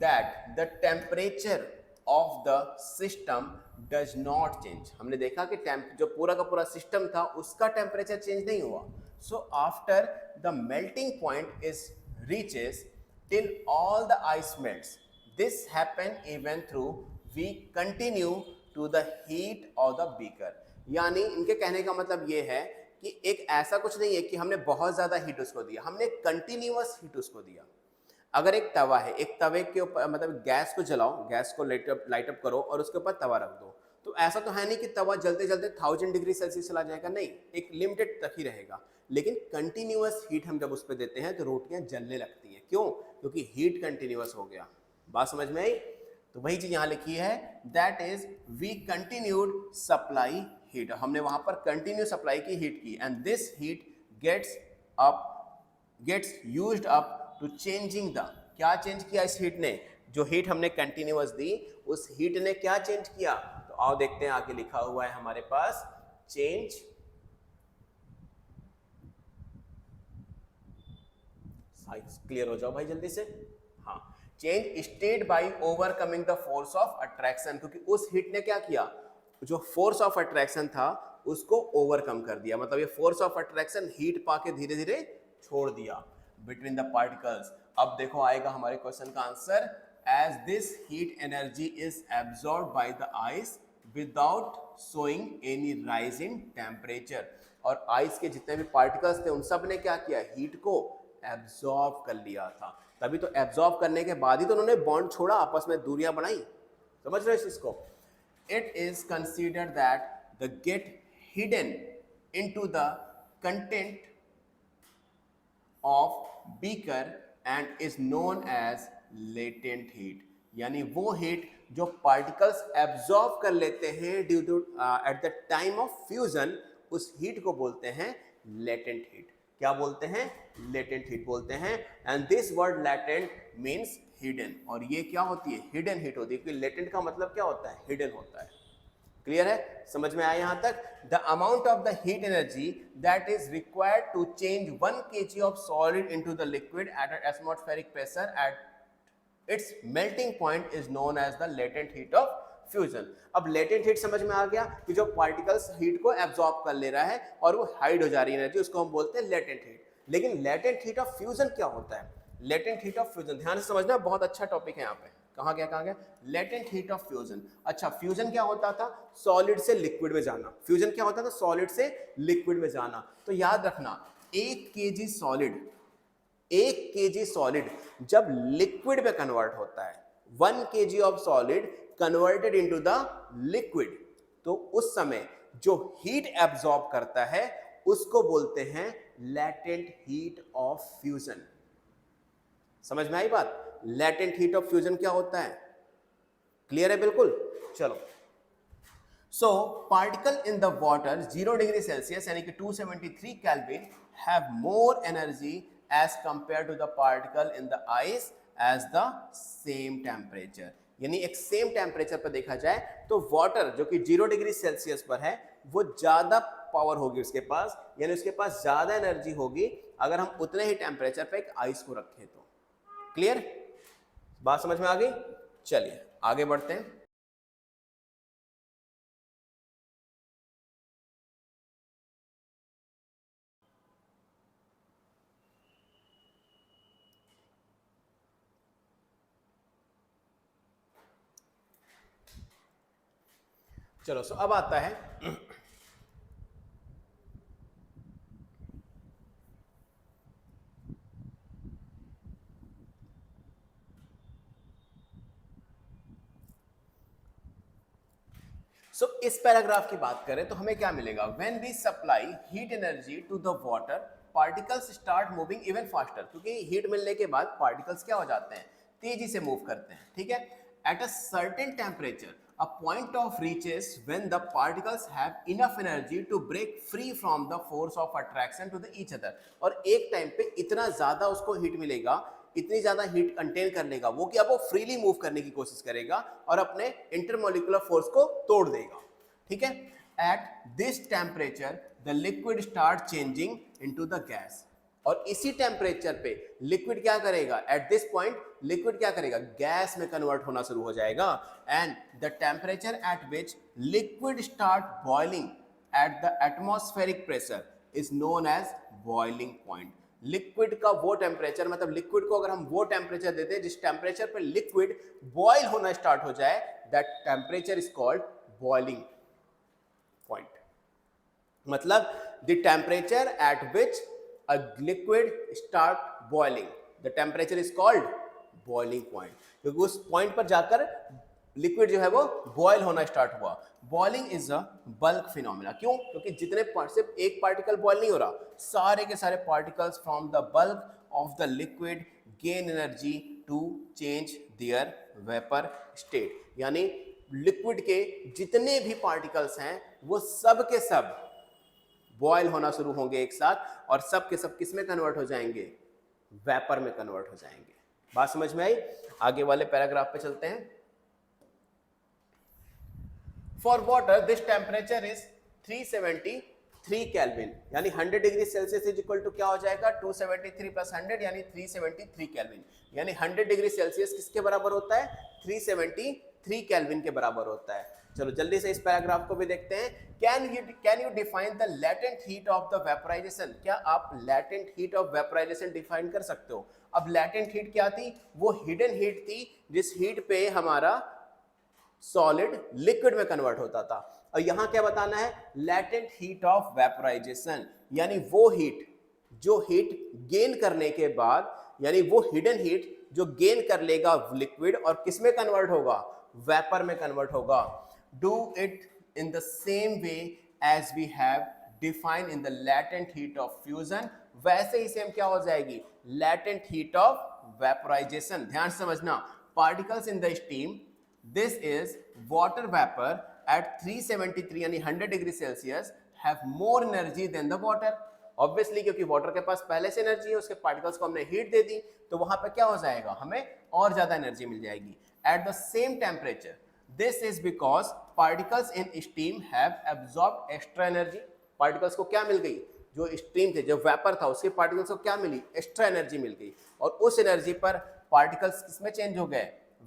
that the temperature of the system does not change। हमने देखा कि जो पूरा का पूरा सिस्टम था उसका टेम्परेचर चेंज नहीं हुआ। So after the melting point is reaches till all the ice melts, this happen even through we continue to the heat of the beaker। यानी इनके कहने का मतलब ये है कि एक ऐसा कुछ नहीं है कि हमने बहुत ज्यादा हीट उसको दिया, हमने कंटिन्यूअस हीट उसको दिया। अगर एक तवा है, एक तवे के ऊपर मतलब गैस को जलाओ, गैस को लाइट अप करो और उसके ऊपर तवा रख दो, तो ऐसा तो है नहीं कि तवा जलते जलते 1000 डिग्री सेल्सियस चला जाएगा, नहीं, एक लिमिटेड तक ही रहेगा। लेकिन कंटिन्यूअस हीट हम जब उस पर देते हैं तो रोटियां जलने लगती हैं। क्यों? क्योंकि हीट कंटिन्यूअस हो गया। बात समझ में आई? तो वही चीज यहाँ लिखी है, that is we continued supply heat. हमने वहां पर कंटिन्यू सप्लाई की हीट की, and this heat gets used up to changing the, क्या चेंज किया इस हीट ने? जो हीट हमने कंटिन्यूअस दी उस हीट ने क्या चेंज किया? तो आओ देखते हैं, आगे लिखा हुआ है हमारे पास, चेंज क्लियर हो जाओ भाई जल्दी से। हाँ, change state by overcoming the force of attraction. क्योंकि उस हीट ने क्या किया? जो फोर्स ऑफ अट्रैक्शन था उसको ओवरकम कर दिया। मतलब ये फोर्स ऑफ अट्रैक्शन हीट पाके धीरे धीरे छोड़ दिया बिटवीन द पार्टिकल्स। अब देखो आएगा हमारे क्वेश्चन का answer, as this heat energy is absorb by the ice without showing any rise in temperature. और आइस के जितने भी पार्टिकल्स थे उन सब ने क्या किया? हीट को एब्सॉर्ब कर लिया था। तभी तो एब्सॉर्ब करने के बाद ही तो उन्होंने बॉन्ड छोड़ा, आपस में दूरियां बनाई। समझ रहे हो इस चीज को? It is considered that the get hidden into the content of beaker and is known as latent heat. यानी वो हीट जो पार्टिकल्स एब्सॉर्ब कर लेते हैं due to at the time of fusion, उस हीट को बोलते हैं लेटेंट हीट। क्या बोलते हैं? लेटेंट हीट बोलते हैं। And this word latent means hidden, और ये क्या होती है, हिडन हीट होती है, क्योंकि लेटेंट का मतलब क्या होता है, हिडन होता है। क्लियर है, समझ में आया यहां तक? The amount of the heat energy that is required to change 1 kg of solid into the liquid at an atmospheric pressure at its melting point is known as the latent heat of fusion. अब latent heat समझ में आ गया कि जो particles heat को absorb कर ले रहा है और वो हाइड हो जा रही है एनर्जी, उसको हम बोलते हैं लेटेंट हीट। लेकिन लेटेंट हीट ऑफ फ्यूजन क्या होता है? लेटेंट हीट ऑफ फ्यूजन ध्यान से समझना, बहुत अच्छा टॉपिक है यहाँ पे। कहाँ गया लेटेंट हीट ऑफ फ्यूजन। अच्छा, फ्यूजन क्या होता था? सॉलिड से लिक्विड में जाना। फ्यूजन क्या होता था? सॉलिड से लिक्विड में जाना। तो याद रखना, 1 kg सॉलिड जब लिक्विड में कन्वर्ट होता है, 1 kg of solid converted into the liquid, तो उस समय जो हीट एब्जॉर्ब करता है उसको बोलते हैं लेटेंट हीट ऑफ फ्यूजन। समझ में आई बात? लेटेंट हीट ऑफ फ्यूजन क्या होता है? क्लियर है बिल्कुल? चलो, so particle in the water 0 degree Celsius यानी कि 273 kelvin have more energy as compare to the particle in the ice as the same temperature. यानी एक सेम टेम्परेचर पर देखा जाए तो वाटर जो कि 0 डिग्री सेल्सियस पर है वो ज्यादा पावर होगी उसके पास, यानी उसके पास ज्यादा एनर्जी होगी अगर हम उतने ही टेम्परेचर पे एक आइस को रखें तो। क्लियर? बात समझ में आ गई? चलिए आगे बढ़ते हैं। चलो, सो अब आता है सो इस पैराग्राफ की बात करें तो हमें क्या मिलेगा? When we supply heat energy to the water particles start moving even faster. क्योंकि हीट मिलने के बाद पार्टिकल्स क्या हो जाते हैं? तेजी से मूव करते हैं। ठीक है, at a certain temperature a point of reaches when the particles have enough energy to break free from the force of attraction to the each other। और एक टाइम पे इतना ज्यादा उसको हीट मिलेगा, इतनी ज्यादा हीट कंटेन कर लेगा वो कि अब वो फ्रीली मूव करने की कोशिश करेगा और अपने इंटरमोलिकुलर फोर्स को तोड़ देगा। ठीक है, at this temperature the liquid start changing into the gas. और इसी टेम्परेचर पे लिक्विड क्या करेगा? एट दिस पॉइंट लिक्विड क्या करेगा? गैस में कन्वर्ट होना शुरू हो जाएगा। And the temperature at which liquid start boiling at the atmospheric pressure is known as boiling point. Liquid का वो टेम्परेचर, मतलब लिक्विड को अगर हम वो टेम्परेचर देते हैं जिस टेम्परेचर पे लिक्विड बॉयल होना स्टार्ट हो जाए, that temperature is called boiling point. मतलब the temperature at which a liquid start boiling, the temperature is called boiling point। क्योंकि उस पॉइंट पर जाकर लिक्विड जो है वो बॉयल होना स्टार्ट हुआ। Boiling is a bulk phenomena. क्यों? क्योंकि जितने सिर्फ एक पार्टिकल बॉयल नहीं हो रहा, सारे के सारे particles from the bulk of the liquid gain energy to change their vapour state. यानी लिक्विड के जितने भी पार्टिकल्स हैं वो सब के सब बॉयल होना शुरू होंगे एक साथ, और सब के सब किस में कन्वर्ट हो जाएंगे? वेपर में कन्वर्ट हो जाएंगे। बात समझ में आई? आगे वाले पैराग्राफ पे चलते हैं। For water this temperature is 373 kelvin, यानी 100 degree Celsius is equal to क्या हो जाएगा? 273 प्लस 100 यानी 373 केल्विन। यानी 100 डिग्री सेल्सियस किसके बराबर होता है? 373 केल्विन के बराबर होता है। चलो जल्दी से इस पैराग्राफ को भी देखते हैं। Can you define the latent heat of the vaporisation? क्या आप latent heat of vaporisation define कर सकते हो? अब लेटेंट हीट क्या थी? वो हिडन हीट थी जिस हीट पे हमारा सॉलिड लिक्विड में कन्वर्ट होता था। और यहां क्या बताना है? लेटेंट हीट ऑफ वेपराइजेशन, यानी वो हीट जो हीट गेन करने के बाद, यानी वो हिडन हीट जो गेन कर लेगा लिक्विड और किस में कन्वर्ट होगा? वेपर में कन्वर्ट होगा। Do it in the same way as we have defined in the latent heat of fusion। वैसे ही सेम क्या हो जाएगी? latent heat of vaporization। ध्यान समझना, particles in the steam, this is water vapor at 373 यानी 100 degree Celsius have more energy than the water। Obviously क्योंकि water के पास पहले से एनर्जी है, उसके पार्टिकल्स को हमने हीट दे दी, तो वहां पे क्या हो जाएगा, हमें और ज्यादा एनर्जी मिल जाएगी at the same temperature. This is because particles in steam have absorb extra energy. Particles को क्या मिल गई, जो स्टीम थे, जो वेपर था, उसके पार्टिकल्स को क्या मिली, एक्स्ट्रा एनर्जी मिल गई, और उस एनर्जी पर पार्टिकल्स किसमें चेंज हो गए,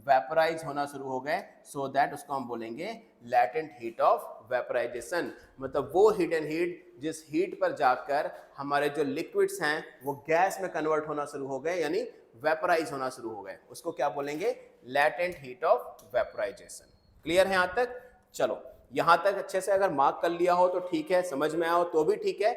वेपराइज होना शुरू हो गए, सो दैट उसको हम बोलेंगे लैटेंट हीट ऑफ वेपराइजेशन। मतलब वो हिडन हीट जिस हीट पर जाकर हमारे जो लिक्विड्स हैं वो गैस में कन्वर्ट होना शुरू हो गए, यानी वेपराइज होना शुरू हो गए, उसको क्या बोलेंगे, latent heat of vaporisation. Clear है यहां तक? चलो यहां तक अच्छे से अगर मार्क कर लिया हो तो ठीक है, समझ में आया हो तो भी ठीक है,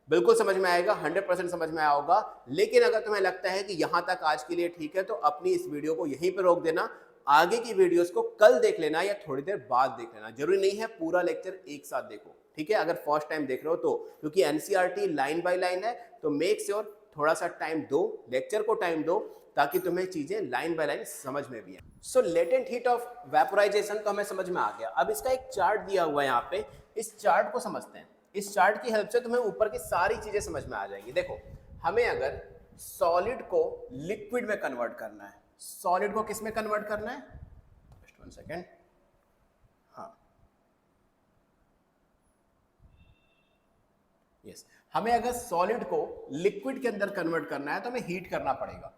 बिल्कुल समझ में आएगा, 100% समझ में आया होगा। लेकिन अगर तुम्हें लगता है कि यहां तक आज के लिए ठीक है तो अपनी इस वीडियो को यहीं पर रोक देना, आगे की वीडियोस को कल देख लेना या थोड़ी देर बाद देख लेना। जरूरी नहीं है पूरा लेक्चर एक साथ देखो, ठीक है, अगर फर्स्ट टाइम देख रहे हो तो, क्योंकि एनसीईआरटी लाइन बाय लाइन है, तो मेक श्योर थोड़ा सा टाइम दो, लेक्चर को टाइम दो, ताकि तुम्हें चीजें लाइन बाय लाइन समझ में भी आए। सो लेटेंट हीट ऑफ वेपोराइजेशन तो हमें समझ में आ गया। अब इसका एक चार्ट दिया हुआ है यहाँ पे, इस चार्ट को समझते हैं। इस चार्ट की हेल्प से तुम्हें ऊपर की सारी चीजें समझ में आ जाएंगी। देखो, हमें अगर सॉलिड को लिक्विड में कन्वर्ट करना है, सॉलिड को किस में कन्वर्ट करना है, जस्ट 1 सेकेंड, हाँ यस, हमें अगर सॉलिड को लिक्विड के अंदर कन्वर्ट करना है तो हमें हीट करना पड़ेगा।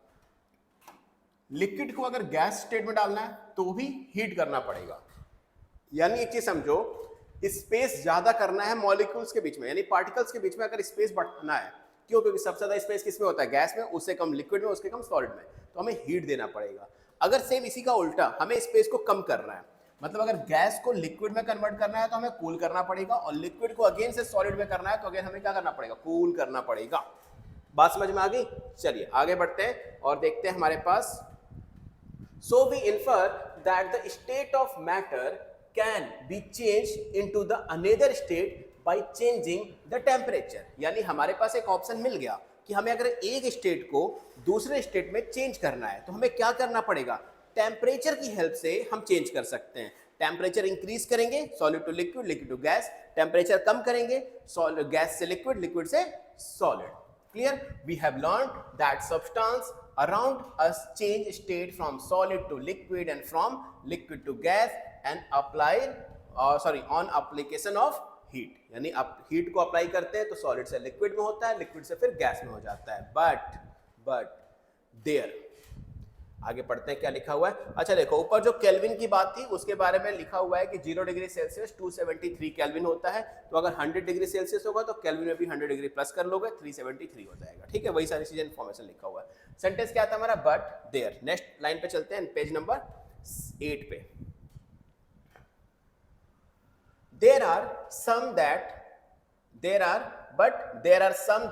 लिक्विड को अगर गैस स्टेट में डालना है तो भी हीट करना पड़ेगा। यानी एक चीज समझो, स्पेस ज्यादा करना है मॉलिक्यूल्स के बीच में, यानी पार्टिकल्स के बीच में अगर स्पेस बढ़ाना है, क्यों, क्योंकि सबसे ज्यादा स्पेस किस में होता है, गैस में, उससे कम लिक्विड में, उसके कम सॉलिड में, तो हमें हीट देना पड़ेगा। अगर सेम इसी का उल्टा हमें स्पेस को कम करना है, मतलब अगर गैस को लिक्विड में कन्वर्ट करना है तो हमें कूल करना पड़ेगा, और लिक्विड को अगेन से सॉलिड में करना है तो अगेन हमें क्या करना पड़ेगा, कूल करना पड़ेगा। बात समझ में आ गई? चलिए आगे बढ़ते हैं और देखते हैं हमारे पास। So we infer that the state of matter can be changed into the another state by changing the temperature। यानी हमारे पास एक ऑप्शन मिल गया कि हमें अगर एक स्टेट को दूसरे स्टेट में चेंज करना है तो हमें क्या करना पड़ेगा, टेम्परेचर की हेल्प से हम चेंज कर सकते हैं। टेम्परेचर इंक्रीज करेंगे, solid to liquid, liquid to gas, temperature कम करेंगे, गैस से लिक्विड, लिक्विड से solid. Clear? We have learned that substance around us change state from solid to liquid and from liquid to gas and apply on application of heat। यानी आप heat को apply करते हैं तो solid से liquid में होता है, लिक्विड से फिर गैस में हो जाता है। बट देयर, आगे पढ़ते हैं क्या लिखा हुआ है। अच्छा देखो, ऊपर जो केल्विन की बात थी उसके बारे में लिखा हुआ है कि 0 डिग्री सेल्सियस 273 केल्विन होता है, तो अगर 100 डिग्री सेल्सियस होगा तो केल्विन में भी 100 डिग्री प्लस कर लोगे, 373 हो जाएगा। ठीक है, वही सारी चीजें इन्फॉर्मेशन लिखा हुआ है। सेंटेंस क्या था हमारा, बट देयर। नेक्स्ट लाइन पे चलते हैं, पेज नंबर 8 पे। there are some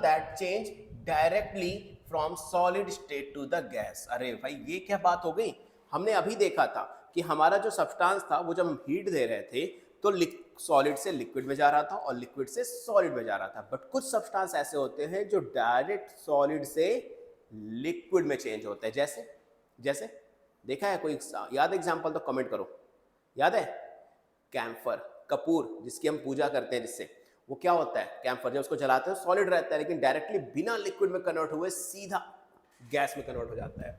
that change directly from solid state to the gas। अरे भाई ये क्या बात हो गई, हमने अभी देखा था कि हमारा जो सब्सटेंस था वो जब हम हीट दे रहे थे तो सॉलिड से लिक्विड में जा रहा था और लिक्विड से सॉलिड में जा रहा था। बट कुछ सब्सटेंस ऐसे होते हैं जो डायरेक्ट सॉलिड से लिक्विड में चेंज होते हैं। जैसे देखा है कोई याद एग्जांपल तो कमेंट करो। याद है कैम्फर, कपूर जिसकी हम पूजा करते हैं, जिससे वो क्या होता है, कैम्फर जब उसको जलाते हैं सॉलिड रहता है, लेकिन डायरेक्टली बिना लिक्विड में कन्वर्ट हुए सीधा गैस में कन्वर्ट हो जाता है।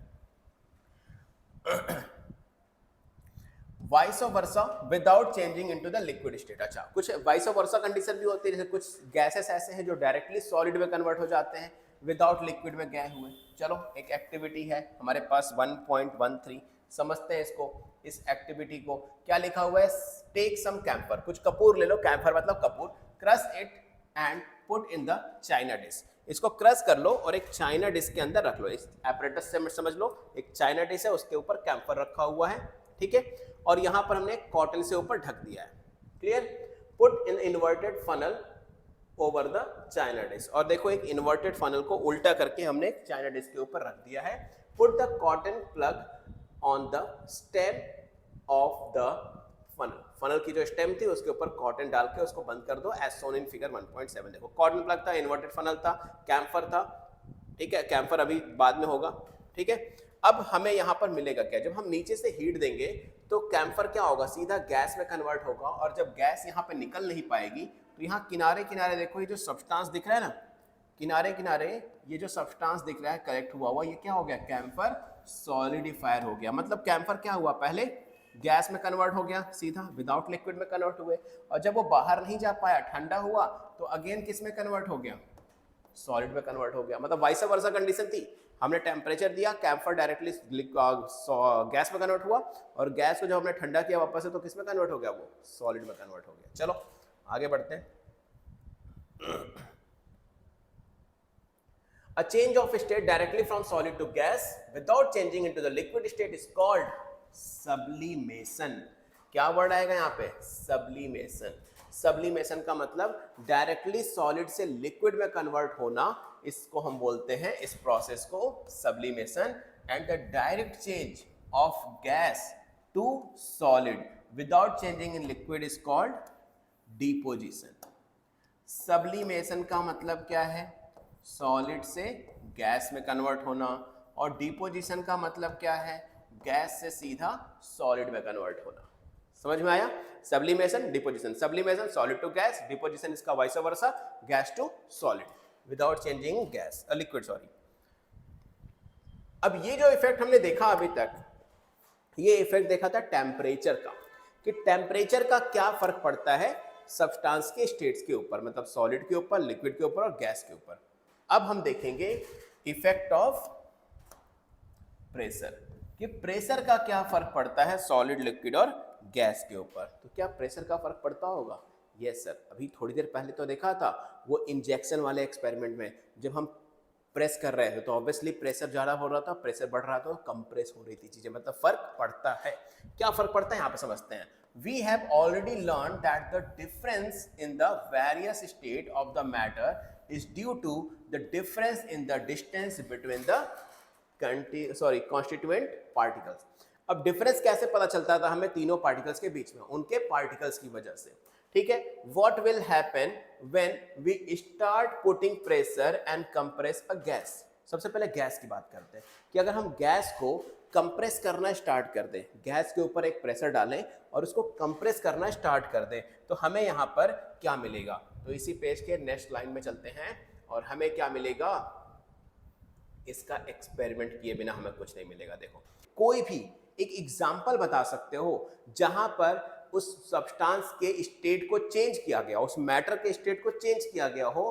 Vice versa without changing into the liquid state. अच्छा, कुछ वाइस वर्सा कंडीशन भी होती है, जैसे कुछ गैसेस ऐसे हैं जो डायरेक्टली सॉलिड में कन्वर्ट हो जाते हैं विदाउट लिक्विड में गए हुए। चलो एक एक्टिविटी है हमारे पास 1.13, समझते हैं इसको। इस एक्टिविटी को क्या लिखा हुआ है, टेक सम कैम्फर, कुछ कपूर ले लो, कैम्फर मतलब Kapoor, crush it and put in the China dish. इसको क्रश कर लो और एक चाइना डिश के अंदर रख लो। इस एपरेटस से समझ लो, एक चाइना डिश है, उसके ऊपर कैम्फर रखा हुआ है, ठीक है, और यहां पर हमने कॉटन से ऊपर ढक दिया है। Clear? Put in inverted funnel over the China dish. और देखो एक इन्वर्टेड फनल को उल्टा करके हमने एक चाइना डिश के ऊपर रख दिया है। Put the cotton plug on the stem of the funnel. Funnel की जो स्टेम थी उसके ऊपर कॉटन डाल के उसको बंद कर दो, एज सोन इन फिगर 1.7। देखो कॉटन प्लग था, इन्वर्टेड फनल था, कैम्फर था, ठीक है, कैम्फर अभी बाद में होगा, ठीक है। अब हमें यहाँ पर मिलेगा क्या, जब हम नीचे से हीट देंगे तो कैम्फर क्या होगा, सीधा गैस में कन्वर्ट होगा, और जब गैस यहाँ पे निकल नहीं पाएगी तो यहाँ किनारे किनारे देखो ये जो सब्सटेंस दिख रहा है ना, किनारे किनारे ये जो सब्सटेंस दिख रहा है कलेक्ट हुआ हुआ, ये क्या हो गया, कैम्फर सॉलिडिफायर हो गया। मतलब कैम्फर क्या हुआ, पहले गैस में कन्वर्ट हो गया सीधा, विदाउट लिक्विड में कन्वर्ट हुए, और जब वो बाहर नहीं जा पाया, ठंडा हुआ, तो अगेन किस में कन्वर्ट हो गया, सॉलिड में कन्वर्ट हो गया। मतलब वाइस वर्सा कंडीशन थी, हमने टेम्परेचर दिया, कैम्फर डायरेक्टली गैस में कन्वर्ट हुआ, और गैस को जब हमने ठंडा किया वापस से, तो किस में कन्वर्ट हो गया, वो सॉलिड में कन्वर्ट हो गया। चलो आगे बढ़ते हैं। A change of state directly from solid to gas without changing into the liquid state is called sublimation। क्या वर्ड आएगा यहाँ पे, sublimation। सबलिमेशन का मतलब डायरेक्टली सॉलिड से लिक्विड में कन्वर्ट होना, इसको हम बोलते हैं, इस प्रोसेस को sublimation. And the direct change of gas to solid without changing in liquid is called deposition. Sublimation का मतलब क्या है, सॉलिड से गैस में कन्वर्ट होना, और डिपोजिशन का मतलब क्या है, गैस से सीधा सॉलिड में कन्वर्ट होना। समझ में आया, sublimation deposition, sublimation solid to gas, deposition इसका vice versa gas to solid without changing gas liquid, sorry. अब ये जो इफेक्ट हमने देखा अभी तक, ये इफेक्ट देखा था टेम्परेचर का, कि टेम्परेचर का क्या फर्क पड़ता है सब्सटेंस के स्टेट्स के ऊपर, मतलब सॉलिड के ऊपर, लिक्विड के ऊपर और गैस के ऊपर। अब हम देखेंगे इफेक्ट ऑफ प्रेशर, कि प्रेशर का क्या फर्क पड़ता है सॉलिड, लिक्विड और गैस के ऊपर। तो क्या प्रेशर का फर्क पड़ता होगा, यस सर। अभी थोड़ी देर पहले तो देखा था वो इंजेक्शन वाले एक्सपेरिमेंट में, जब हम प्रेस कर रहे थे तो ऑब्वियसली प्रेशर ज़्यादा हो रहा था, प्रेशर बढ़ रहा था, तो कंप्रेस हो रही थी चीज़ें, मतलब फर्क पड़ता है। क्या फर्क पड़ता है यहाँ पे समझते हैं। We have already learned that the difference in the various state of the matter is due to the difference in the distance between the constituent particles। अब डिफरेंस कैसे पता चलता था हमें तीनों पार्टिकल्स के बीच में, उनके पार्टिकल्स की वजह से। ठीक है, what will happen when we start putting pressure and compress a gas। सबसे पहले गैस की बात करते हैं, कि अगर हम गैस को कंप्रेस करना स्टार्ट कर दें, गैस के ऊपर एक प्रेशर डालें और उसको कंप्रेस करना स्टार्ट कर दें, तो हमें यहाँ पर क्या मिलेगा। तो इसी पेज के नेक्स्ट लाइन में चलते हैं, और हमें क्या मिलेगा, इसका एक्सपेरिमेंट किए बिना हमें कुछ नहीं मिलेगा। देखो, कोई भी एक एग्जाम्पल बता सकते हो जहां पर उस सब्सटेंस के स्टेट को चेंज किया गया, उस मैटर के स्टेट को चेंज किया गया हो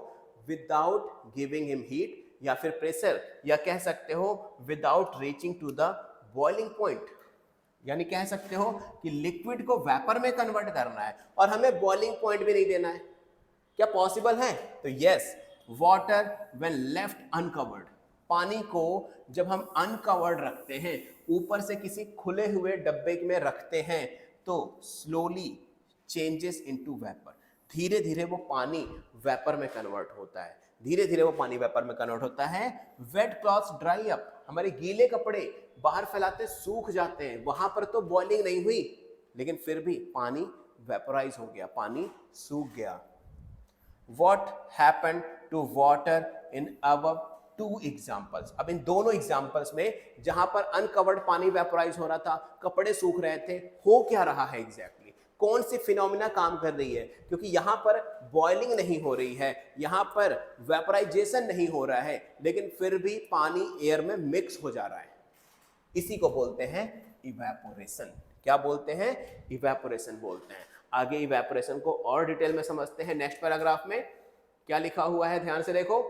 विदाउट गिविंग हिम हीट या फिर प्रेशर, या कह सकते हो without reaching to the boiling point. यानी कह सकते हो कि लिक्विड को वेपर में कन्वर्ट करना है और हमें बॉइलिंग पॉइंट भी नहीं देना है। क्या पॉसिबल है? तो yes, water when left uncovered, पानी को जब हम अनकवर्ड रखते हैं, ऊपर से किसी खुले हुए डब्बे में रखते हैं, तो स्लोली चेंजेस इनटू वेपर, धीरे धीरे वो पानी वेपर में कन्वर्ट होता है, धीरे धीरे वो पानी वेपर में कन्वर्ट होता है। वेट क्लॉथ्स ड्राई अप, हमारे गीले कपड़े बाहर फैलाते सूख जाते हैं, वहां पर तो बॉइलिंग नहीं हुई, लेकिन फिर भी पानी वेपराइज हो गया, पानी सूख गया। What happened to water in our two examples? अब इन दोनों एग्जाम्पल्स में जहां पर अनकवर्ड पानी वेपराइज हो रहा था, कपड़े सूख रहे थे, हो क्या रहा है एग्जैक्टली, कौन सी फिनोमिना काम कर रही है? क्योंकि यहां पर बॉइलिंग नहीं हो रही है, यहां पर वेपराइजेशन नहीं हो रहा है, लेकिन फिर भी पानी एयर में मिक्स हो जा रहा है। इसी को बोलते हैं इवेपोरेशन। क्या बोलते हैं? इवेपोरेशन बोलते हैं। आगे इवेपोरेशन को और डिटेल में समझते हैं। नेक्स्ट पैराग्राफ में क्या लिखा हुआ है, ध्यान से देखो।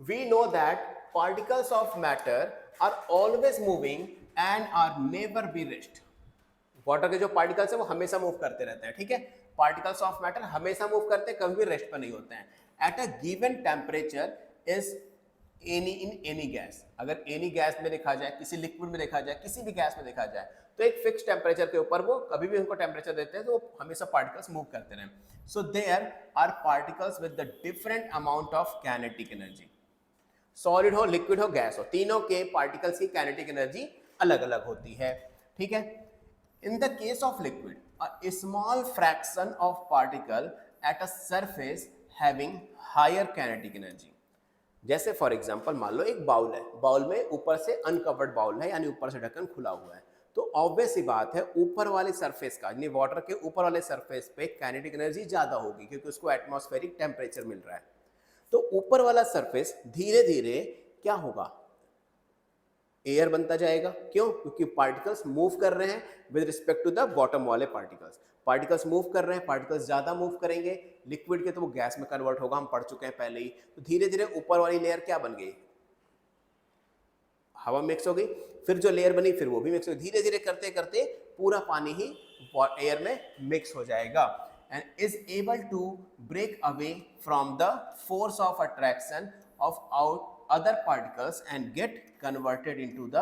We know that particles of matter are always moving and are never be rest। Water के जो पार्टिकल्स है वो हमेशा मूव करते रहते हैं, ठीक है। पार्टिकल्स ऑफ मैटर हमेशा मूव करते हैं, कभी भी रेस्ट पर नहीं होते हैं। At a given temperature is any in any gas, अगर एनी गैस में देखा जाए, किसी लिक्विड में देखा जाए, किसी भी गैस में देखा जाए, तो एक फिक्स टेम्परेचर के ऊपर वो कभी भी उनको टेम्परेचर देते हैं तो वो हमेशा पार्टिकल्स मूव करते रहें। So there are particles with the different amount of kinetic energy. Solid हो, लिक्विड हो, गैस हो, तीनों के पार्टिकल्स की काइनेटिक एनर्जी अलग अलग होती है, ठीक है। In the case of liquid, a small fraction of particle at a surface having higher kinetic energy। जैसे फॉर एग्जांपल मान लो एक बाउल है, बाउल में ऊपर से अनकवर्ड बाउल है, यानी ऊपर से ढक्कन खुला हुआ है, तो ऑब्वियस सी बात है ऊपर वाले सरफेस का, यानी वाटर के ऊपर वाले सरफेस पे काइनेटिक एनर्जी ज्यादा होगी, क्योंकि उसको एटमॉस्फेरिक टेम्परेचर मिल रहा है। तो ऊपर वाला सरफेस धीरे धीरे क्या होगा, एयर बनता जाएगा। क्यों? क्योंकि पार्टिकल्स मूव कर रहे हैं with respect to the bottom वाले पार्टिकल्स। पार्टिकल्स मूव कर रहे हैं, पार्टिकल्स ज्यादा मूव करेंगे लिक्विड के तो वो गैस में कन्वर्ट होगा, हम पढ़ चुके हैं पहले ही। तो धीरे धीरे ऊपर वाली लेयर क्या बन गई, हवा मिक्स हो गई, फिर जो लेयर बनी फिर वो भी मिक्स हो गई, धीरे धीरे करते करते पूरा पानी ही एयर में मिक्स हो जाएगा and is able to break away from the force of attraction of out other particles and get converted into the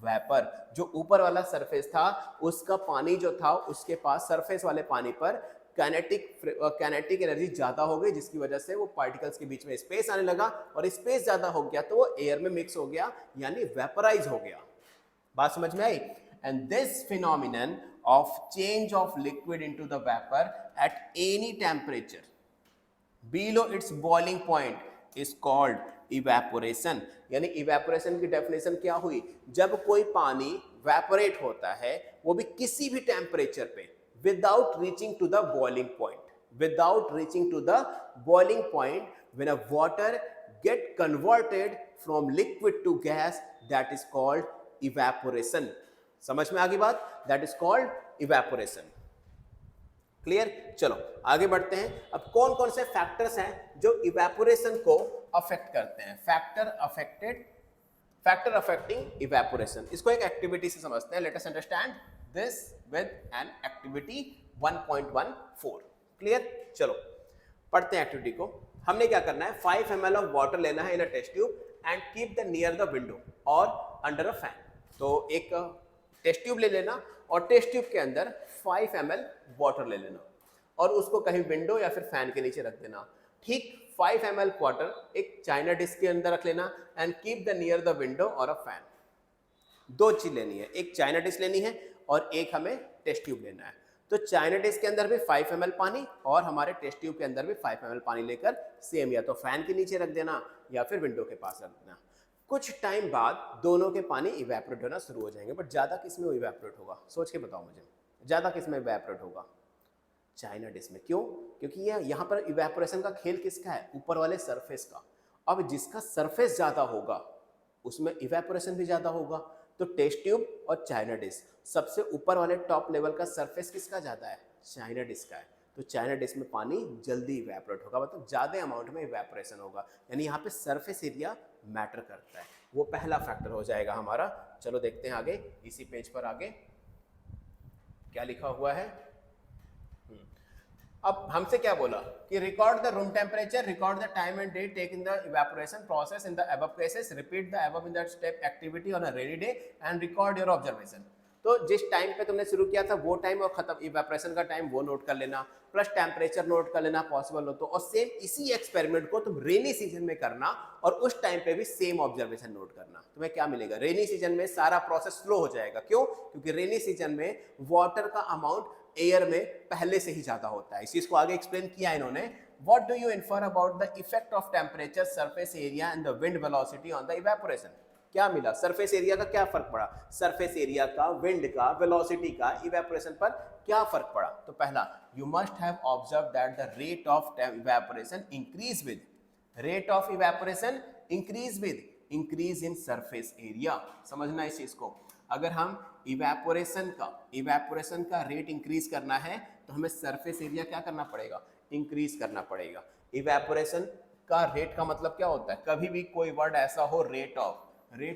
vapour. जो ऊपर वाला सरफेस था उसका पानी जो था उसके पास सरफेस वाले पानी पर काइनेटिक एनर्जी ज्यादा हो गई, जिसकी वजह से वो पार्टिकल्स के बीच में स्पेस आने लगा और स्पेस ज्यादा हो गया तो वो एयर में मिक्स हो गया यानी वेपराइज हो गया। बात समझ में आई? And this phenomenon of change of liquid into the vapour at any temperature below its boiling point is called evaporation. यानी इवेपोरेशन की डेफिनेशन क्या हुई, जब कोई पानी वेपोरेट होता है वो भी किसी भी टेम्परेचर पे without reaching to the boiling point, without reaching to the boiling point, when a water get converted from liquid to gas, that is called evaporation। समझ में आ गई बात? that is called evaporation। Clear? चलो आगे बढ़ते हैं। अब कौन कौन से फैक्टर्स हैं जो इवेपोरेशन को अफेक्ट करते हैं? फैक्टर अफेक्टिंग इवेपोरेशन, इसको एक एक्टिविटी से समझते हैं। Let us understand this with an activity 1.14। Clear? चलो पढ़ते हैं एक्टिविटी को। हमने क्या करना है, 5 ml ऑफ वाटर लेना है in a test tube and keep the near the window और अंडर अ फैन। तो एक टेस्ट ट्यूब ले लेना और टेस्ट ट्यूब के अंदर 5 ml वाटर ले लेना और उसको कहीं विंडो या फिर फैन के नीचे रख देना। ठीक 5 ml वाटर एक चाइना डिश के अंदर रख लेना and keep the near the window और अ फैन। दो चीज लेनी है, एक चाइना डिश लेनी है और एक हमें टेस्ट ट्यूब लेना है। तो चाइना डिश के अंदर भी 5 ml पानी और हमारे टेस्ट ट्यूब के अंदर भी 5 ml पानी लेकर सेम या तो फैन के नीचे रख देना या फिर विंडो के पास रख देना। कुछ टाइम बाद दोनों के पानी इवेपोरेट होना शुरू हो जाएंगे, बट ज्यादा किस में इवेपोरेट होगा, सोच के बताओ मुझे, ज्यादा किस में इवेपोरेट होगा? चाइना डिश में। क्यों? क्योंकि ये यहाँ पर इवेपोरेशन का खेल किसका है, ऊपर वाले सरफेस का। अब जिसका सरफेस ज्यादा होगा उसमें इवेपोरेशन भी ज्यादा होगा। तो टेस्ट ट्यूब और चाइना डिश, सबसे ऊपर वाले टॉप लेवल का सरफेस किसका ज्यादा है? चाइना डिश का है। तो चाइना डिश में पानी जल्दी इवेपोरेट होगा, मतलब ज्यादा अमाउंट में इवेपोरेशन होगा, यानी यहाँ पे सरफेस एरिया मैटर करता है। वो पहला फैक्टर हो जाएगा हमारा। चलो देखते हैं आगे, इसी पेज पर आगे क्या लिखा हुआ है। अब हमसे क्या बोला कि record the room temperature, record the time and date take in the evaporation process in the above cases, repeat the above in the step activity on a rainy day and record your observation. तो जिस time पे तुमने शुरू किया था वो time और खत्म इवेपोरेशन का टाइम वो नोट कर लेना, प्लस टेम्परेचर नोट कर लेना पॉसिबल हो तो, और सेम इसी एक्सपेरिमेंट को तुम रेनी सीजन में करना और उस टाइम पे भी सेम ऑब्जर्वेशन नोट करना। तुम्हें क्या मिलेगा, रेनी सीजन में सारा प्रोसेस स्लो हो जाएगा। क्यों? क्योंकि रेनी सीजन में वाटर का अमाउंट एयर में पहले से ही ज्यादा होता है। इस चीज को आगे एक्सप्लेन किया इन्होंने। What do you infer about the effect of temperature, surface area and the wind velocity on the evaporation? क्या मिला, सरफेस एरिया का क्या फर्क पड़ा, सरफेस एरिया का, विंड का, वेलोसिटी का, इवेपोरेशन पर क्या फर्क पड़ा? तो पहला, you must have observe that the rate of evaporation increase with, rate of evaporation increase with increase in surface area. समझना इस चीज को। अगर हम इवेपोरेशन का रेट इंक्रीज करना है तो हमें सरफेस एरिया क्या करना पड़ेगा, इंक्रीज करना पड़ेगा। इवेपोरेशन का रेट का मतलब क्या होता है, कभी भी कोई वर्ड ऐसा हो रेट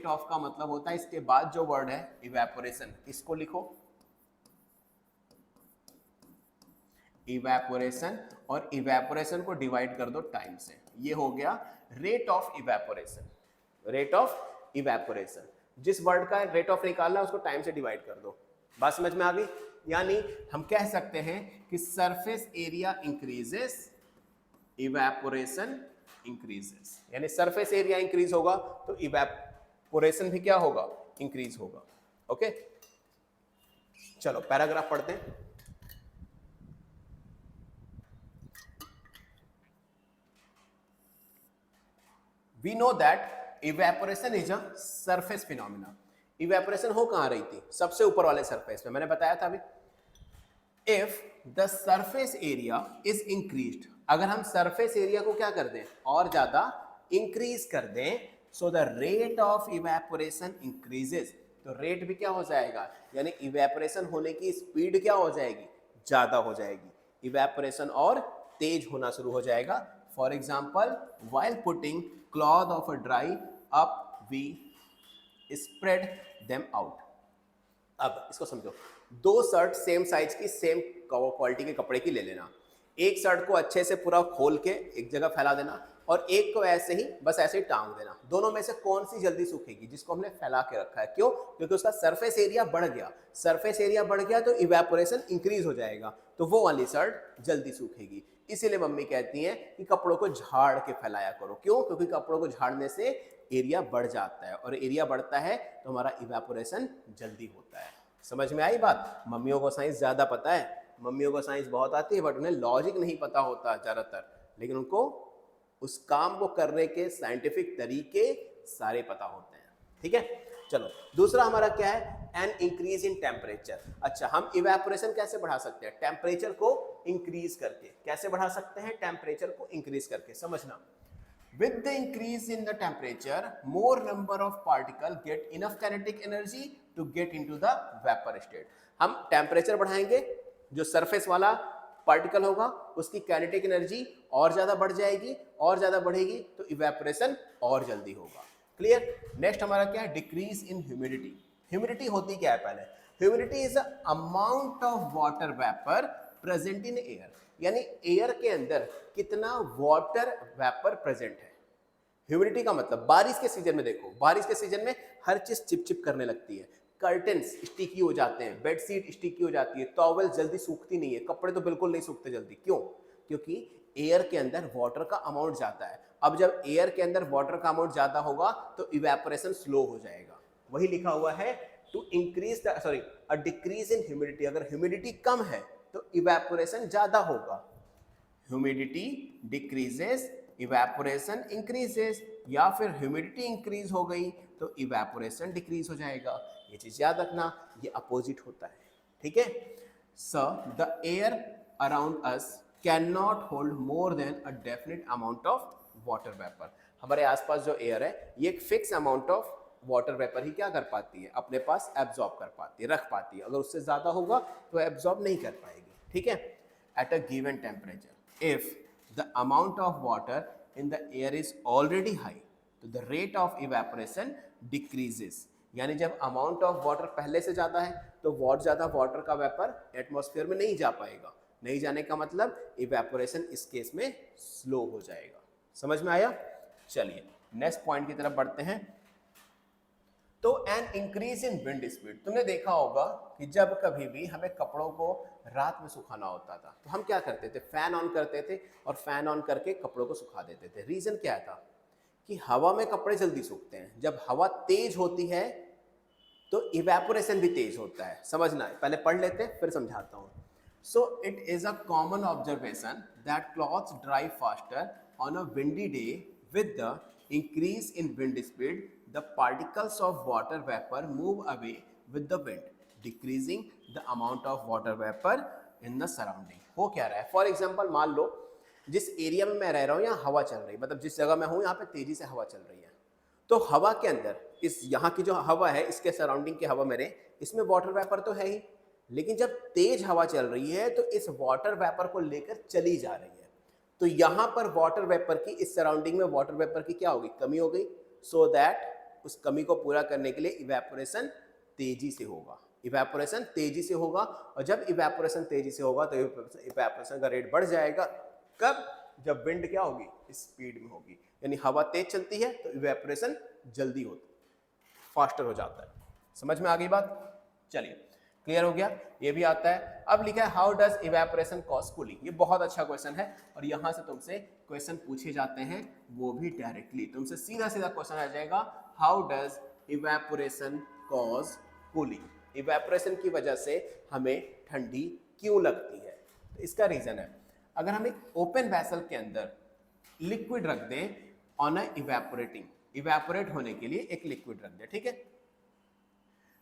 ऑफ का मतलब होता है इसके बाद जो वर्ड है इवेपोरेशन, इसको लिखो इवेपोरेशन और इवेपोरेशन को डिवाइड कर दो टाइम से, ये हो गया rate of evaporation. Rate of evaporation, जिस वर्ड का रेट ऑफ निकालना है उसको टाइम से डिवाइड कर दो। बात समझ में आ गई? यानी हम कह सकते हैं कि surface area increases, evaporation increases, यानी सरफेस एरिया इंक्रीज होगा तो इवेपोरेशन भी क्या होगा, इंक्रीज होगा। ओके, चलो पैराग्राफ पढ़ते हैं। We know that evaporation is a surface phenomena। Evaporation हो कहाँ रही थी, सबसे ऊपर वाले सरफेस पे, मैंने बताया था अभी। If the surface area is increased, अगर हम सरफेस एरिया को क्या कर दें और ज्यादा इंक्रीज कर दें, so the rate of evaporation increases, तो रेट भी क्या हो जाएगा, यानी इवेपोरेशन होने की स्पीड क्या हो जाएगी, ज्यादा हो जाएगी, इवेपोरेशन और तेज होना शुरू हो जाएगा. For example while putting cloth of a dry up we spread them out. अब इसको समझो, दो शर्ट सेम साइज की सेम क्वालिटी के कपड़े की ले लेना, एक शर्ट को अच्छे से पूरा खोल के एक जगह फैला देना और एक को ऐसे ही बस ऐसे ही टांग देना. दोनों में से कौन सी जल्दी सूखेगी, जिसको हमने फैला के रखा है. क्यों? क्योंकि उसका सरफेस एरिया बढ़ गया, सरफेस एरिया बढ़ गया तो इवेपोरेशन इंक्रीज हो जाएगा, तो वो वाली शर्ट जल्दी सूखेगी. इसीलिए मम्मी कहती हैं कि कपड़ों को झाड़ के फैलाया करो. क्यों? क्योंकि कपड़ों को झाड़ने से एरिया बढ़ जाता है और एरिया बढ़ता है तो हमारा इवेपोरेशन जल्दी होता है. समझ में आई बात? मम्मियों को साइंस ज्यादा पता है, मम्मियों को साइंस बहुत आती है, बट उन्हें लॉजिक नहीं पता होता ज्यादातर, लेकिन उनको उस काम को करने के साइंटिफिक तरीके सारे पता होते हैं. ठीक है, चलो दूसरा हमारा क्या है, एन इंक्रीज इन टेम्परेचर. अच्छा, हम इवेपोरेशन कैसे बढ़ा सकते हैं, टेम्परेचर को इंक्रीज करके. कैसे बढ़ा सकते हैं, टेम्परेचर को इंक्रीज करके. समझना, with the increase in the temperature more number of particle get enough kinetic energy to get into the vapor state. हम टेम्परेचर बढ़ाएंगे, जो सरफेस वाला पार्टिकल होगा उसकी काइनेटिक एनर्जी और ज्यादा बढ़ जाएगी, और ज्यादा बढ़ेगी तो इवेपोरेशन और जल्दी होगा. क्लियर? नेक्स्ट हमारा क्या है, डिक्रीज इन ह्यूमिडिटी. ह्यूमिडिटी होती क्या है पहले, humidity is amount of water vapour present in air, यानी एयर के अंदर कितना वाटर वेपर प्रेजेंट है. ह्यूमिडिटी का मतलब, बारिश के सीजन में देखो, बारिश के सीजन में हर चीज चिपचिप करने लगती है, कर्टन्स स्टिकी हो जाते हैं, बेडशीट स्टिकी हो जाती है, टॉवल जल्दी सूखती नहीं है, कपड़े तो बिल्कुल नहीं सूखते जल्दी. क्यों? क्योंकि एयर के अंदर वाटर का अमाउंट ज्यादा है. अब जब एयर के अंदर वाटर का अमाउंट ज्यादा होगा तो इवेपोरेशन स्लो हो जाएगा. वही लिखा हुआ है, to increase the sorry a decrease in humidity. अगर ह्यूमिडिटी कम है तो इवेपोरेशन ज्यादा होगा. ह्यूमिडिटी डिक्रीजेस, इवेपोरेशन इंक्रीजेस, या फिर ह्यूमिडिटी इंक्रीज हो गई तो इवेपोरेशन डिक्रीज हो जाएगा. ये चीज याद रखना, ये अपोजिट होता है. ठीक है, so the air around us can not hold more than a definite amount of water vapour. हमारे आसपास जो एयर है ये एक fix amount of water vapour ही क्या कर पाती है, अपने पास एब्जॉर्ब कर पाती है, रख पाती है. अगर उससे ज्यादा होगा तो एब्जॉर्ब नहीं कर पाएगी. ठीक है, at a given temperature if the amount of water in the air is already high तो the rate of evaporation decreases. यानी जब अमाउंट ऑफ वाटर पहले से ज्यादा है तो बहुत ज्यादा वाटर का वेपर एटमॉस्फेयर में नहीं जा पाएगा. नहीं जाने का मतलब इवेपोरेशन इस केस में स्लो हो जाएगा. समझ में आया? चलिए नेक्स्ट पॉइंट की तरफ बढ़ते हैं. तो an increase in wind speed. तुमने देखा होगा कि जब कभी भी हमें कपड़ों को रात में सुखाना होता था तो हम क्या करते थे, फैन ऑन करते थे और फैन ऑन करके कपड़ों को सुखा देते थे. रीजन क्या था कि हवा में कपड़े जल्दी सूखते हैं. जब हवा तेज होती है तो इवेपोरेशन भी तेज होता है. समझना है, पहले पढ़ लेते हैं फिर समझाता हूँ. So it is a common observation that clothes dry faster on a windy day with the increase in wind speed. The particles of water vapor move away with the wind, decreasing the amount of water vapor in the surrounding. हो क्या रहा है? For example मान लो जिस area में मैं रह रहा हूँ यहाँ हवा चल रही है, मतलब जिस जगह मैं हूँ यहाँ पे तेजी से हवा चल रही है, तो हवा के अंदर इस यहाँ की जो हवा है इसके सराउंडिंग की हवा मेरे, इसमें वाटर वेपर तो है ही, लेकिन जब तेज हवा चल रही है तो इस वाटर वेपर को लेकर चली जा रही है. तो यहाँ पर वाटर वेपर की, इस सराउंडिंग में वाटर वेपर की क्या होगी, कमी हो गई. सो दैट उस कमी को पूरा करने के लिए इवेपोरेशन तेजी से होगा. इवेपोरेशन तेजी से होगा और जब इवेपोरेशन तेजी से होगा तो इवेपोरेशन का रेट बढ़ जाएगा. कब? जब विंड क्या होगी, स्पीड में होगी, यानी हवा तेज चलती है तो इवेपोरेशन जल्दी होती, फास्टर हो जाता है. समझ में आ गई बात? चलिए क्लियर हो गया. ये भी आता है. अब लिखा है how does evaporation cause cooling. ये बहुत अच्छा क्वेश्चन है और यहाँ से तुमसे क्वेश्चन पूछे जाते हैं, वो भी डायरेक्टली तुमसे सीधा सीधा क्वेश्चन आ जाएगा, how does evaporation cause cooling. Evaporation की वजह से हमें ठंडी क्यों लगती है? तो इसका रीजन है, अगर हम एक ओपन वेसल के अंदर लिक्विड रख दें ऑन अ इवेपोरेटिंग, इवेपोरेट होने के लिए एक लिक्विड रख दें, ठीक है,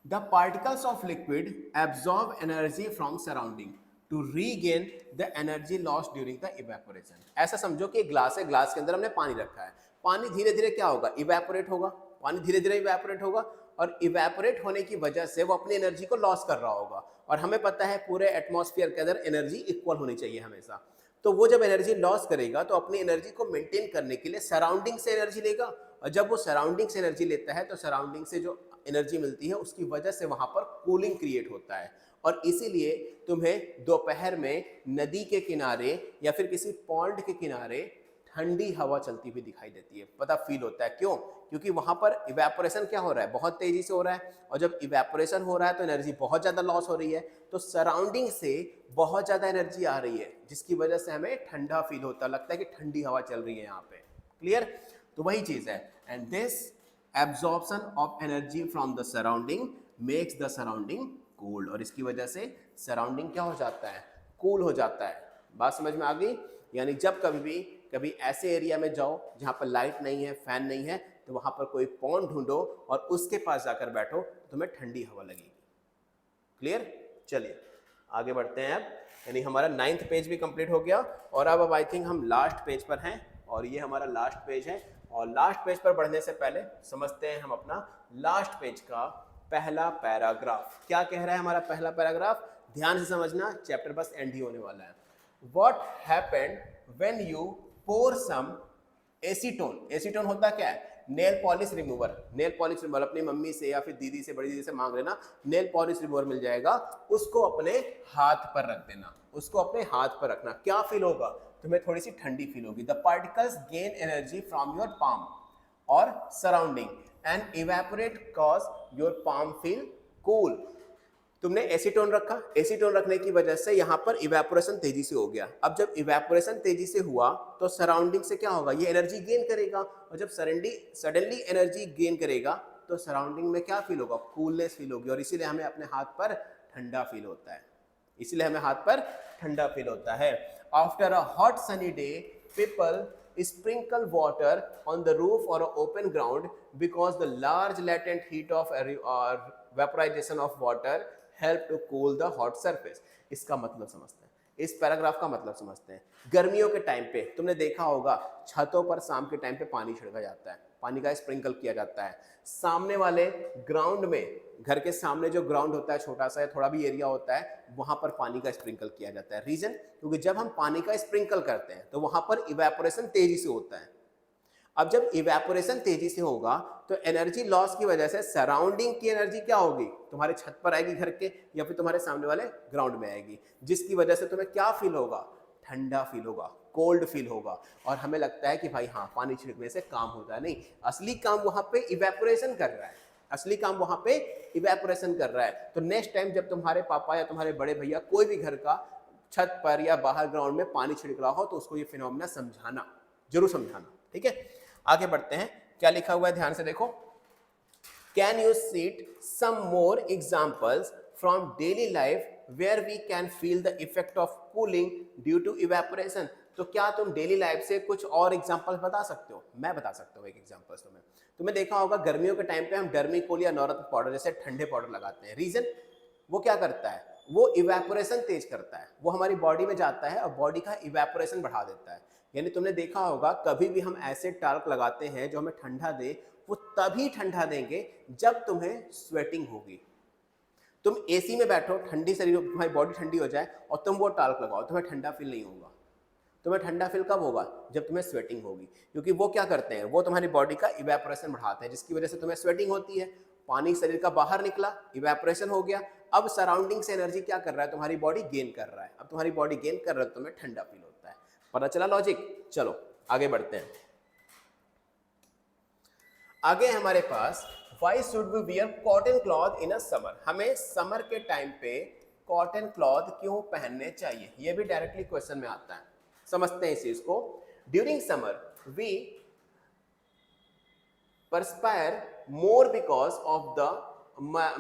the particles of liquid absorb energy from surrounding. To regain the energy loss during the evaporation. ऐसा समझो कि ग्लास है, ग्लास के अंदर हमने पानी रखा है, पानी धीरे धीरे क्या होगा, इवेपोरेट होगा, पानी धीरे धीरे इवेपोरेट होगा, और इवेपोरेट होने की वजह से वो अपनी एनर्जी को लॉस कर रहा होगा। और हमें पता है पूरे एटमॉस्फेयर के अंदर एनर्जी इक्वल होनी चाहिए हमेशा। तो वो जब एनर्जी लॉस करेगा तो अपनी एनर्जी को मेंटेन करने के लिए सराउंडिंग से एनर्जी लेगा, और जब वो सराउंडिंग से एनर्जी लेता है तो सराउंडिंग से जो एनर्जी मिलती है उसकी वजह से वहां पर कूलिंग क्रिएट होता है। और इसीलिए तुम्हें दोपहर में नदी के किनारे या फिर किसी पॉन्ड के किनारे ठंडी हवा चलती हुई दिखाई देती है। पता फील होता है क्यों? क्योंकि वहां पर इवेपोरेशन क्या हो रहा है, बहुत तेजी से हो रहा है, और जब इवेपोरेशन हो रहा है तो एनर्जी बहुत ज्यादा लॉस हो रही है, तो सराउंडिंग से बहुत ज्यादा एनर्जी आ रही है, जिसकी वजह से हमें ठंडा फील होता है, लगता है कि ठंडी हवा चल रही है यहाँ पे। क्लियर? तो वही चीज है। And this absorption of energy from the surrounding makes the surrounding cool, और इसकी वजह से सराउंडिंग क्या हो जाता है, कूल हो जाता है। बात समझ में आ गई? यानी जब कभी ऐसे एरिया में जाओ जहाँ पर लाइट नहीं है, फैन नहीं है, तो वहां पर कोई पॉन्ड ढूंढो और उसके पास जाकर बैठो तो तुम्हें ठंडी हवा लगेगी। क्लियर? चलिए आगे बढ़ते हैं अब। यानी हमारा 9th पेज भी कंप्लीट हो गया, और अब आई थिंक हम लास्ट पेज पर हैं, और ये हमारा लास्ट पेज है। और लास्ट पेज पर बढ़ने से पहले समझते हैं हम अपना लास्ट पेज का पहला पैराग्राफ। क्या कह रहा है हमारा पहला पैराग्राफ? ध्यान से समझना, चैप्टर बस एंड ही होने वाला है। What happened when you pour some acetone? Acetone होता क्या है? Nail polish remover. Nail polish remover अपनी मम्मी से या फिर दीदी से, बड़ी दीदी से मांग लेना, नेल पॉलिश रिमूवर मिल जाएगा, उसको अपने हाथ पर रख देना, उसको अपने हाथ पर रखना। क्या फील होगा? तुम्हें थोड़ी सी ठंडी फील होगी। The particles gain energy from your palm और surrounding and evaporate cause your palm feel cool. तुमने एसीटोन रखा, एसीटोन रखने की वजह से यहाँ पर इवेपोरेशन तेजी से हो गया। अब जब इवेपोरेशन तेजी से हुआ तो सराउंडिंग से क्या होगा, ये एनर्जी गेन करेगा, और जब सडनली एनर्जी गेन करेगा तो सराउंडिंग में क्या फील होगा, कूलनेस फील होगी, और इसीलिए हमें अपने हाथ पर ठंडा फील होता है, इसीलिए हमें हाथ पर ठंडा फील होता है। After a hot sunny day people sprinkle water on the roof or open ground because the large latent heat of vaporization of water help to cool the hot surface। इसका मतलब समझते हैं, इस पैराग्राफ का मतलब समझते हैं। गर्मियों के टाइम पे तुमने देखा होगा छतों पर शाम के टाइम पे पानी छिड़का जाता है, पानी का स्प्रिंकल किया जाता है। सामने वाले ग्राउंड में, घर के सामने जो ग्राउंड होता है, छोटा सा थोड़ा भी एरिया होता है, वहां पर पानी का स्प्रिंकल किया जाता है। रीजन? क्योंकि जब हम पानी का स्प्रिंकल करते हैं तो वहां पर इवेपोरेशन तेजी से होता है। अब जब इवेपोरेशन तेजी से होगा तो एनर्जी लॉस की वजह से सराउंडिंग की एनर्जी क्या होगी, तुम्हारे छत पर आएगी घर के, या फिर तुम्हारे सामने वाले ग्राउंड में आएगी, जिसकी वजह से तुम्हें क्या फील होगा, ठंडा फील होगा, कोल्ड फील होगा। और हमें लगता है कि भाई हाँ पानी छिड़कने से काम होता है। नहीं, असली काम वहां पे इवेपोरेशन कर रहा है, असली काम वहां पे इवेपोरेशन कर रहा है। तो नेक्स्ट टाइम जब तुम्हारे पापा या तुम्हारे बड़े भैया कोई भी घर का छत पर या बाहर ग्राउंड में पानी छिड़क रहा हो तो उसको ये फिनोमेना समझाना, जरूर समझाना। ठीक है, आगे बढ़ते हैं। क्या लिखा हुआ है ध्यान से देखो। Can you cite some more examples from daily life where we can feel the effect of cooling due to evaporation? तो क्या तुम डेली लाइफ से कुछ और एग्जांपल्स बता सकते हो? मैं बता सकता हूँ एक एग्जांपल्स तुम्हें देखा होगा गर्मियों के टाइम पे हम डर्मीकोल या नवरत्न पाउडर जैसे ठंडे पाउडर लगाते हैं। रीजन? वो क्या करता है, वो इवेपोरेशन तेज करता है, वो हमारी बॉडी में जाता है और बॉडी का इवेपोरेशन बढ़ा देता है। यानी तुमने देखा होगा कभी भी हम ऐसे टाल्क लगाते हैं जो हमें ठंडा दे, वो तभी ठंडा देंगे जब तुम्हें स्वेटिंग होगी। तुम एसी में बैठो, ठंडी शरीर, तुम्हारी बॉडी ठंडी हो जाए और तुम वो टाल्क लगाओ, तुम्हें ठंडा फील नहीं होगा। तुम्हें ठंडा फील कब होगा? जब तुम्हें स्वेटिंग होगी, क्योंकि वो क्या करते हैं, वो तुम्हारी बॉडी का इवेपोरेशन बढ़ाते हैं, जिसकी वजह से तुम्हें स्वेटिंग होती है। पानी शरीर का बाहर निकला, इवेपोरेशन हो गया, अब सराउंडिंग से एनर्जी क्या कर रहा है, तुम्हारी बॉडी गेन कर रहा है। अब तुम्हारी बॉडी गेन कर रहा है तो तुम्हें ठंडा फील होता है। पता चला लॉजिक? चलो आगे बढ़ते हैं। आगे हमारे पास why should we wear cotton cloth in a summer? हमें समर के टाइम पे कॉटन क्लॉथ क्यों पहनने चाहिए? ये भी डायरेक्टली क्वेश्चन में आता है, समझते हैं इस चीज को। During summer we perspire more because of the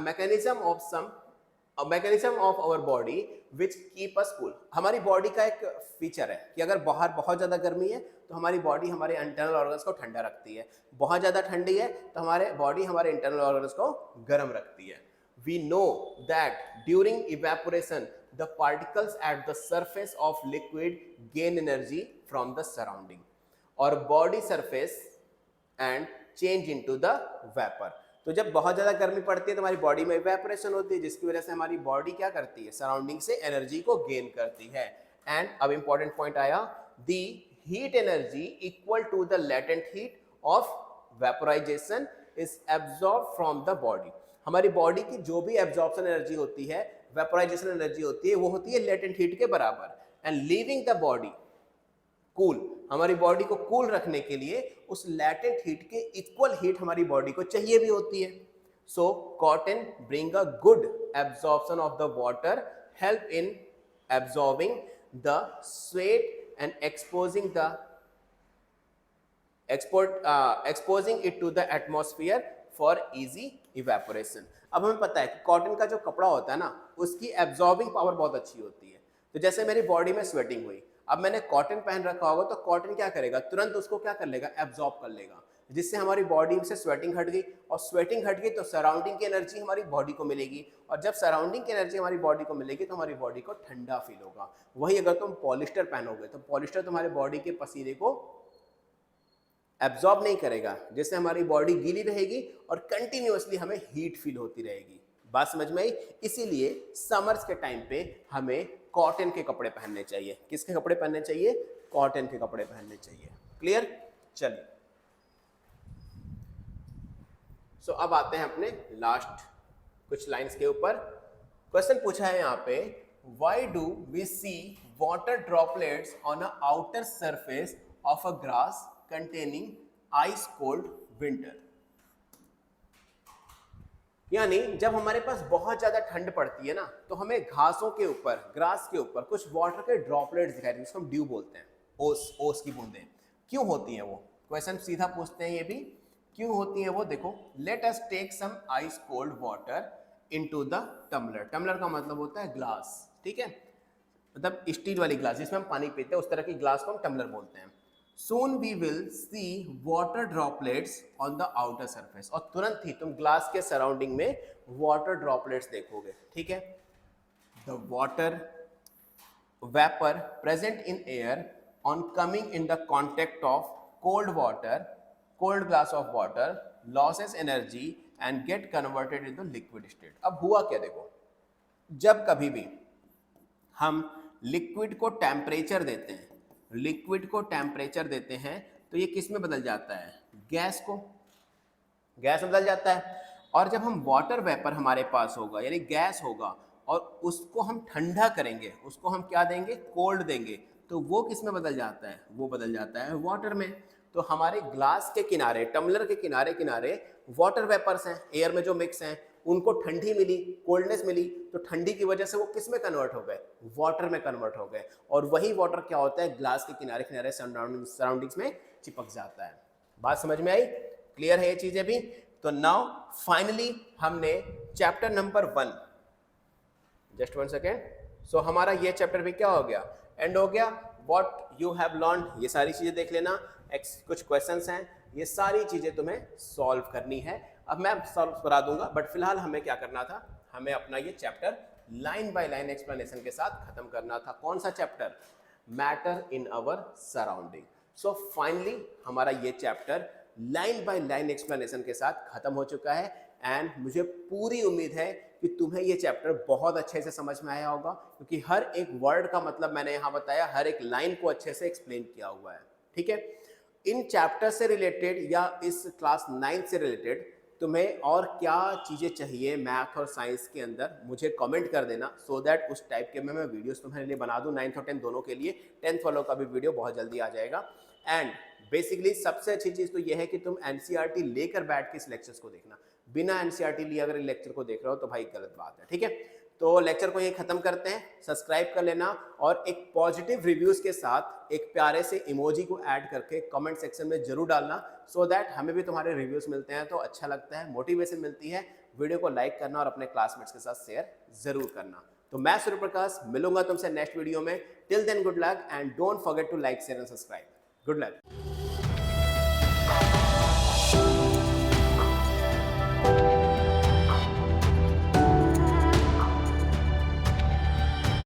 mechanism of our body which keep us cool। हमारी बॉडी का एक फीचर है कि अगर बाहर बहुत ज़्यादा गर्मी है तो हमारी बॉडी हमारे इंटरनल ऑर्गन्स को ठंडा रखती है, बहुत ज़्यादा ठंडी है तो हमारे बॉडी हमारे इंटरनल ऑर्गन्स को गर्म रखती है। We know that during evaporation the particles at the surface of liquid gain energy from the surrounding or body surface and change into the vapor. तो जब बहुत ज़्यादा गर्मी पड़ती है तो हमारी बॉडी में इवेपोरेशन होती है, जिसकी वजह से हमारी बॉडी क्या करती है, सराउंडिंग से एनर्जी को गेन करती है. एंड अब इंपॉर्टेंट पॉइंट आया, the heat energy equal to the latent heat of vaporisation is absorb from the body. हमारी बॉडी की जो भी एब्जॉर्प्शन एनर्जी होती है, वेपोराइजेशन एनर्जी होती है, वो होती है लेटेंट हीट के बराबर. And leaving the body cool, हमारी बॉडी को कूल रखने के लिए उस लेटेंट हीट के इक्वल हीट हमारी बॉडी को चाहिए भी होती है. So cotton bring a good absorption of the water, help in absorbing the sweat and exposing it to the atmosphere for easy evaporation. अब हमें पता है कि कॉटन का जो कपड़ा होता है ना, उसकी एब्जॉर्बिंग पावर बहुत अच्छी होती है. तो जैसे मेरी बॉडी में स्वेटिंग हुई, अब मैंने कॉटन पहन रखा होगा, तो कॉटन क्या करेगा, तुरंत उसको क्या कर लेगा, एब्जॉर्ब कर लेगा, जिससे हमारी बॉडी से स्वेटिंग हट गई. और स्वेटिंग हट गई तो सराउंडिंग की एनर्जी हमारी बॉडी को मिलेगी, और जब सराउंडिंग की एनर्जी हमारी बॉडी को मिलेगी तो हमारी बॉडी को ठंडा फील होगा. वही अगर तुम पॉलिस्टर पहनोगे तो पॉलिस्टर तुम्हारे बॉडी के पसीने को एब्जॉर्ब नहीं करेगा, जिससे हमारी बॉडी गीली रहेगी और कंटिन्यूअसली हमें हीट फील होती रहेगी. बात समझ में आई? इसीलिए समर्स के टाइम पे हमें कॉटन के कपड़े पहनने चाहिए. किसके कपड़े पहनने चाहिए? कॉटन के कपड़े पहनने चाहिए. क्लियर? चलिए, सो अब आते हैं अपने लास्ट कुछ लाइंस के ऊपर. क्वेश्चन पूछा है यहाँ पे, why do we see water droplets on a outer surface of a glass containing ice cold winter. यानी जब हमारे पास बहुत ज्यादा ठंड पड़ती है ना, तो हमें घासों के ऊपर, ग्रास के ऊपर कुछ वाटर के ड्रॉपलेट्स दिखाई देते हैं, जिसको हम ड्यू बोलते हैं, ओस की बूंदें. क्यों होती हैं वो? क्वेश्चन सीधा पूछते हैं ये भी, क्यों होती है वो? देखो, let us take some ice cold water into the tumbler. Tumbler का मतलब होता है ग्लास, ठीक है, मतलब स्टील वाली ग्लास जिसमें हम पानी पीते हैं, उस तरह की ग्लास को हम टम्बलर बोलते हैं. Soon we will see water droplets on the outer surface. और तुरंत ही तुम ग्लास के सराउंडिंग में वाटर ड्रॉपलेट्स देखोगे, ठीक है. The water vapor present in air on coming in the contact of cold water, cold glass of water, loses energy and get converted into liquid state. अब हुआ क्या, देखो, जब कभी भी हम लिक्विड को टेम्परेचर देते हैं, लिक्विड को टेम्परेचर देते हैं, तो ये किस में बदल जाता है? गैस को, गैस में बदल जाता है. और जब हम वाटर वेपर हमारे पास होगा, यानी गैस होगा, और उसको हम ठंडा करेंगे, उसको हम क्या देंगे? कोल्ड देंगे, तो वो किस में बदल जाता है? वो बदल जाता है वाटर में. तो हमारे ग्लास के किनारे, टम्बलर के किनारे किनारे वाटर वेपर्स हैं, एयर में जो मिक्स हैं, उनको ठंडी मिली, कोल्डनेस मिली, तो ठंडी की वजह से वो किस में कन्वर्ट हो गए? वाटर में कन्वर्ट हो गए. और वही वाटर क्या होता है? ग्लास के किनारे किनारे सराउंडिंग्स में चिपक जाता है. बात समझ में आई? क्लियर है ये चीजें भी? तो नाउ फाइनली हमने चैप्टर नंबर 1, जस्ट 1 सेकेंड, सो हमारा ये चैप्टर भी क्या हो गया? एंड हो गया. व्हाट यू हैव लर्न, ये सारी चीजें देख लेना. कुछ क्वेश्चंस हैं, ये सारी चीजें तुम्हें सॉल्व करनी है. अब मैं सॉल्व करा दूंगा, बट फिलहाल हमें क्या करना था? हमें अपना ये chapter line by line explanation के साथ खत्म करना था. कौन सा chapter? Matter in our surrounding. So finally हमारा ये chapter line by line explanation के साथ खत्म हो चुका है. एंड मुझे पूरी उम्मीद है कि तुम्हें ये चैप्टर बहुत अच्छे से समझ में आया होगा, क्योंकि हर एक वर्ड का मतलब मैंने यहाँ बताया, हर एक लाइन को अच्छे से एक्सप्लेन किया हुआ है, ठीक है. इन चैप्टर से रिलेटेड या इस क्लास 9 से रिलेटेड तुम्हें और क्या चीज़ें चाहिए मैथ और साइंस के अंदर, मुझे कमेंट कर देना, सो दैट उस टाइप के मैं वीडियोस तुम्हारे लिए बना दूं. 9th और 10th दोनों के लिए. 10th वालों का भी वीडियो बहुत जल्दी आ जाएगा. एंड बेसिकली सबसे अच्छी चीज़ तो यह है कि तुम एनसीईआरटी लेकर बैठ के इस लेक्चर्स को देखना. बिना एनसीईआरटी लिए अगर लेक्चर को देख रहे हो तो भाई गलत बात है, ठीक है. तो लेक्चर को यही खत्म करते हैं. सब्सक्राइब कर लेना और एक पॉजिटिव रिव्यूज के साथ एक प्यारे से इमोजी को ऐड करके कमेंट सेक्शन में जरूर डालना, सो दैट हमें भी तुम्हारे रिव्यूज मिलते हैं तो अच्छा लगता है, मोटिवेशन मिलती है. वीडियो को लाइक करना और अपने क्लासमेट्स के साथ शेयर जरूर करना. तो मैं सूर्य प्रकाश मिलूंगा तुमसे नेक्स्ट वीडियो में. Till then good luck and don't forget to like, share and subscribe. Good luck.